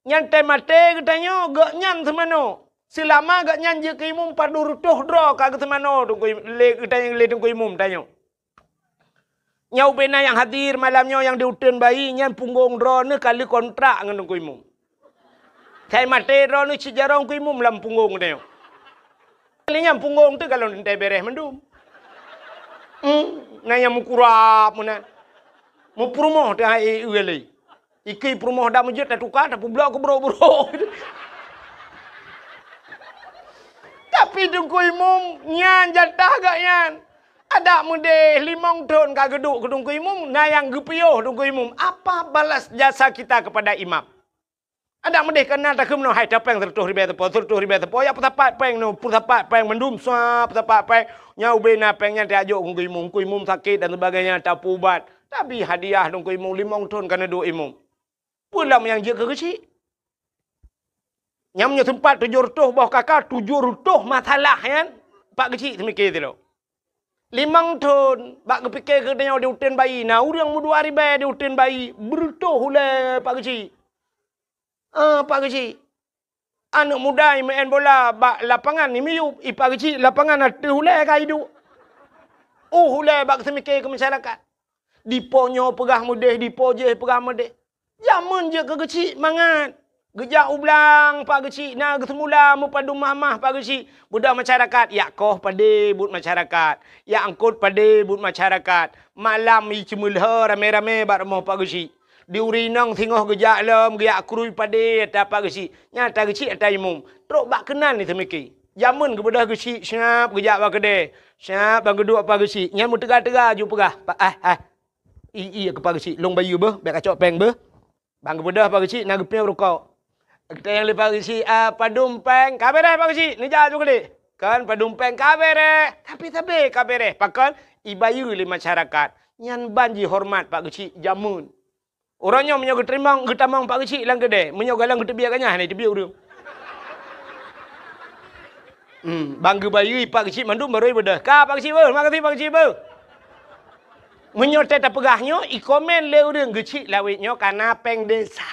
Nyan temate katanya gak nyan semano. Selama gak nyan je ke Imum padu retuh draw kagak semano. Tungku Imum tanya. Nyau bena yang hadir malamnya yang diutin bayi. Nyan punggung draw ni kali kontrak dengan Tungku Imum. Saya mati roh ni sejarah ku imum dalam punggung dia. Kalinya punggung tu kalau nanti beres mendum. Nanya mukurap mana. Mu perumah dah ugali. Iki perumah dah mujud dah tukar dah publa ku bro. Tapi Tungku Imum nyan jatah gak nyan. Ada muda 5 tahun kak geduk ke Tungku Imum. Nah yang gepioh Tungku Imum. Apa balas jasa kita kepada imam? Ada mendeh kena tak kemno hai tapeng tertuh ribe tepo ya petapat peng no petapat peng mendum sap petapat peng nyau bena pengnya diajuk ku imum sakit dan sebagainya tak ubat tapi hadiah Tungku Imum 5 tahun kena 2 imum pulang yang je ke kecil Nyamnya tempat 700 bawah kakak 700 masalah kan. Pak kecil semikir tu lo. 5 tahun bak kepikir ke dia utin bayi. Nah, orang mu 2 hari bayi dia utin bayi. Berutuh oleh Pak kecil. Pak kecil. Anak muda main bola bak lapangan ni miup. Pak kecil lapangan ada hulai ka hidup. Hulai bak semikir ke masyarakat. Diponyo pegah mudih, dipo je pegah mudih. Zaman je ke kecil mangat. Gejak ulang Pak kecil. Nah, semula mu padu mamah Pak kecil. Budak masyarakat. Ya koh pada but masyarakat. Ya angkut pada but masyarakat. Malam i cemulha rame-rame bat rumah Pak kecil. Di urinang singoh gejak lem. Gejak kurui pada atas Pak kecil. Nyata kecil atas imum. Teruk bak kenal ni semikir. Zaman ke budak kecil. Syap gejak bak kedai. Syap bang kedua Pak kecil. Yang mu tegak-tegak ju pegah. Iya ke Pak kecil. Long bayu ber. Biar kacau peng ber. Bang kebudah Pak kecil. Nak gepnya rukau. Kita yang lepas kecil, padumpeng, kabere Pak kecil, ni jahat juga deh. Kan padumpeng kabere, tapi kabere. Pakan ibayu li masyarakat. Nyan banji hormat Pak kecil, jamun. Orangnya menyoga terimang, getamang Pak kecil lang kedai. Menyoga lang ketebiakannya, ni tebiak orang. Bangga bayu Pak kecil, mandum baru ibadah. Ka Pak kecil ber, makasih Pak kecil ber. Menyotet pegahnya, ikomen le orang kecil lawitnya karena peng desa.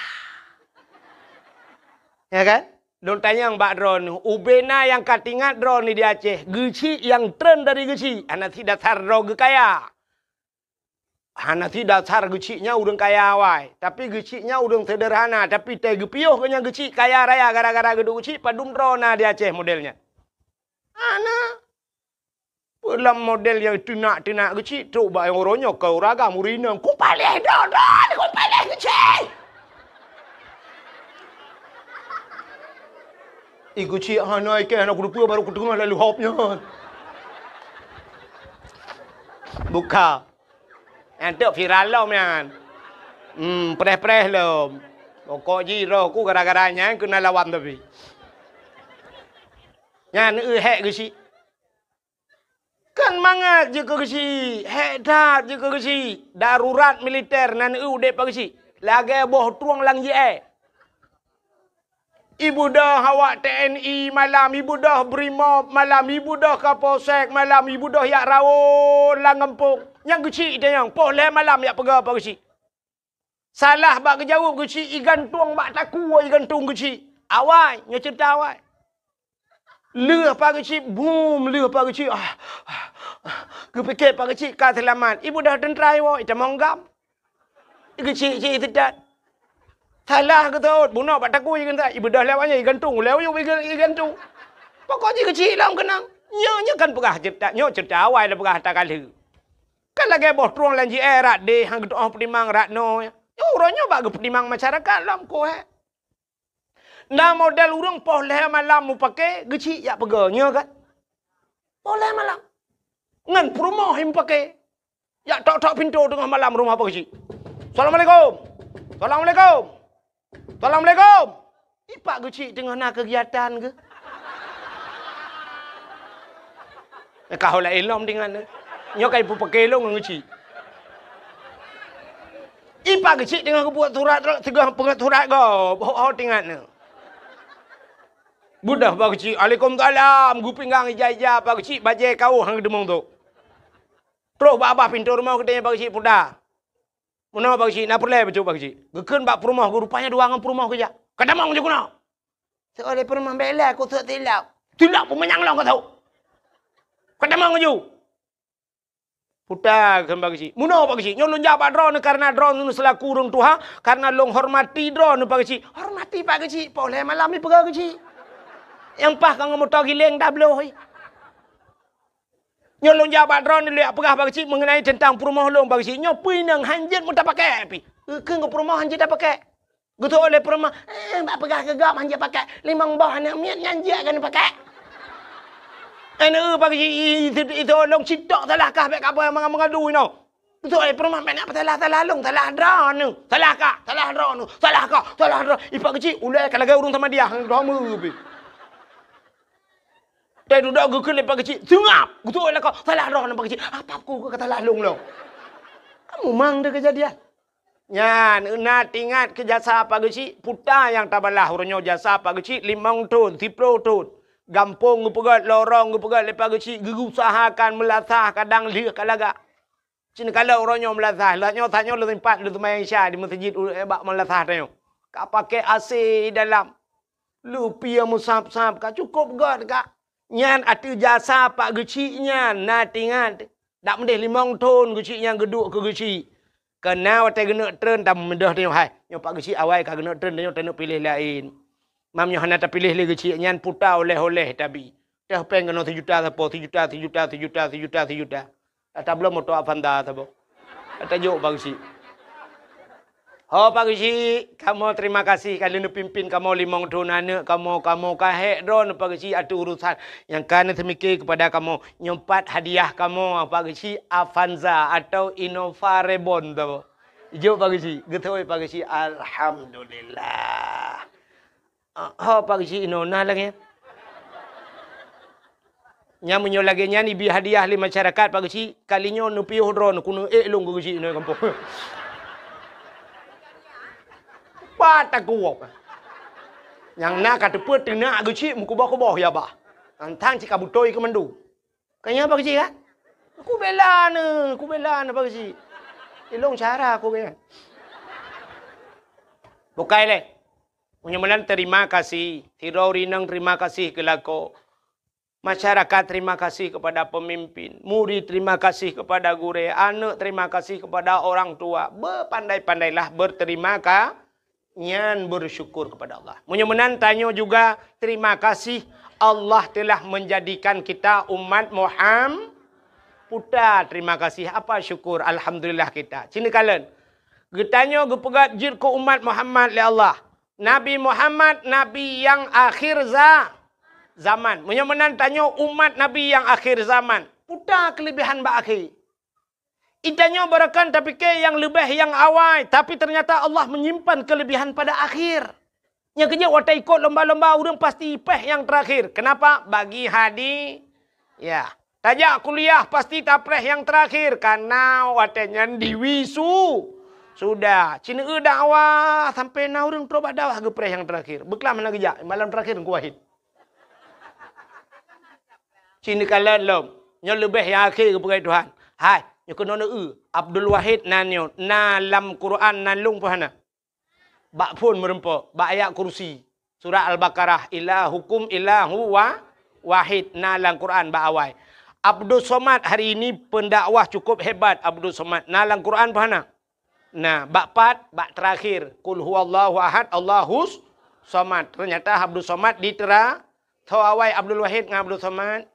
Ya kan? Don tanya yang Mbak Dron, ubena yang katingat Dron ni di Aceh, geci yang tren dari geci, anak si dasar roge kaya. Anak si dasar gecinya udang kaya awai, tapi gecinya udang sederhana, tapi teh gepiuh kenya geci kaya raya gara-gara gedung geci padum Drona di Aceh modelnya. Anak dalam model yang tunak-tunak geci, coba yang orangnya kau raga murinang, ku palih Dron, ku palih geci. Iku cik hanai ke anak kudu baru ketengah lalu hopnya. Buka. Nanti viral lah man. Preh-preh lah. Pokok jiro ku gara-garanya kena lawan tapi. Nyan hek ke si. Kan mangat je ke si. Hedat je ke si. Darurat militer nan dek ke si. Lagi boh tuang lang je Ibu dah awak TNI malam, ibu dah Brimob malam, ibu dah Kapolsek malam, ibu dah yak rawon lang kampung. Yang kecil dia yang poleh malam yak pegah apa kecil. Salah bak kejawab kecil, igan tuang bak taku igan tung kecil. Awai, nya cerita awai. Leh pak kecil, boom, leh pak kecil. Kepikir pak kecil ka selamat. Ibu dah tentrai wa, ita monggam. Kecil-kecil tidak. Salah ke tu, bunuh pak taku ikan tak. Ibu dah lewatnya ikan tung, lewat ikan tung. Pokoknya kecil lah kenang. Nyonya kan pegah cerita awal dah pegah tak kali. Kan lagi boh truang lanji rat deh hang doa penimang rat no. Orangnya bagi penimang masyarakat lam ko Nah model urang poleh malam mu pakai kecil ya pegahnya kan. Poleh malam. Ngan rumah him pakai. Ya tok-tok pintu tengah malam rumah apa kecil. Assalamualaikum. Assalamualaikum. Assalamualaikum. Ipak kecil tengah nak kegiatan ke? Kau lah elom dengan ni. Nyokai pu pakai long kecil. Ipak kecil tengah buat surat tengah pengat surat kau. Bawa tinggal ni. Budak pak kecil. Waalaikumsalam. Gu pinggang ija-ija pak kecil bajai kau hang demong tu. Terus abah pintu rumah katanya pak kecil pudah. Mana pak cik, nak perlu betul pak cik. Gekan bak perumah, rupanya dua orang perumah kerja. Kata mang je kuna. Seoleh perumah bela, aku tak tilap. Tilap pun menyang lah kau tahu. Kata mang je. Putar kan pak cik. Mana pak cik, nyolong jawab drone karena drone nu selaku urang tuha, karena long hormati drone pak cik. Hormati pak cik, boleh malam ni pegah cik. Yang pah kang motor giling dah bloh. Nyolong jawab drone ni lihat pegah pak cik mengenai tentang perumah long pak cik. Nyopui nang hanjit mu tak pakai api. Ke perumah hanjit tak pakai. Gitu oleh perumah, bak pegah gegap hanjit pakai. Limang bah nak miat hanjit kan pakai. Pak cik itu long citok salahkah bek apa yang mengadu ni. Gitu oleh perumah nak salah long, salah drone ni. Salahkah? Salah drone ni. Salahkah? Salah drone. Pak cik ulai kalau urung sama dia hang drama api. Dia duduk gukul lepas kecil. Sengap. Betul lah kau. Salah roh nampak kecil. Apa aku kata lalung lo. Kamu mang dia kejadian. Nyan, ingat ke jasa apa geci? Puta yang tabalah uronyo jasa apa geci? 5 tahun, 10 tahun. Gampung gupegat, lorong gupegat, lepas geci, gerusahakan melasah kadang lihat kalaga. Cina kalau uronyo melasah, lahnya tanya lu tempat lu temayang isya di masjid ebak melasah tanyo. Kak pakai AC dalam. Lu pia musab-sab, kak cukup gad kak. Nyan atu jasa apa geci nyan, natingan. Tak mendih 5 tahun geci yang geduk ke geci. Kena watai kena tren tam mendah tengok hai. Nyo pak geci awai ka kena tren tengok tengok pilih lain. Mam nyo hana ta pilih le geci nyan puta oleh-oleh tabi. Dah peng kena 1 juta sapo 1 juta 1 juta 1 juta 1 juta 1 juta. Ata belum moto Avanda sapo. Ata jok pak geci. Oh pak geci, kamu terima kasih kalian pimpin kamu 5 tahun anak kamu kahek don pak geci ada urusan yang kan semikir kepada kamu nyempat hadiah kamu pak geci Avanza atau Innova Reborn tu. Jom pak geci, getoi pak geci alhamdulillah. Oh pak geci inona lagi. Nyamunyo lagi nyani bi hadiah li masyarakat pak geci kalinya nupi hodron kuno long geci no kampung. Pata kuok. Yang nak kata put nak geci muku boh ya bah. Antang cika butoi ke mendu. Kanya apa geci kan? Aku bela apa geci. Ilong cara aku kan. Bukai le. Menyemelan terima kasih. Tirorinang terima kasih kelako. Masyarakat terima kasih kepada pemimpin. Murid terima kasih kepada guru. Anak terima kasih kepada orang tua. Berpandai-pandailah berterima kasih. Nyan bersyukur kepada Allah. Menyemenan tanya juga terima kasih Allah telah menjadikan kita umat Muhammad. Puta terima kasih apa syukur alhamdulillah kita. Cina kalian. Getanya gepegat jir ke umat Muhammad le Allah. Nabi Muhammad nabi yang akhir zaman. Menyemenan tanya umat nabi yang akhir zaman. Puta kelebihan ba akhir. Idanya barakan tapi ke yang lebih yang awal. Tapi ternyata Allah menyimpan kelebihan pada akhir. Yang kerja watak ikut lomba-lomba orang pasti peh yang terakhir. Kenapa? Bagi hadi. Ya. Tajak kuliah pasti tapreh yang terakhir. Karena wataknya diwisu. Sudah. Cina dakwah. Sampai na orang terobak dakwah ke preh yang terakhir. Beklam mana kerja. Malam terakhir ku wahid. Cina kalian lom. Yang lebih yang akhir ke pergi Tuhan. Hai. Yang kena Abdul Wahid nanyo na lam Quran nalung pohana. Bak pun merempo, bak ayat kursi. Surah Al-Baqarah ilahukum ilahu wahid na lam Quran bak awai. Abdul Somad hari ini pendakwah cukup hebat Abdul Somad. Na lam Quran pohana. Nah, bak pat, bak terakhir kul huwallahu ahad Allahus Somad. Ternyata Abdul Somad ditera tho awai Abdul Wahid dengan Abdul Somad.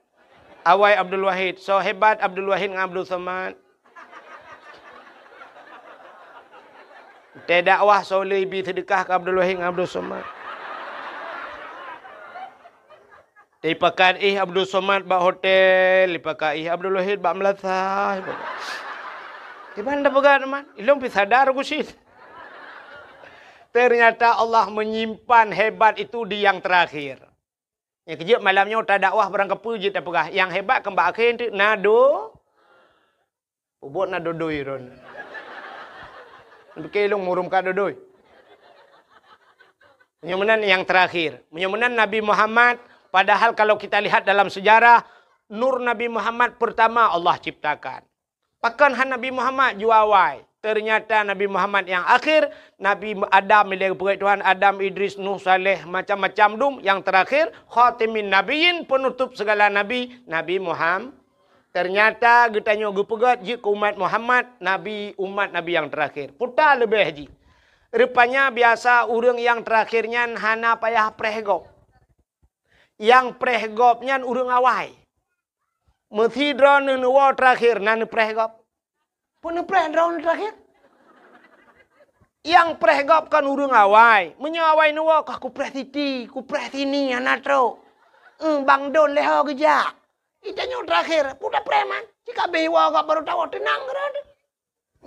Awai Abdul Wahid. So hebat Abdul Wahid dengan Abdul Somad. Te dakwah so lebih sedekah ke Abdul Wahid dengan Abdul Somad. Te pakat Abdul Somad bak hotel, pakat Abdul Wahid bak Melasa. Di mana pegat teman? Ilmu sadar aku sih. Ternyata Allah menyimpan hebat itu di yang terakhir. Yang kejap malamnya tak dakwah barang kepu je tak pegah. Yang hebat kembak akhir tu nado. Ubot nado doi ron. Untuk long murum ka doi. Menyemenan yang terakhir. Menyemenan Nabi Muhammad. Padahal kalau kita lihat dalam sejarah. Nur Nabi Muhammad pertama Allah ciptakan. Pakan Nabi Muhammad juawai. Ternyata Nabi Muhammad yang akhir, Nabi Adam milik Tuhan, Adam, Idris, Nuh, Saleh, macam-macam dum. Yang terakhir, khatimin nabiyin, penutup segala nabi, Nabi Muhammad. Ternyata getanya gepegat jika umat Muhammad, umat Nabi yang terakhir. Putar lebih haji. Rupanya biasa orang yang terakhirnya hana payah prehgop. Yang prehgopnya orang awai. Mesti drone nuwa terakhir nan prehgop. Pun preh drone terakhir. Yang prehgop kan urang awai. Menyawai nuwa kah ku preh titi, ku preh sini anatro. Bang don leho geja. Itanya terakhir, pudah preman. Jika bewa kak baru tahu tenang kan.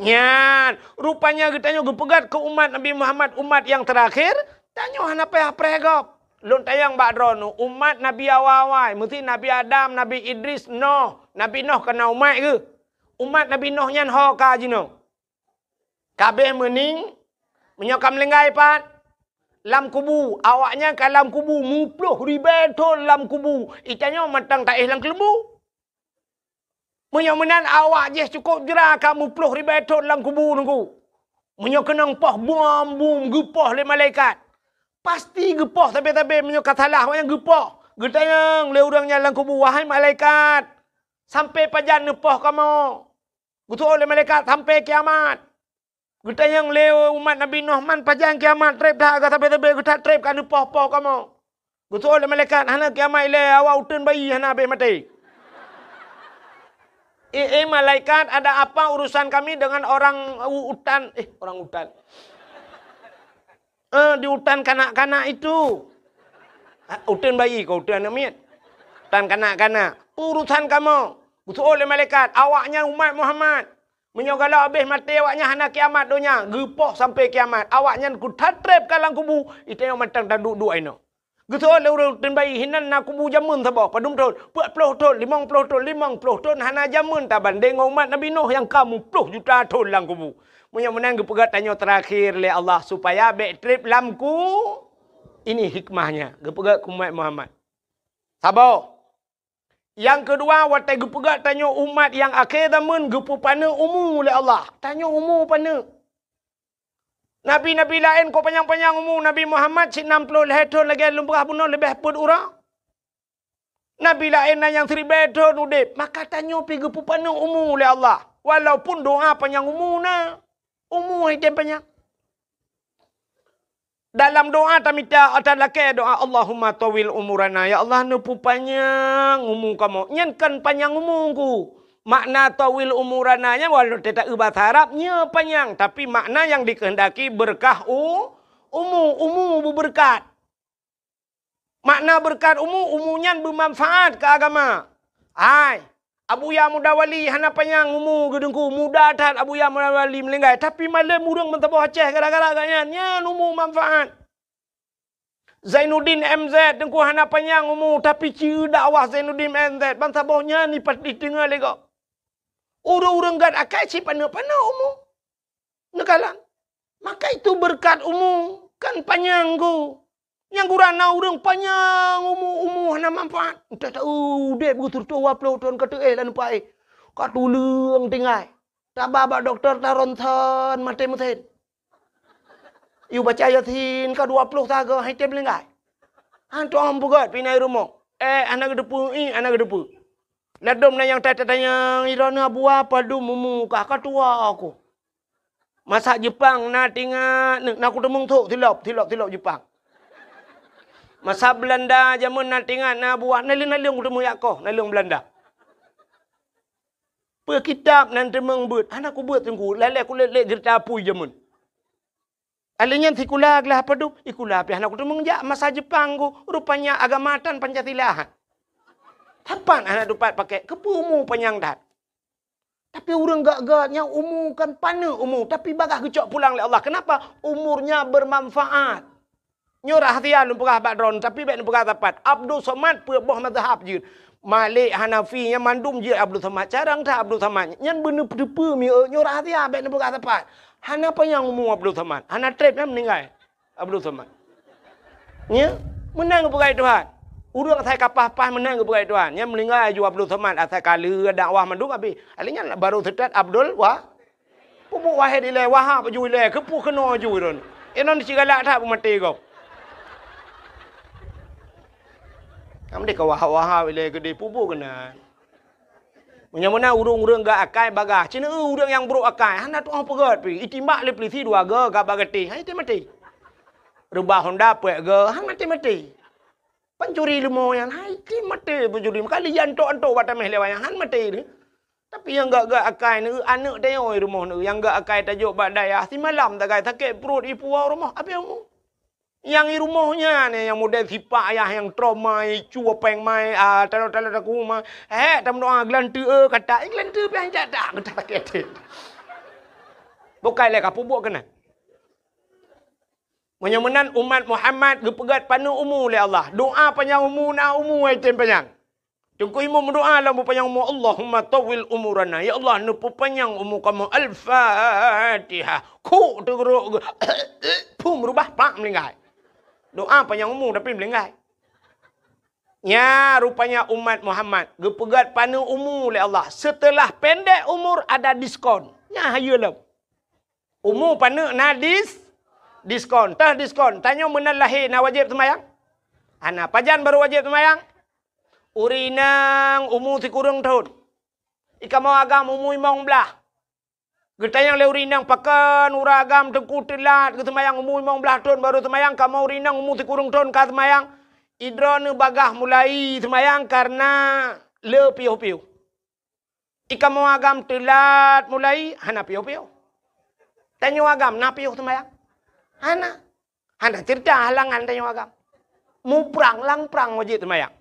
Nyan, rupanya kitanya gepegat ke umat Nabi Muhammad, umat yang terakhir. Tanya hana payah prehgop. Lun tayang bak drone umat Nabi awai, mesti Nabi Adam, Nabi Idris, Nuh. Nabi Nuh kena umat ke? Umat Nabi Nuh nyan ho ka jino. Kabeh mening. Menyokam lenggai pat. Lam kubu. Awaknya ke lam kubu. Mupluh ribetul lam kubu. Itanya matang tak lang kelembu. Menyomenan awak je cukup jera kamu puluh ribetul lam kubu nunggu. Menyokenang pah bum gepah le malaikat. Pasti gepah tapi menyokat salah yang gepah. Getayang le urangnya lam kubu wahai malaikat. Sampai pajan nepah kamu. Gutu oleh malaikat sampai kiamat. Getayang le umat Nabi Nuh man pajan kiamat trep dah agak tapi getat trep kan nepah-pah kamu. Gutu oleh malaikat hana kiamat le awak utun bayi hana be mati. Malaikat, ada apa urusan kami dengan orang hutan? Orang hutan. Di hutan kanak-kanak itu. Hutan bayi kau, hutan amit. Hutan kanak-kanak. Urusan kamu. Betul oleh malaikat. Awaknya umat Muhammad. Menyogala habis mati awaknya hana kiamat dunia. Gepoh sampai kiamat. Awaknya ku tatrep kalang kubu. Itu yang matang dan duduk ini. Gitu oleh urang bayi hinan nak kubu jamun sabah padum tahun 40 tahun 50 tahun 50 tahun hana jamun tak banding umat Nabi Nuh yang kamu 10 juta tahun lang kubu. Munya-munya gepegat tanya terakhir le Allah supaya back trip lamku. Ini hikmahnya gepegat umat Muhammad. Sabar. Yang kedua watai gepegat tanya umat yang akhir zaman gepu pana umur le Allah. Tanya umur pana. Nabi-nabi lain kau panjang-panjang umur. Nabi Muhammad 60 tahun lagi lumrah bunuh lebih pun orang. Nabi lain yang 1000 tahun udip. Maka tanya pergi pupana umur oleh Allah. Walaupun doa panjang umur na. Umur hitam panjang. Dalam doa tamita atas laki doa Allahumma tawil umurana. Ya Allah nupu panjang umur kamu. Nyankan panjang umurku. Makna tawil umurananya walau tidak bahasa Arabnya panjang. Tapi makna yang dikehendaki berkah umur berberkat. Makna berkat umurnya bermanfaat ke agama. Hai, Abu Ya Muda Wali hana panjang umur gedengku. Muda tat Abu Ya Muda Wali melenggai. Tapi malam urang mentabah aceh gara-gara ganyan umur manfaat. Zainuddin MZ dengku hana panjang umur. Tapi ciri dakwah Zainuddin MZ. Bangsa bawahnya ni pasti tengah lega. Orang-orang gad akai si pana-pana umur. Nekalan. Maka itu berkat umur. Kan panjang ku. Yang kurana orang panjang umur hana manfaat. Tak tahu. Dek begitu tua puluh tahun kata lah nampak Kat tulung tinggal. Tak babak doktor tak ronton mati-mati. You baca Yasin ke 20 saga. Hai tem lenggai. Hantu orang bugat pinai rumah. Anak gedepu. Anak gedepu. Ladom na yang tanya irana buah padu mumu kakak tua aku. Masak Jepang na tinggal nak aku temung tu tilap Jepang. Masak Belanda zaman na tinggal na buah nalung aku temu yakoh nalung Belanda. Per kitab nan temung but anak aku buat tunggu lele aku lele cerita pui zaman. Alinya sikula gelah padu ikula pi anak aku temung jak masak Jepang ku rupanya agamatan Pancasila. Kapan anak dapat pakai? Kepu umur panjang dah. Tapi orang gak-gak yang umur kan pana umur. Tapi bagah kecok pulang oleh Allah. Kenapa? Umurnya bermanfaat. Nyorah hatian lumpurah badron. Tapi baik lumpurah dapat. Abdul Somad perbah mazhab je. Malik Hanafi yang mandum je Abdul Somad. Carang tak Abdul Somad. Yang benar pedepa nyorah hatian baik lumpurah dapat. Hana apa yang umur Abdul Somad? Hana trip yang meninggal. Abdul Somad. Ya? Menang kepada Tuhan. Urang saya kapah-pah menang kepada Tuhan. Yang meninggal juga Abdul Somad. Asal kala dakwah mandung habis. Alinya baru setat Abdul wah. Pupuk wahid ilai wahab ju ilai. Kepu kena ju itu. Inon cigalak tak mati kau. Kamu dia wahab ilai gede pupuk kena. Menyamana urang-urang gak akai bagah. Cina urang yang buruk akai. Hana tu orang pegat pi. Itimbak le pelisi dua ga gak bagati. Hai mati. Rubah Honda puak ga. Han mati. Pencuri lemah yang hai mati pencuri. Kali yang antok batameh lewat yang han mati ni. Tapi yang gak akai ni anak dia oi rumah ni. Yang gak akai tajuk badaya si malam tak kai sakit perut ipu rumah. Apa yang yang di rumahnya ni yang model sipak ayah yang trauma cu apa yang mai taruh aku mah. Tam doa gelantu kata gelantu pi tak kata sakit. Bukai le ka pubuk kena. Menyamanan umat Muhammad gepegat panu umur oleh Allah. Doa panjang umur na umur item panjang. Tunggu imam berdoa lah panjang umur. Allahumma tawil umurana. Ya Allah, nu panjang umur kamu. Al-Fatihah. Ku teruk. Pum berubah pak melingkai. Doa panjang umur tapi melingkai. Ya, rupanya umat Muhammad gepegat pana umur oleh Allah. Setelah pendek umur ada diskon. Ya, hayalah. Umur pana na diskon. Tah diskon. Tanya menal lahir na wajib semayang. Ana pajan baru wajib semayang. Urinang umur si kurang tahun. Ika mau agam umur imong belah. Getayang le urinang pakan uragam tengku telat ke semayang umur imong belah tahun baru semayang. Kamu urinang umur si kurang tahun ka semayang. Idron bagah mulai semayang karena le piu-piu. Ika mau agam telat mulai hana piu-piu. Tanya agam na piu semayang. Hana cerita halangan tanya agam. Mu perang lang perang wajib semayang.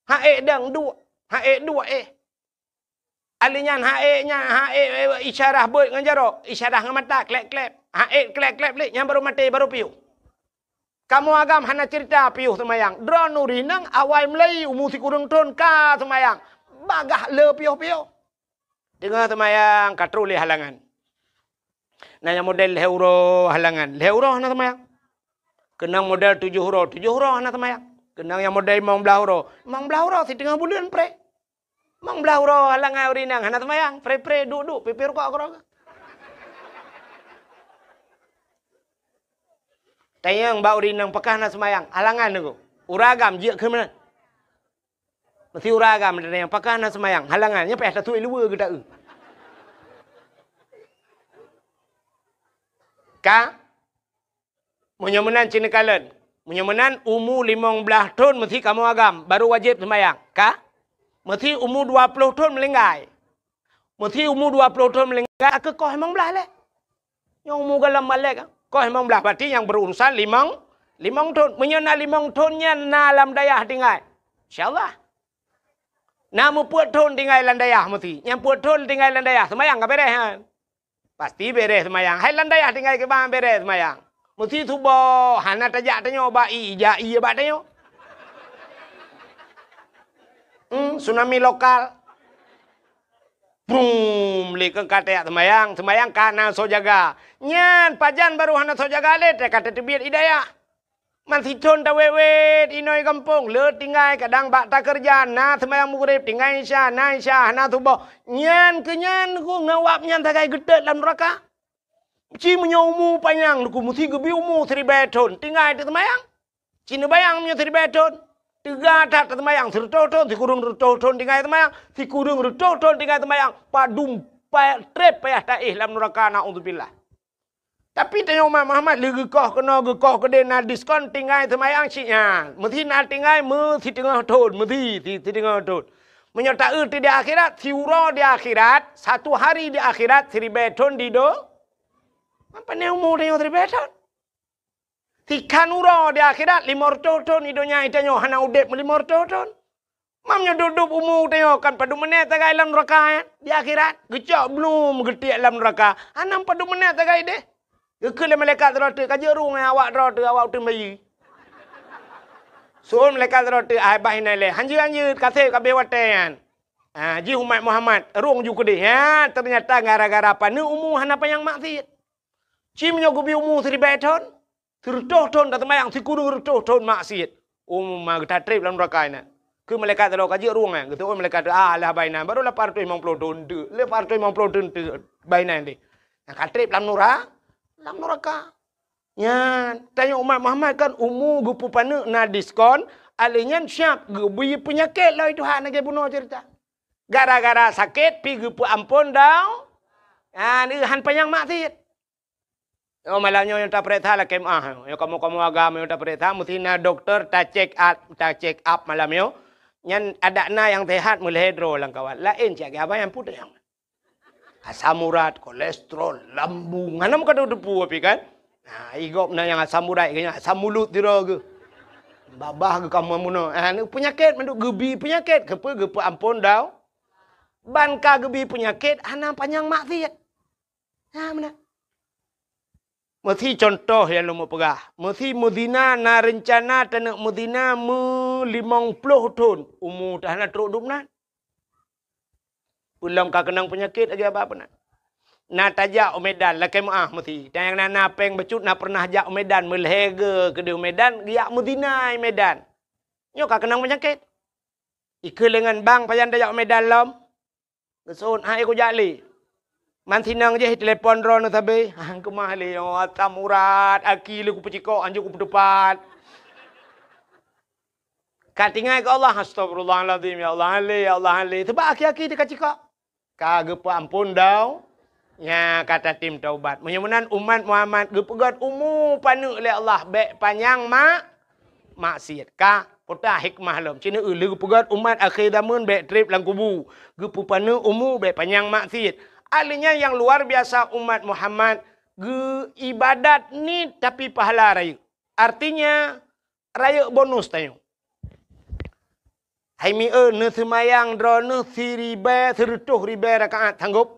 Hae dang dua. Hae dua Alinyan hae isyarah buat ngajaro. Isyarah ngamata klep-klep. Hae klep-klep lek yang baru mati baru piu. Kamu agam hana cerita piu semayang. Drone urinang awai melai umur si kurang ton ka semayang. Bagah le piu-piu. Dengar semayang katruli halangan. Nanya model heuro halangan. Heuro hana semayang. Kenang model 7 huruf. 7 huruf hana semayang. Kenang yang model mang belah huruf si tengah bulan pre. Mang belah huruf halangan urinang hana semayang. Pre duduk pipir kok aku. Tayang bau urinang pakah hana semayang. Halangan tu. Uragam je ke mana? Mesti uragam yang pakah hana semayang. Halangannya payah satu luar ke tak? Ka? Menyemenan Cina kalen. Menyemenan umur 15 tahun mesti kamu agam. Baru wajib semayang. Kah? Mesti umur 20 tahun melinggai. Mesti umur 20 tahun melinggai. Kau emang belah leh. Yang umur galam balik. Kau emang belah. Berarti yang berurusan limang tahun. Menyena 5 tahunnya na alam dayah tinggal. InsyaAllah. Nama puat tahun tinggal landayah mesti. Yang puat tahun tinggal landayah. Semayang ke beres? Ha? Pasti beres semayang. Hai landayah tinggal ke bang beres semayang. Mesti tu bo hana tajak tanyo ba ijai ba tanyo. Tsunami lokal. Brum le ke kata semayang kana so jaga. Nyan pajan baru hana so jaga le te kata tebiat idaya. Man si ton ta wewet inoi kampung le tinggal kadang bak ta kerja na semayang mughrib tinggal isya na isya hana tu bo. Nyan kenyan ku ngawap nyan tagai gedek dalam neraka. Ci punya umur panjang, aku mesti gebi umur 1000 tahun. Tinggal di semayang. Cina bayang punya 1000 tahun. 3 tahun semayang, 100 tahun. Si kurung 100 tahun tinggal di semayang. Si kurung 100 tahun tinggal di semayang. Padum, trep payah taih dalam neraka na'udzubillah. Tapi tanya Umar Muhammad, le gekoh kena gekoh kena na diskon tinggal di semayang ciknya. Mesti na tinggal mesti tengah tahun. Mesti tengah tahun. Menyertai di akhirat, si uro di akhirat. 1 hari di akhirat, 1000 tahun di do. Apa ni umur dia yang tahun? Tikan uro di akhirat 500 tahun hidupnya itanya hana udep 500 tahun. Mamnya duduk umur dia kan padu menit tagai dalam neraka di akhirat. Gecak belum getik dalam neraka. Hanam padu menit tagai deh. Gekele malaikat rota kaje rung awak rota awak tu bayi. Suruh malaikat rota ai bahina le. Hanji kate kabe watean. Ji umat Muhammad rung juga deh. Ya ternyata gara-gara apa ni umur hana panjang maksiat. Cimnya gubi umur 1000 tahun. 100 tahun dah temayang si kudu 100 tahun maksiat. Umma kita trip dalam neraka ini. Ke malaikat ada kaji ruang eh. Kita malaikat lah baina baru 850 tahun tu. 850 tahun tu baina ni. Nak trip dalam neraka. Ya, tanya umat Muhammad kan umur gupu pana na diskon, alihnya siap gubi penyakit lah itu hak nak bunuh cerita. Gara-gara sakit pi gupu ampun dah. Ni han panjang maksiat. Oh malahnya yang tak perintah lah kemah. Yang kamu agama yang tak perintah mesti na doktor tak check up malam yo. Yang ada na yang sehat mulai hidro lang kawan. Lain cak apa yang putih yang. Asam urat, kolesterol, lambung. Mana muka tu depu api kan? Nah, igop na yang asam urat kayaknya asam mulut tiro ke. Babah ke kamu muno. Penyakit menduk gebi penyakit. Gepe ampun dah. Ban ka gebi penyakit ana panjang maksiat. Mana? Mesti contoh yang lu mau pegah. Mesti mudina na rencana tanah mudina 50 tahun. Umur dah nak teruk dupnan. Belum kau kenang penyakit lagi apa-apa nak. Na tajak Medan lakai maah mesti. Dan yang na peng becut na pernah jak Medan melhega ke di Medan, giak mudina Medan. Nyo kau kenang penyakit. Ikut dengan bang payan tajak Medan lom. Gesun hai ko jali. Man sinang je telefon drone sabe. Hang ke mahli oh atam urat aki lu ku pecikok anjuk ku depan. Katingai ke Allah astagfirullahalazim ya Allah ali ya Allah ali. Sebab aki-aki dia kacikok. Kagak ampun dau. Ya kata tim taubat. Menyemunan umat Muhammad gepegat umur panu oleh Allah baik panjang maksiat. Ka putah hikmah lom. Cina lu gepegat umat akhir zaman baik trip lang kubu. Gepu panu umur baik panjang maksiat. Alinya yang luar biasa umat Muhammad ibadat ni tapi pahala raya. Artinya raya bonus tayo. Hai mi ne semayang drone siribe 100,000 rakaat sanggup.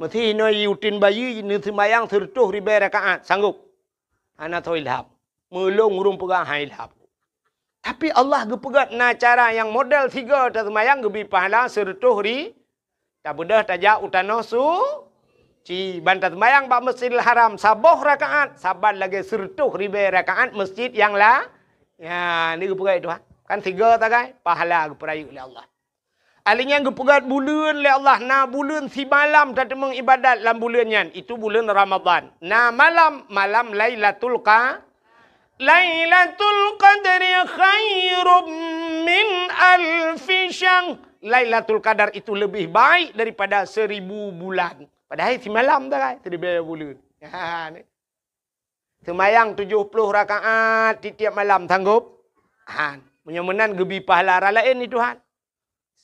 Mesti no yutin bayi ne semayang 100,000 rakaat sanggup. Ana to ilham. Mulung urung pegang ilham. Tapi Allah gepegat na cara yang model 3 ta semayang gebi pahala 100,000. Tak budah tajak utano ci bantat mayang bak Masjidil Haram saboh rakaat saban lagi 100,000 rakaat masjid yang lah ya ni gepegat Tuhan kan 3 tagai pahala geperayu oleh Allah alinya gepegat bulan oleh Allah na bulan si malam tak temeng ibadat dalam bulannya itu bulan Ramadan na malam Lailatul Qadri khairum min alfi syahr. Lailatul Qadar itu lebih baik daripada 1000 bulan. Padahal si malam dah kan, 1000 bulan. Ha ni. Semayang 70 rakaat tiap malam sanggup? Han. Menyemenan gebi pahala lain ni Tuhan.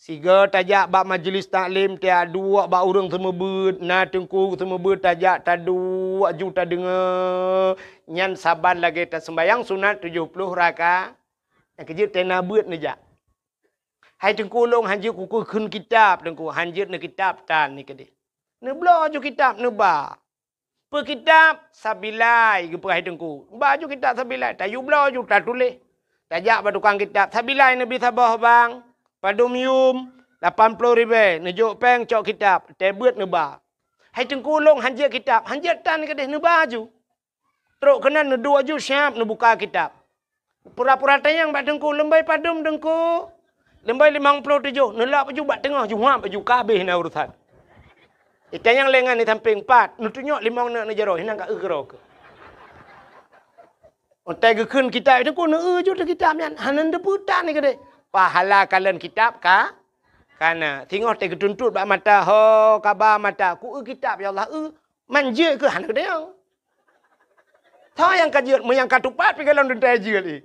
3 tajak bab majlis taklim dia 2 bab urang semua ber na tengku semua ber tajak ta 2 juta dengar. Nyan saban lagi ta sembayang sunat 70 rakaat. Yang kejut tena beut ni jak. Hai tengku long hanjir kuku kun kitab tengku hanjir ne kitab tan ni kedi. Ne blo ju kitab ne ba. Pe kitab sabilai ge hai tengku. Ba ju kitab sabilai ta yu blo ju ta tulis. Tajak ba tukang kitab sabilai ne bi sabah bang. Padum yum 80,000 ne jok peng cok kitab te beut ne ba. Hai tengku long hanjir kitab hanjir tan ni kedi ne ba ju. Teruk kena ne 2 ju siap ne buka kitab. Pura-pura tayang ba tengku lembai padum tengku. Lembai 57, nelak baju bat tengah, juham baju kabeh na urusan. Itu yang lengan ni samping 4, nutunyok 5 nak nejaroi, nang ka euro ke. Ontai ke kun kitab itu ku ne ju de kitab yan, hanan de putan ni ke. Pahala kalian kitab ka? Kana tengok te ketuntut bak mata ho kaba mata ku kitab ya Allah manje ke han ke dia. Tha yang kajian yang katupat pi kalau dentai je ni.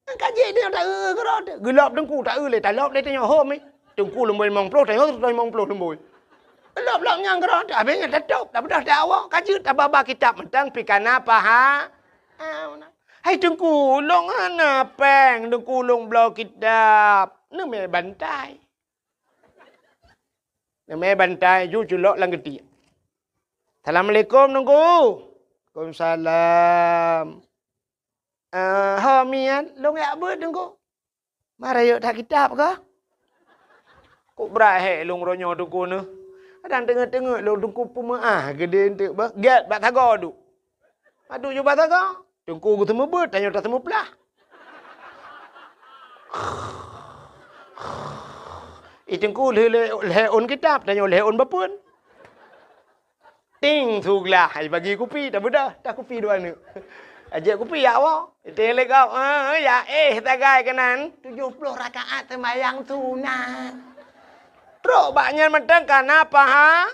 Kaji dia tak kerot. Gelap dengku tak le tak lop le tanya hom ni. Dengku lemboi 50 tanya 50 lemboi. Gelap nyang kerot. Habisnya tutup. Tak bedah dak awak kaji tak baba kitab mentang pi kana paha. Hai dengku long ana peng dengku long blau kitab. Ne me bantai. Ne me bantai ju culok lang geti. Assalamualaikum dengku. Waalaikumsalam. Homian, long yak ber dengku. Marayuk tak kitab ke? Kok berahe long ronyo dengku ni. Kadang tengah-tengah long dengku pemaah gede entek ba. Get bat tago du. Aduh ju bat tago. Dengku ku temu ber tanya tak temu pelah. Dengku le on kitab tanya le on bapun. Ting suglah hai bagi kopi tak bedah, tak kopi dua ni. Ajak kopi ya awak. Tele kau. Ya tagai kanan 70 rakaat sembahyang sunat. Teruk baknya mentang kenapa ha?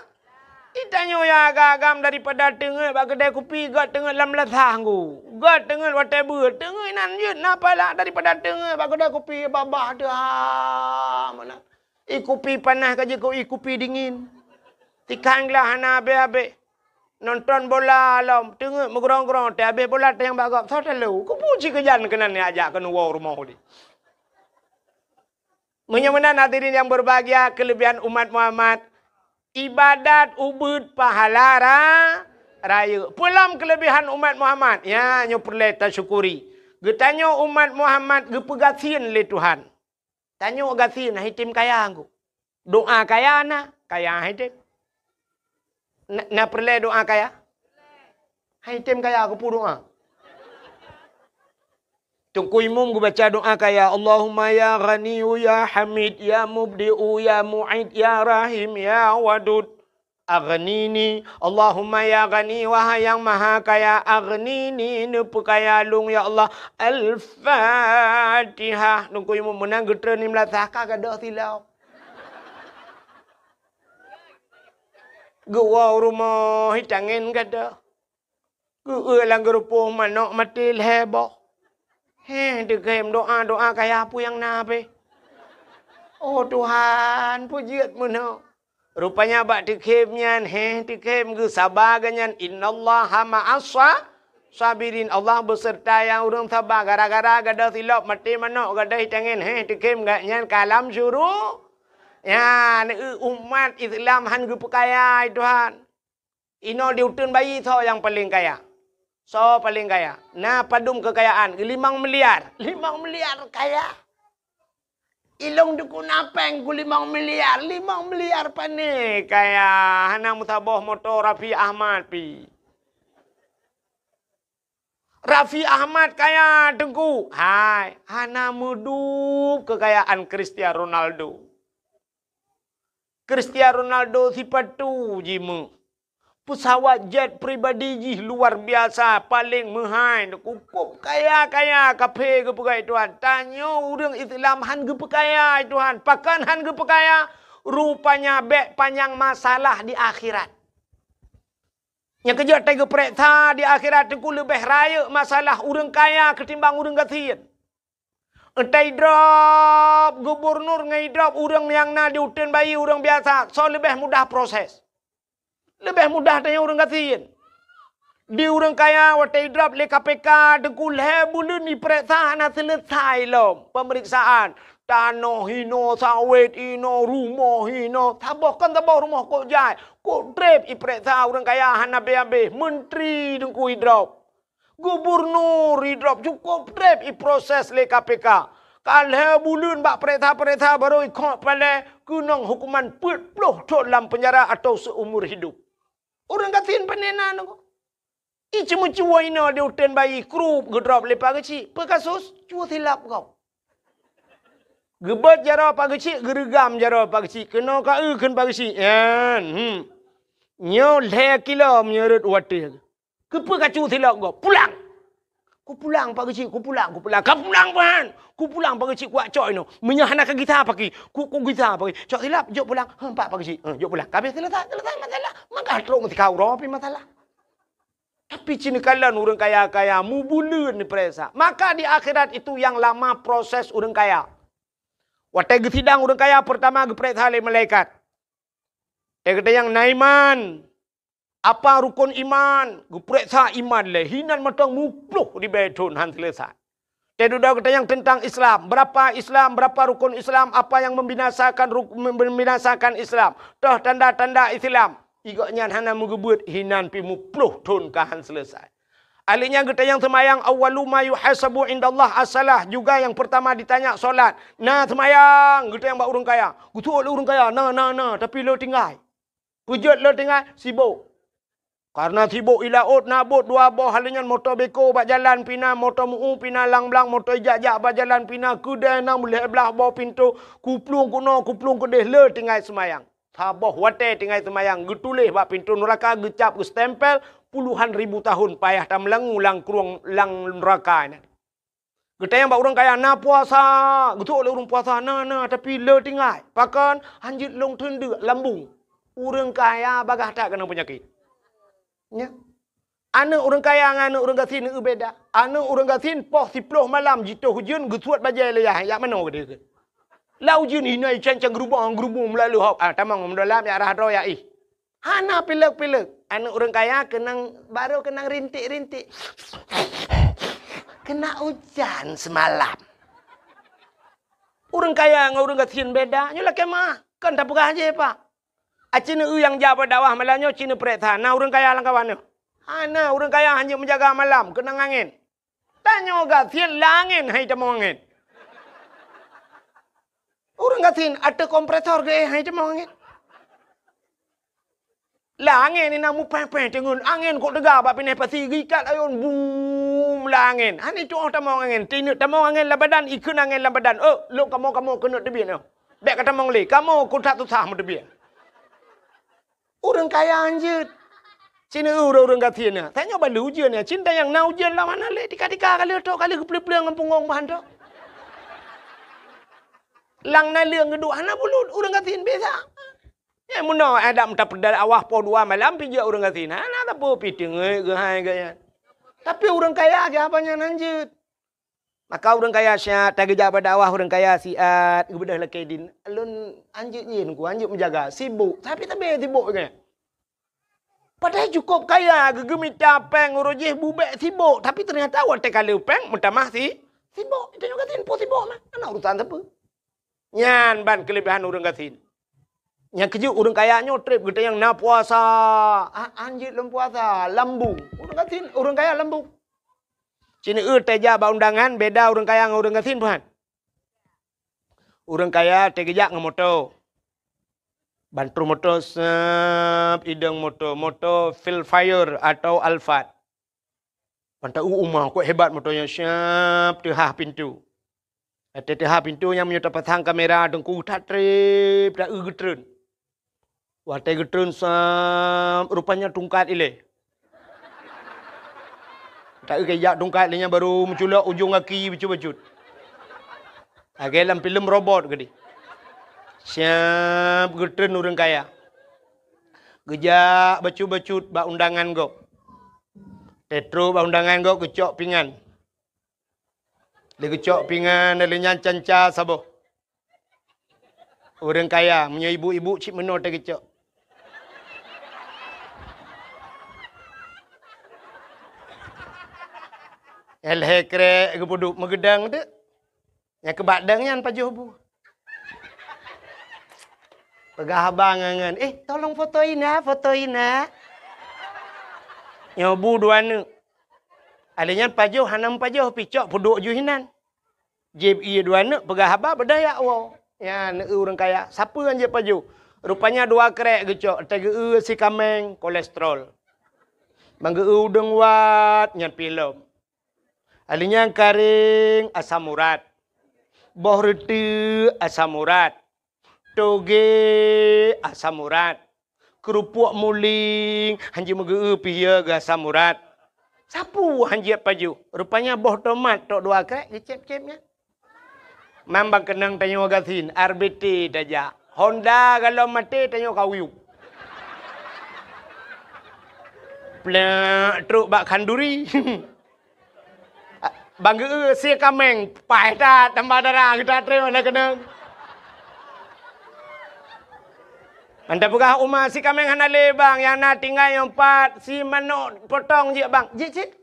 Itanya ya agam daripada tengah bak kedai kopi gat tengah lam latah ku. Gat tengah whatever tengah nan je napa lah daripada tengah bak kedai kopi babah dah mana. Kopi panas kaje kau kopi dingin. Tikanglah hana abe-abe. Nonton bola alam tengok megerong-gerong te habis bola te yang bagap so telu ku puji kejan kenan ni ajak ke nuwa rumah ni menyamanan hadirin yang berbahagia kelebihan umat Muhammad ibadat ubud pahala raya. Pulang kelebihan umat Muhammad. Ya, nyo perlu tersyukuri. Getanya umat Muhammad gepegasin le Tuhan. Tanyo gasin hitim kaya angku. Doa kaya na, kaya hitim. Na perlu doa kaya? Hitim kaya aku pun doa. Tungku imum gue baca doa kaya Allahumma ya Ghaniyu ya Hamid ya Mubdi'u ya Mu'id ya Rahim ya Wadud. Aghnini Allahumma ya Ghani wahai yang maha kaya aghnini nepu kaya lung ya Allah. Al-Fatihah. Tungku imum menang getra ni melatah kagak silau. Gua rumah hitangin kada. Gua lang gerupuh manok mati leheboh. Dekem doa kayak apa yang nabe. Oh Tuhan, pujiatmu no. Rupanya bak dekemnya, dekem ge sabar ganyan. Innallaha ma'asa sabirin. Allah beserta yang urang sabar. Gara-gara gada silap mati manok gada hitangin. Dekem gak nyan kalam suruh. Ya, umat Islam han ge kaya Tuhan. Ino diutun bayi so yang paling kaya. So paling kaya. Nah padum kekayaan 5 miliar. 5 miliar kaya. Ilong dukun apeng ku 5 miliar. 5 miliar pane kaya. Hana mutabah motor Raffi Ahmad pi. Raffi Ahmad kaya tengku. Hai. Hana mudup kekayaan Cristiano Ronaldo. Cristiano Ronaldo sifat tu jimu. Pesawat jet pribadi ji luar biasa paling mahal kukup kaya kape ke pekai Tuhan tanya orang Islam han ke pekaya Tuhan pakan han ke pekaya rupanya bek panjang masalah di akhirat yang kerja tega periksa di akhirat ku lebih raya masalah orang kaya ketimbang orang kasihan entai drop gubernur ngai drop orang yang na diutin bayi orang biasa so lebih mudah proses. Lebih mudah tanya orang kasihin. Di orang kaya, watai drop le KPK, dekul bulan ni periksa nak selesai lom. Pemeriksaan. Tanah hino, sawit hino, rumah hino. Tabah rumah kok jai. Kok drep i periksa orang kaya, hana be-be. Menteri dengku drop. Gubernur drop. Cukup drep i proses le KPK. Kalau bulan bak periksa baru ikut pada kunang hukuman 40 tahun dalam penjara atau seumur hidup. Orang kasihin panena no. Icu-mucu ino dia utan bayi krup gedrop lepas kecil. Pekasus cua silap kau. Gebat jara apa kecil, gerigam jara apa kecil. Kena ka ken pa kecil. Nyo le kilo menyerut water. Kepa ka cua silap kau. Pulang. Ku pulang pa kecil, ku pulang. Ka pulang pan. Ku pulang pa kecil kuat coy no. Menyahana ka gitar pagi. Ku gitar pagi. Cok silap jok pulang. Empat pa kecil. Jok pulang. Kabeh selesai masalah. Maka teruk mesti kau ropi masalah. Tapi cina kalian orang kaya mu bulan ni peresa. Maka di akhirat itu yang lama proses orang kaya. Waktu sidang orang kaya pertama geperiksa oleh malaikat. Dia kata yang naiman. Apa rukun iman? Geperiksa iman le. Hinan matang mupluh di betun han selesai. Dia sudah kata yang tentang Islam. Berapa rukun Islam? Apa yang membinasakan Islam? Toh tanda-tanda Islam. Igaknya hana mugebut hinan pi mupluh tun kahan selesai. Aliknya kita yang semayang awwalu ma yuhasabu indallah as-salah juga yang pertama ditanya solat. Nah semayang kita yang bak urang kaya. Gutu urang kaya nah tapi lo tinggal. Pujut lo tinggal sibuk. Karena sibuk ilaut nabut dua boh halinya motor beko bak jalan pina motor muu pina lang-lang motor jak-jak bak jalan pina kedai nang boleh belah bawah pintu kuplung kedeh lo tinggal semayang. Sabah wate tinggal semayang getulih bak pintu neraka gecap ge stempel puluhan ribu tahun payah tam langu lang kruang lang neraka ni. Kita yang bak urang kaya na puasa, getu oleh urang puasa na tapi le tinggal. Pakan hanjit long tende lambung. Urang kaya bagah tak kena penyakit. Ya. Anak orang kaya dengan anak orang gasin itu beda. Anak orang gasin poh 10 malam jituh hujan getuat bajai leyah. Yak mana ke dia? Lau jin hinai cancang gerubung melalui hop. Tamang mendalam ya arah roya ih. Hana pilek. Anak orang kaya baru kenang rintik. Kena hujan semalam. Orang kaya dengan orang gasin beda. Nyolah kemah. Kan tak pegah aja pak. Cina yang jawab dakwah malanyo Cina periksa. Nah orang kaya lang kawan. Hana orang kaya hanya menjaga malam, kena angin. Tanya gatin langin hai temong angin. Orang gatin ada kompresor ke hai temong angin. Langin ni namu pen tengun angin kok dega bab pinai pasi gikat ayun boom langin. Han itu orang temong angin. Tinut temong angin la badan ikun angin la badan. Oh, lu kamu kena debian no. Bek kata mong le, kamu kutat tu sah mu debian. Orang kaya anjir. Cina orang gatin ni. Tanya balu ujian ni. Cinta yang na ujian lah mana le. Tika kali tu kali kepelih-pelih dengan punggung bahan tu. Lang na liang geduk hana bulut orang gatin biasa. Ya muno ada mta pedal awah po dua malam pija orang gatin. Hana tak apa piting ke hai gaya. Tapi orang kaya aja apanya anjir. Maka orang kaya syat tagi jabat awah orang kaya siat gebedah lakedin. Alun anjir yin ku anjir menjaga sibuk. Tapi tak be sibuk ke. Padahal cukup kaya gegemita peng urujih bubek sibuk. Tapi ternyata awak tekali peng mentamah sibuk. Itu juga tin po sibuk mah. Ana urusan apa? Nyan ban kelebihan orang gatin. Yang keju orang kaya trip kita yang na puasa. Anjir lem puasa, lambung. Orang gatin, orang kaya lambung. Cina teja ba undangan beda orang kaya dengan orang gatin puan. Orang kaya teja dengan motor. Bantu motor idang motor Philfire atau Alphard. Pantau umah kok hebat motornya siap tehah pintu. Tehah pintu yang menyerta pasang kamera dengku tak trip tak getren. Wah getren rupanya tungkat ile. Tak kayak tungkat ilenya baru menculak ujung kaki baju-baju. Agak dalam film robot gede. Siap getren orang kaya. Gejak bacut-bacut ba undangan go. Tetro ba undangan go kecok pingan. Dia kecok pingan dia nyancan ca sabo. Orang kaya punya ibu-ibu cik menor dia kecok. Elhekre kepuduk megedang tu. Yang kebadangnya pajuh bu. Pegah abang ngan. Tolong fotoin ah. Yang bu dua ni. Adanya pajuh hanam pajuh picok puduk juhinan. Jeb iya dua ni pegah abang berdaya wow. Ya ni orang kaya. Siapa yang je pajuh? Rupanya dua krek gecok. Tega si kameng kolesterol. Bangga udang wat nyan film. Adanya karing asam urat. Boh reti asam urat. Toge asam urat. Kerupuk muling hanji mege pia ga asam urat. Sapu hanji paju. Rupanya boh tomat tok dua krek gecep-cepnya. Mambang kenang tanyo gasin RBT daja. Honda kalau mati tanyo kawiu. Plak truk bak kanduri. Bangga si kameng pai ta tambah darah kita terima nak kenang. Anda pegah umah si kameng hanale bang yang nak tinggal yang 4 si manok potong je bang. Jit.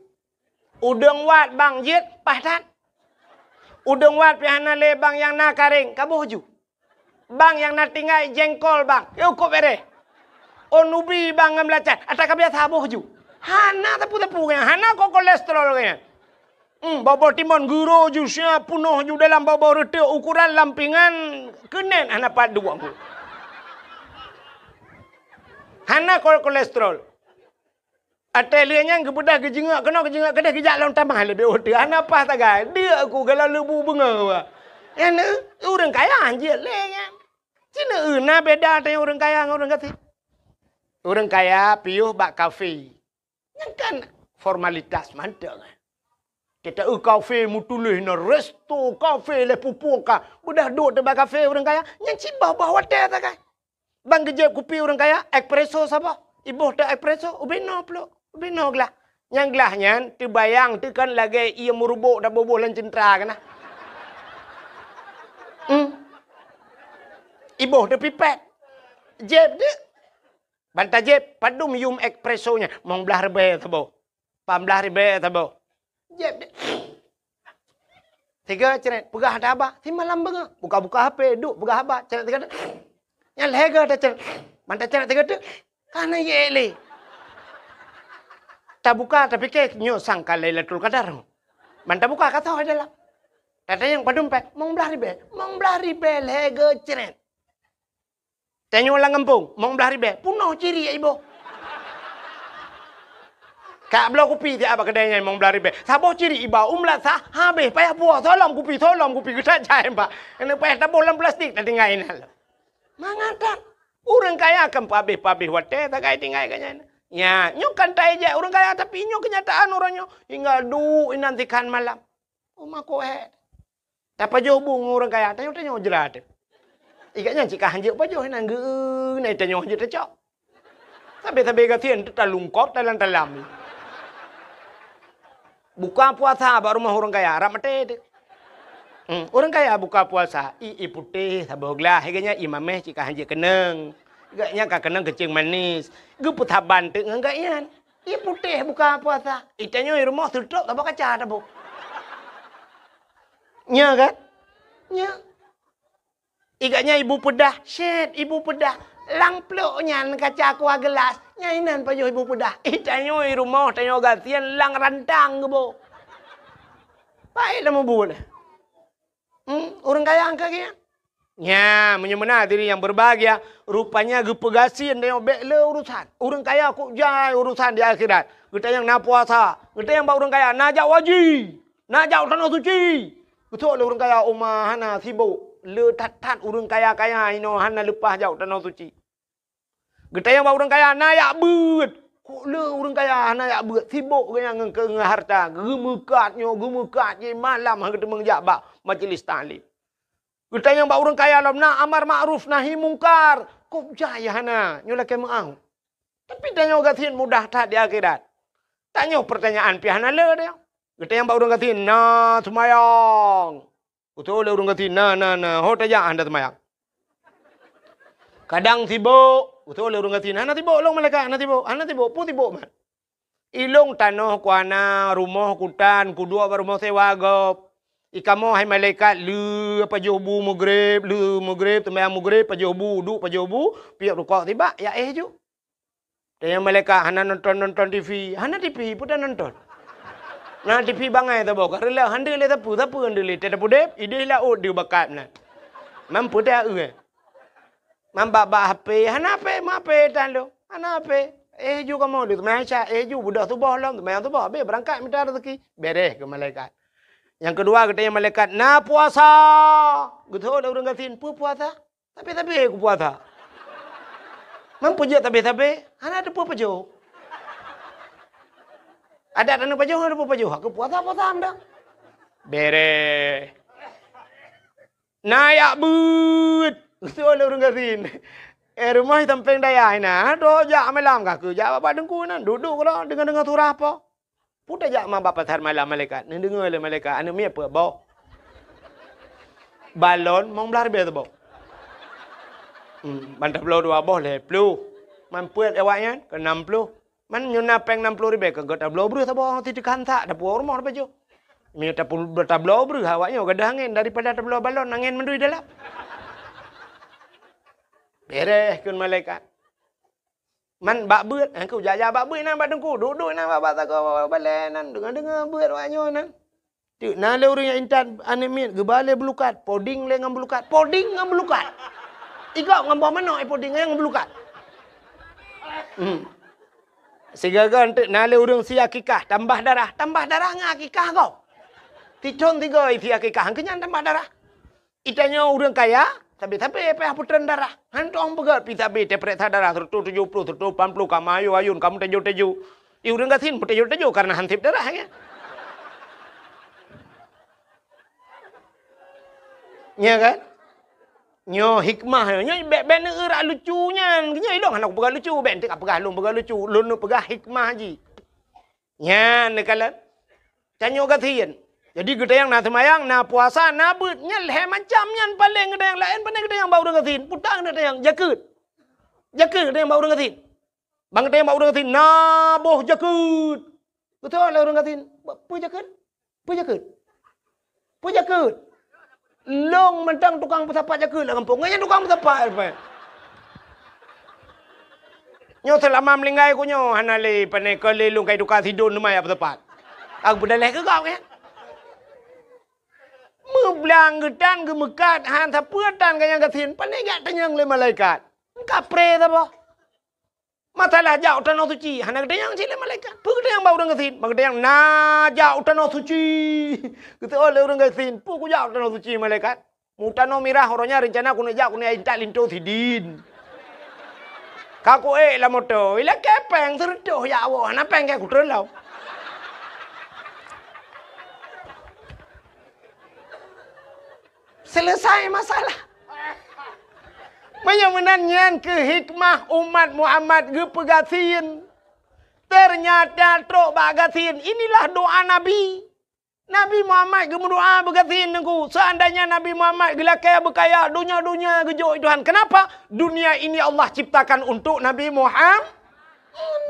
Udang wat bang jit pahtat. Udang wat pi hanale bang yang nak karing kaboh ju. Bang yang nak tinggal jengkol bang. Yo kok bere. Onubi bang ngam lacat. Atak biasa boh ju. Hana tapu-tapu kan. Hana kok kolesterol kan. Bau timun guru jusnya penuh ju dalam bau reti ukuran lampingan kenen anak padu aku. Hana kolesterol. Atelianya kebudah kejengak kena kejengak kedah kejak lawan tamah lebih otak. Hana apa tak gay? Dia aku kalau lebu bunga. Yang orang kaya anjir lengan. Cina na beda dengan orang kaya dengan orang kaya. Orang kaya piuh bak kafe. Yang kan formalitas mantap. Kita kafe mutulih na resto kafe le pupuka. Budah duduk di kafe orang kaya. Yang cibah bawa teh tak kan. Bang kejap kopi orang kaya. Espresso siapa? Ibu tak espresso. Ubino pula. Ubino gelah. Yang gelahnya terbayang tu kan lagi ia merubuk dah boboh lan centra kan. Ibu tu pipet. Jeb dia. Bantah jeb. Padu minum espressonya. Mau belah rebe tabo. Pambelah rebe tabo. Jeb dia. Tiga ceret. Pegah ada apa? Si malam bengah. Buka-buka HP. Duk pegah apa? Ceret tiga. Yang lega ada ceret. Bantah ceret tiga tu. Kana ye le. Tak buka tapi ke nyo sangka Lailatul Qadar. Man tak buka kata dalam. Tata yang padumpet, mong belah ribe lege ceret. Tanyo lang kampung, mong belah ribe, puno ciri ya ibu. Kak belah kopi tiap apa kedainya mong belah ribe. Sabo ciri iba umlat sah, habis payah buah tolong kopi kita cai mbak. Kena payah tabolam plastik tadi ngain hal. Mangatan, orang kaya akan pabih wate tak kaya tinggal kanya. Ya, nyo kan aja orang kaya tapi nyo kenyataan orangnya hingga nantikan malam. Oma kohe. Tapi jauh bung orang kaya tanya jerat. Ikatnya jika hanjir apa jauh nang nai tanya hanjir tercok. Tapi kasihan tu talungkop talam. Buka puasa baru rumah orang kaya ramate. Orang kaya buka puasa putih saboglah heganya imameh jika hanjir keneng. Gaknya kak kenang kecing manis. Gue putah banting enggak ian. Putih buka puasa. Itanya rumah tutup tak kaca tak bu. Nya kan? Nya. Igaknya ibu pedah. Shit, ibu pedah. Lang peluknya kaca kuah gelas. Nyainan pajuh ibu pedah. Itanya rumah tanya gatian lang rantang ke bu. Baiklah mau buat. Orang kaya angka kia. Ya, menyemena diri yang berbahagia. Rupanya gepegasin tengok bekle urusan. Orang kaya kok jai urusan di akhirat. Kita yang nak puasa. Kita yang bawa orang kaya nak jauh wajib. Nak jauh tanah suci. Betul orang kaya umah hana sibuk. Le tat orang kaya ino hana lepas jauh tanah suci. Kita yang bawa orang kaya nak yak bet. Kok le orang kaya hana yak bet. Sibuk kaya ngengke harta. Gemekatnya malam kita mengjabak majlis ta'lim. Kita yang bawa orang kaya dalam nak amar ma'ruf nahi mungkar. Kok jaya hana nyola ke mau. Tapi tanya gatin mudah tak di akhirat. Tanya pertanyaan pihana le dia. Kita yang bawa orang gatin na semayang. Betul le orang gatin na ho taja anda semayang. Kadang sibuk. Betul le orang gatin ana sibuk long malaikat ana sibuk pu sibuk man. Ilong tanah kuana rumah kutan kudua rumah sewa gop. Ikamo hai malaikat lu pajubu maghrib temayang maghrib pajubu duk pajubu piak rukuk tiba ya ju. Dan yang malaikat hana nonton TV, hana TV pun dah nonton. Nah TV bangai tu bawa kerela hande le tapu hande le tak pudep ide la od dia bakat na. Mampu dah Mamba HP hana HP tan lo. Hana HP ju kamu tu Malaysia ju budak tu bah lam temayang tu bah be berangkat minta rezeki beres ke malaikat. Yang kedua kita yang malaikat na puasa. Betul orang katin puasa. Tapi aku puasa. Mampu je tapi hana ada pajo. Ada tanah pajo ada pajo. Aku puasa anda. Bere. Nayak but. Betul orang katin. Rumah tampeng daya na. Do jak malam kaku. Jak apa dengku nan duduk lah dengan surah apa. Puta jak ma bapa tar malam malaikat. Ni dengar le malaikat anu mi apa bau. Balon mong belar be tu bau. Mantap lo dua boh le plu. Man puet awaknya ke 60. Man nyuna peng 60 ribu ke gota blo bru sabo titikan tak dapu rumah apa jo. Mi tapu tablo bru awaknya gadah angin daripada tablo balon angin mendui dalam. Beres kun malaikat. Man bak beut, aku jaya bak beut nan bak dengku, duduk nan bak tak balen nan dengar beut wanyo nan. Tik na le urang yang intan anemit gebale belukat, poding le ngam belukat, Iga ngam bawa mana poding yang belukat. Segaga entek na le urang si akikah tambah darah ngak akikah kau. Ticon tiga isi akikah kenyan tambah darah. Itanya urang kaya tapi apa putran darah. Hantong pegat pita be tepret darah 70 80 kamu ayun kamu teju. Urang gatin teju karena hantip darah ya. Nya kan? Nyo hikmah nyo ben era lucunya. Nya ilong anak pegang lucu ben tak pegang lucu. Lun pegang hikmah ji. Nya nekalan. Canyo gatin. Jadi kita yang nak semayang, nak puasa, nak betnya leh macamnya paling kita yang lain, paling kita yang bau dengatin, putang kita yang jakut kita yang bau dengatin, bang kita yang bau dengatin, naboh jakut, betul lah orang dengatin, pu jakut, long mentang tukang pesapat jakut lah kampung, nganya tukang pesapat apa? Nyo selama melinggai ko nyo. Hanali panay kalilong kay duka sidon lumay apa tepat. Aku berdalih ke kau kan? Meblang gedan gemekat han sapuatan kaya gatin panai gak tenyang le malaikat. Kapre apa? Masalah jauh tanah suci, hanak tenyang sile malaikat. Pu tenyang bau orang gatin, mak tenyang na jauh tanah suci. Kita oleh orang gatin, pu ku jauh tanah suci malaikat. Mutano mirah orangnya rencana ku nak jauh ku nak intak linto sidin. Kaku lah moto, ila kepeng serdoh ya Allah, na peng kayak ku terlau. Selesai masalah. Menyenangan ke hikmah umat Muhammad ke pegasin. Ternyata trok bagasin. Inilah doa Nabi. Nabi Muhammad ke berdoa begasin nengku. Seandainya Nabi Muhammad gelakaya berkaya dunia-dunia gejok Tuhan. Kenapa? Dunia ini Allah ciptakan untuk Nabi Muhammad.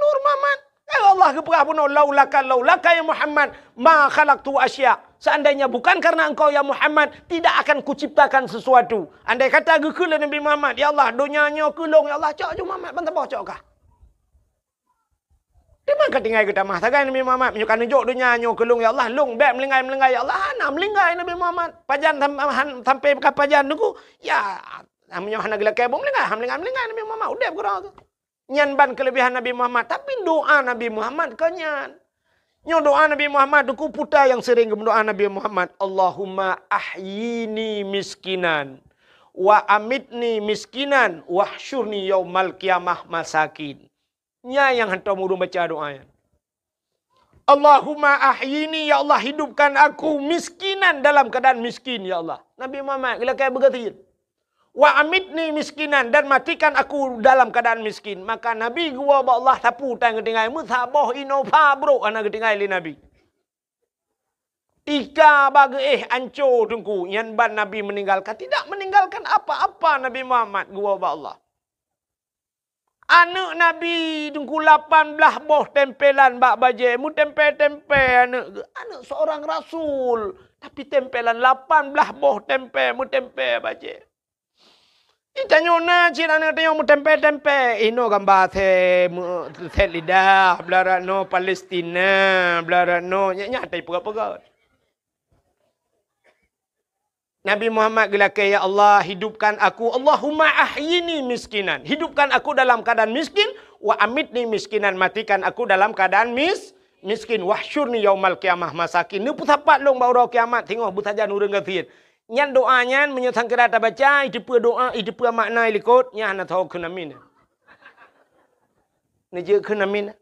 Nur Muhammad. Allah keperah pun laulaka ya Muhammad ma khalaqtu asya. Seandainya bukan karena engkau ya Muhammad, tidak akan kuciptakan sesuatu. Andai kata gekul Nabi Muhammad, ya Allah, dunianya kulung ya Allah, cok Muhammad bantah bocok kah? Di mana tinggal kita mah sagai Nabi Muhammad menyukan njuk dunianya kulung ya Allah, lung bek melinggai ya Allah, ana melinggai Nabi Muhammad. Pajan sampai ke pajan niku, ya namanya hana gila kebom melinggai Nabi Muhammad udep kurang. Nyan ban kelebihan Nabi Muhammad, tapi doa Nabi Muhammad kenyan. Nyo doa Nabi Muhammad duku puta yang sering berdoa Nabi Muhammad, Allahumma ahyini miskinan wa amitni miskinan wahsyurni yaumal qiyamah masakin. Nya yang hendak muru baca doanya. Allahumma ahyini, ya Allah hidupkan aku miskinan dalam keadaan miskin ya Allah. Nabi Muhammad bila kayak begitu. Wa amitni miskinan, dan matikan aku dalam keadaan miskin. Maka Nabi gua Allah sapu tang ketingai musabah inova bro ana ketingai li Nabi. Tika bagi anco tungku yan ban Nabi meninggalkan, tidak meninggalkan apa-apa Nabi Muhammad gua Allah. Anak Nabi tungku 18 boh tempelan bak baje mu tempe-tempe anak seorang rasul, tapi tempelan 18 boh tempe mu tempe baje. Itanya na cina na tayo mo tempe ino gamba the lidah belara no Palestina belara no nya tay pega. Nabi Muhammad gelake ya Allah hidupkan aku, Allahumma ahyini miskinan, hidupkan aku dalam keadaan miskin, wa amitni miskinan, matikan aku dalam keadaan miskin, wahsyurni yaumal qiyamah masakin. Nu pusapat long bauro kiamat tengok bu saja nurung gafian. Nyan doanya menyesang kira tak baca, itu pun doa, itu pun makna ilikot, nyan nak tahu kenamin. Ni je kenamin.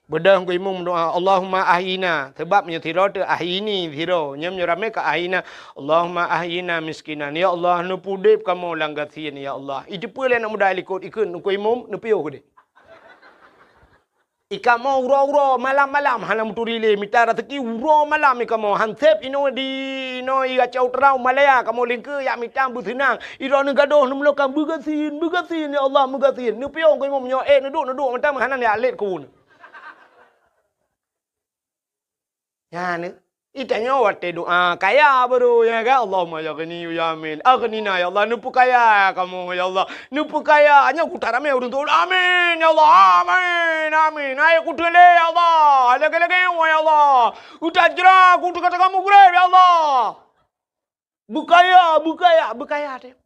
Bedah ko imum doa Allahumma ahyina, sebab menyetiro tu ahyini zero, nyam nyurame ka ahyina, Allahumma ahyina miskinan. Ya Allah nu pudip kamu langgasian ya Allah. Itu pun nak mudah ilikot ikun ko imum nu piyo ko de. Ika mau uro malam-malam hana muturile mitara teki uro malam ika mau hansep ino di no iga cau terau malaya kamu lingke ya mitam businang iro ne gadoh nu melokan begasin ya Allah begasin nu piong ko mau nyo nuduk macam hanan ya alet ku ya ne itanya wate doa kaya baru ya ga Allahumma ya ghani ya amin aghnina ya Allah nu kaya kamu ya Allah nu kaya hanya kutarame urun tu amin ya Allah amin ayo kutele ya Allah lagi ya Allah utajra kutu kata kamu gure ya Allah bukaya deh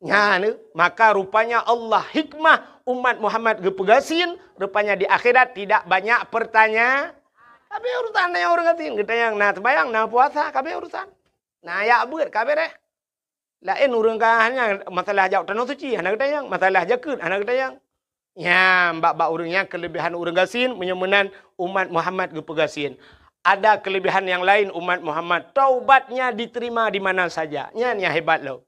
nya ne maka rupanya Allah hikmah umat Muhammad gepegasin rupanya di akhirat tidak banyak pertanyaan. Kabe urusan yang orang katin kita yang nah sembayang nah puasa kabe urusan nah ya buat kabe deh lain urang hanya masalah jauh tanah suci anak kita yang masalah jakut anak kita yang ya mbak urangnya kelebihan urang gasin menyemenan umat Muhammad gepegasin. Ada kelebihan yang lain umat Muhammad taubatnya diterima di mana saja nya hebat loh.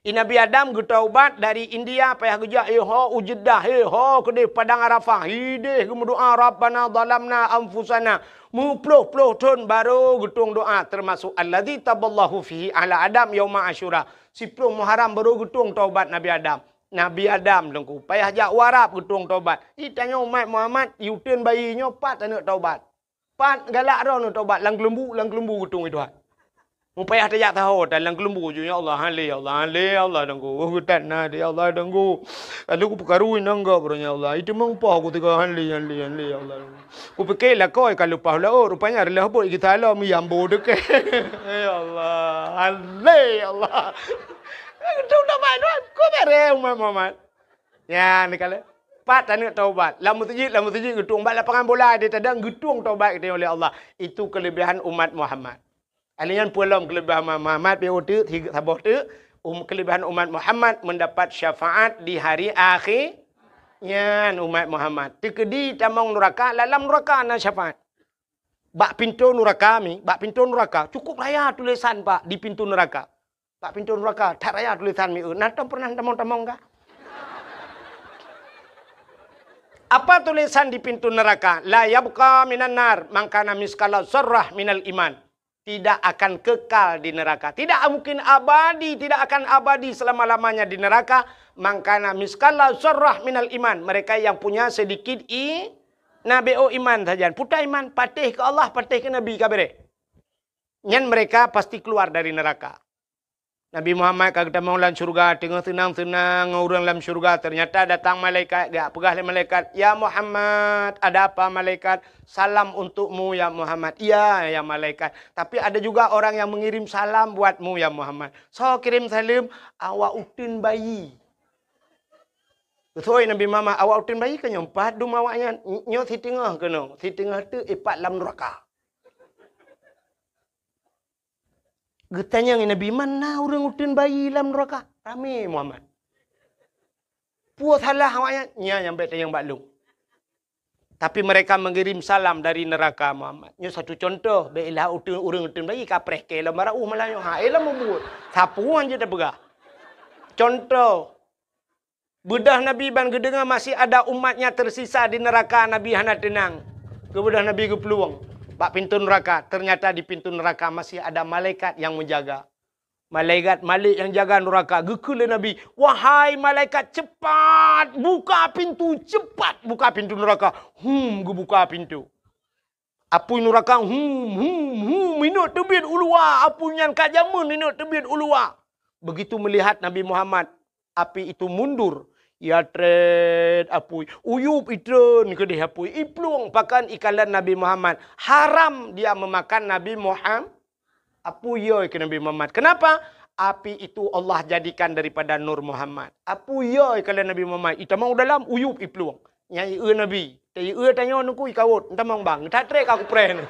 Nabi Adam getaubat dari India payah gejak ujedah kedeh padang Arafah hideh gemudoa Rabbana zalamna anfusana mupluh ton baru getung doa termasuk alladzi taballahu fihi ala Adam yauma Asyura 10 Muharram baru getung taubat Nabi Adam lengku payah jak warap getung taubat itanya umat Muhammad yuteun bayinya 4 anak taubat 4 galak ro taubat lang kelembu getung itu Mupayah tajak tahu dalam kelembu je ya Allah hale ya Allah hale ya Allah danggu. Oh getan na dia Allah danggu. Kalau ku perkaruin nangga bernya Allah. Itu mengpa aku tiga hale ya Allah. Ku fikir lah kau kalau pahla oh rupanya adalah bot kita lah mi ambo deke. Ya Allah hale ya Allah. Itu dah main doang. Ku bere Muhammad. Ya ni kalau pat dan taubat. Lamu tujid getung bak lapangan bola dia tadang getung taubat kita oleh Allah. Itu kelebihan umat Muhammad. Alian pulang kelebihan Muhammad tu tiga sabah tu kelebihan umat Muhammad mendapat syafaat di hari akhir. Yan umat Muhammad. Tikedi tamang neraka dalam neraka na syafaat. Bak pintu neraka cukup raya tulisan Pak di pintu neraka. Bak pintu neraka tak raya tulisan mi. Nata pernah tamang-tamang enggak? Apa tulisan di pintu neraka? La yabqa minan nar mangkana miskala zarrah minal iman. Tidak akan kekal di neraka. Tidak mungkin abadi. Tidak akan abadi selama-lamanya di neraka. Mangkana miskala zarrah minal iman. Mereka yang punya sedikit nabeo iman saja. Putar iman. Patih ke Allah, patih ke Nabi kabere. Nyan mereka pasti keluar dari neraka. Nabi Muhammad kata mau dalam syurga, tengah senang-senang orang dalam syurga. Ternyata datang malaikat, gak pegah malaikat. Ya Muhammad, ada apa malaikat? Salam untukmu ya Muhammad. Iya ya malaikat. Tapi ada juga orang yang mengirim salam buatmu ya Muhammad. So kirim salam, awak utin bayi. Betul Nabi Muhammad, awak utin bayi kan nyompat dum awaknya. Nyok si tengah kena. Si tengah tu ipat dalam neraka. Getanya Nabi mana orang utin bayi dalam neraka? Rame Muhammad. Puas salah awaknya. Nya yang baik yang baklung. Tapi mereka mengirim salam dari neraka Muhammad. Nya satu contoh. Baiklah orang utin bayi kapreh ke. Lah marah malahnya. Elah membuat. Sapuan je dah begah. Contoh. Bedah Nabi ban gedengar masih ada umatnya tersisa di neraka. Nabi hana tenang. Kebedah Nabi ke peluang. Bak pintu neraka. Ternyata di pintu neraka masih ada malaikat yang menjaga. Malaikat Malik yang jaga neraka. Gekul Nabi. Wahai malaikat cepat. Buka pintu. Cepat buka pintu neraka. Buka pintu. Apu neraka. Minut tebit ulua. Apu yang kajamun. Minut tebit ulua. Begitu melihat Nabi Muhammad. Api itu mundur. Ya tred apui uyup itren ke dia apui iplung pakan ikalan Nabi Muhammad haram dia memakan Nabi Muhammad apui yo ke Nabi Muhammad. Kenapa? Api itu Allah jadikan daripada nur Muhammad. Apui yo ikalan Nabi Muhammad ita mau dalam uyup iplung nyai Nabi tei tanya nuku ikawut entamang bang tak trek aku pren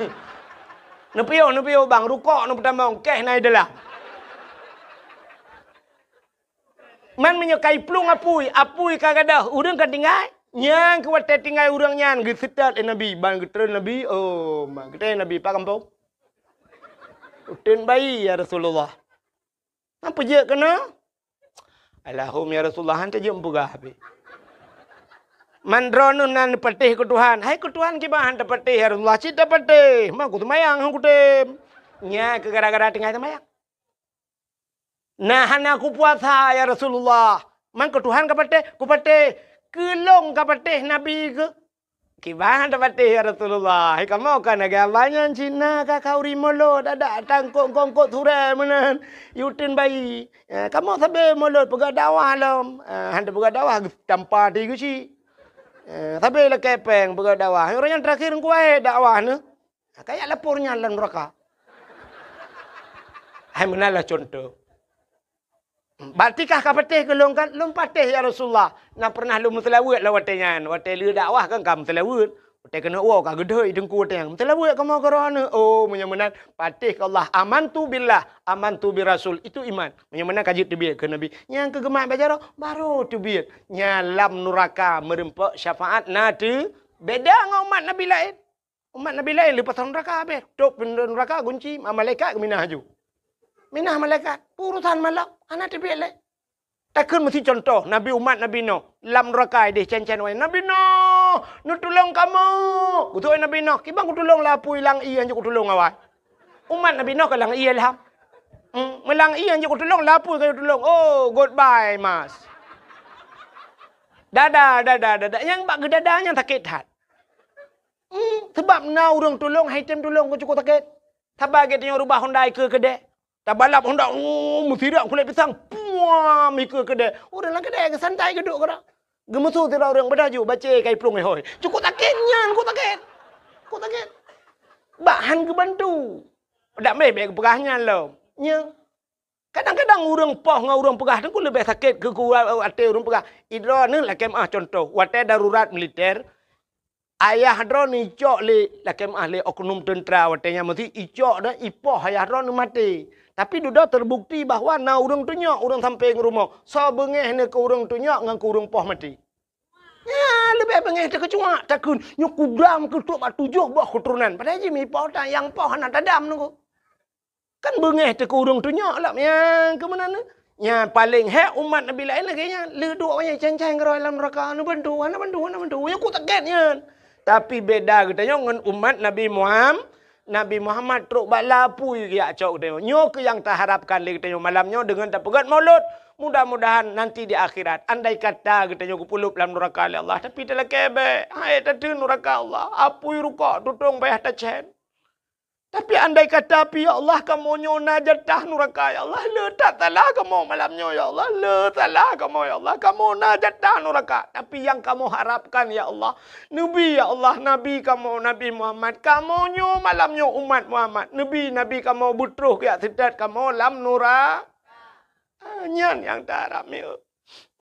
nepio bang rukok nu pertama keh nai dalam. Man menyukai plung apui kagadah urang kan tinggal nyang ke wate tinggal urang nyan gesetat Nabi ban getren Nabi oh mak getren Nabi pak kampung uten bayi ya Rasulullah apa je kena Allahum ya Rasulullah hante je empugah habis mandronun nan patih ke Tuhan hai ke Tuhan ki bahan patih ya Rasulullah cita patih mak ku temayang hang kutem nya ke gara-gara tinggal temayang. Nah, aku puasa ya Rasulullah. Man ke Tuhan kapate, kupate kelong kapate Nabi ke. Kibahan kapate ya Rasulullah. Hei kamu kan agamanya Cina kakau rimolo ada tangkok ture menan yutin bayi. Kamu sabe molot pegak dakwah lam. Handa pegak dakwah tanpa tiga si. Sabe la kepeng pegak dakwah. Orang yang terakhir kuai dakwah ne. Kayak lapornya lan neraka. Hai menalah contoh. Batikah kapatih ke longkan? Lom patih ya Rasulullah. Nak pernah lu mutelawat lah watenya. Watai lu dakwah kan kamu mutelawat. Watai kena wow kah gedoi dengku watai. Mutelawat kamu kerana. Oh menyamanan patih ke Allah. Amantu billah. Amantu bi Rasul. Itu iman. Menyamanan kaji tebit ke Nabi. Yang kegemak baca baru tebit. Nyalam neraka merempak syafaat nanti. Beda dengan umat Nabi lain. Umat Nabi lain lepas neraka habis. Tok neraka kunci. Malaikat ke minah haju. Minah malaikat. Urusan malam. Anak tebik lek. Takkan mesti contoh. Nabi umat Nabi Nuh. Lam neraka dia cen-cen wai. Nabi Nuh. Nu tolong kamu. Betul Nabi Nuh. Kibang ku tolong lah. Apu hilang iya je ku tolong awak. Umat Nabi Nuh kalang iya lah. Melang iya je ku tolong lah. Apu kau tolong. Oh goodbye mas. Dadah. Yang bak gedadanya sakit hat. Sebab na orang tolong. Haitem tolong ku cukup sakit. Sabar kita yang rubah Hyundai ke kedai. Tak balap hendak mesti dak kulit pisang. Puah mikir kedai. Orang lang kedai ke santai ke duk kara. Gemusu tira orang berdaju baca kai plung hoi. Cukup takitnya, kau takit. Kau takit. Bahan ke bantu. Dak mebek perahnya lo. Nya. Kadang-kadang orang poh dengan orang perah tu lebih sakit ke ate orang perah. Idra ni lah kemah contoh. Wate darurat militer. Ayah dro ni icok le lah kemah le oknum tentera watenya mesti icok dah ipoh ayah dro ni mati. Tapi duda terbukti bahawa na urang tu nyok urang sampai ke rumah. So bengeh ni ke urang tu nyok ngan ke urang poh mati. Ya lebih bengeh tak kecuak takun nyok kudam ke tok 7 buah keturunan. Padahal je mi poh tak yang poh anak tadam tu. Kan bengeh te ke urang tu nyok lah yang ke mana ni? Ya paling hek umat Nabi lain lagi nya le duk banyak cancang ke dalam neraka anu bantu. Yang ku taketnya. Tapi beda katanya dengan umat Nabi Muhammad. Nabi Muhammad truk balapui ya cok dia. Nyo ke yang tak harapkan le katanya malamnya dengan tak pegat maulud. Mudah-mudahan nanti di akhirat andai kata katanya ku pulup dalam neraka Allah tapi telah kebe. Hai tadi neraka Allah. Apui ruka tutung bayah tacen. Tapi andai kata api ya Allah kamu nyona jatah neraka ya Allah. Letak talah kamu malamnya ya Allah. Letaklah kamu ya Allah. Kamu na jatah neraka. Tapi yang kamu harapkan ya Allah. Nabi ya Allah. Nabi kamu Nabi Muhammad. Kamu nyo malamnya umat Muhammad. Nabi kamu butruh ya sidat kamu lam nura. Nyan yang tak harap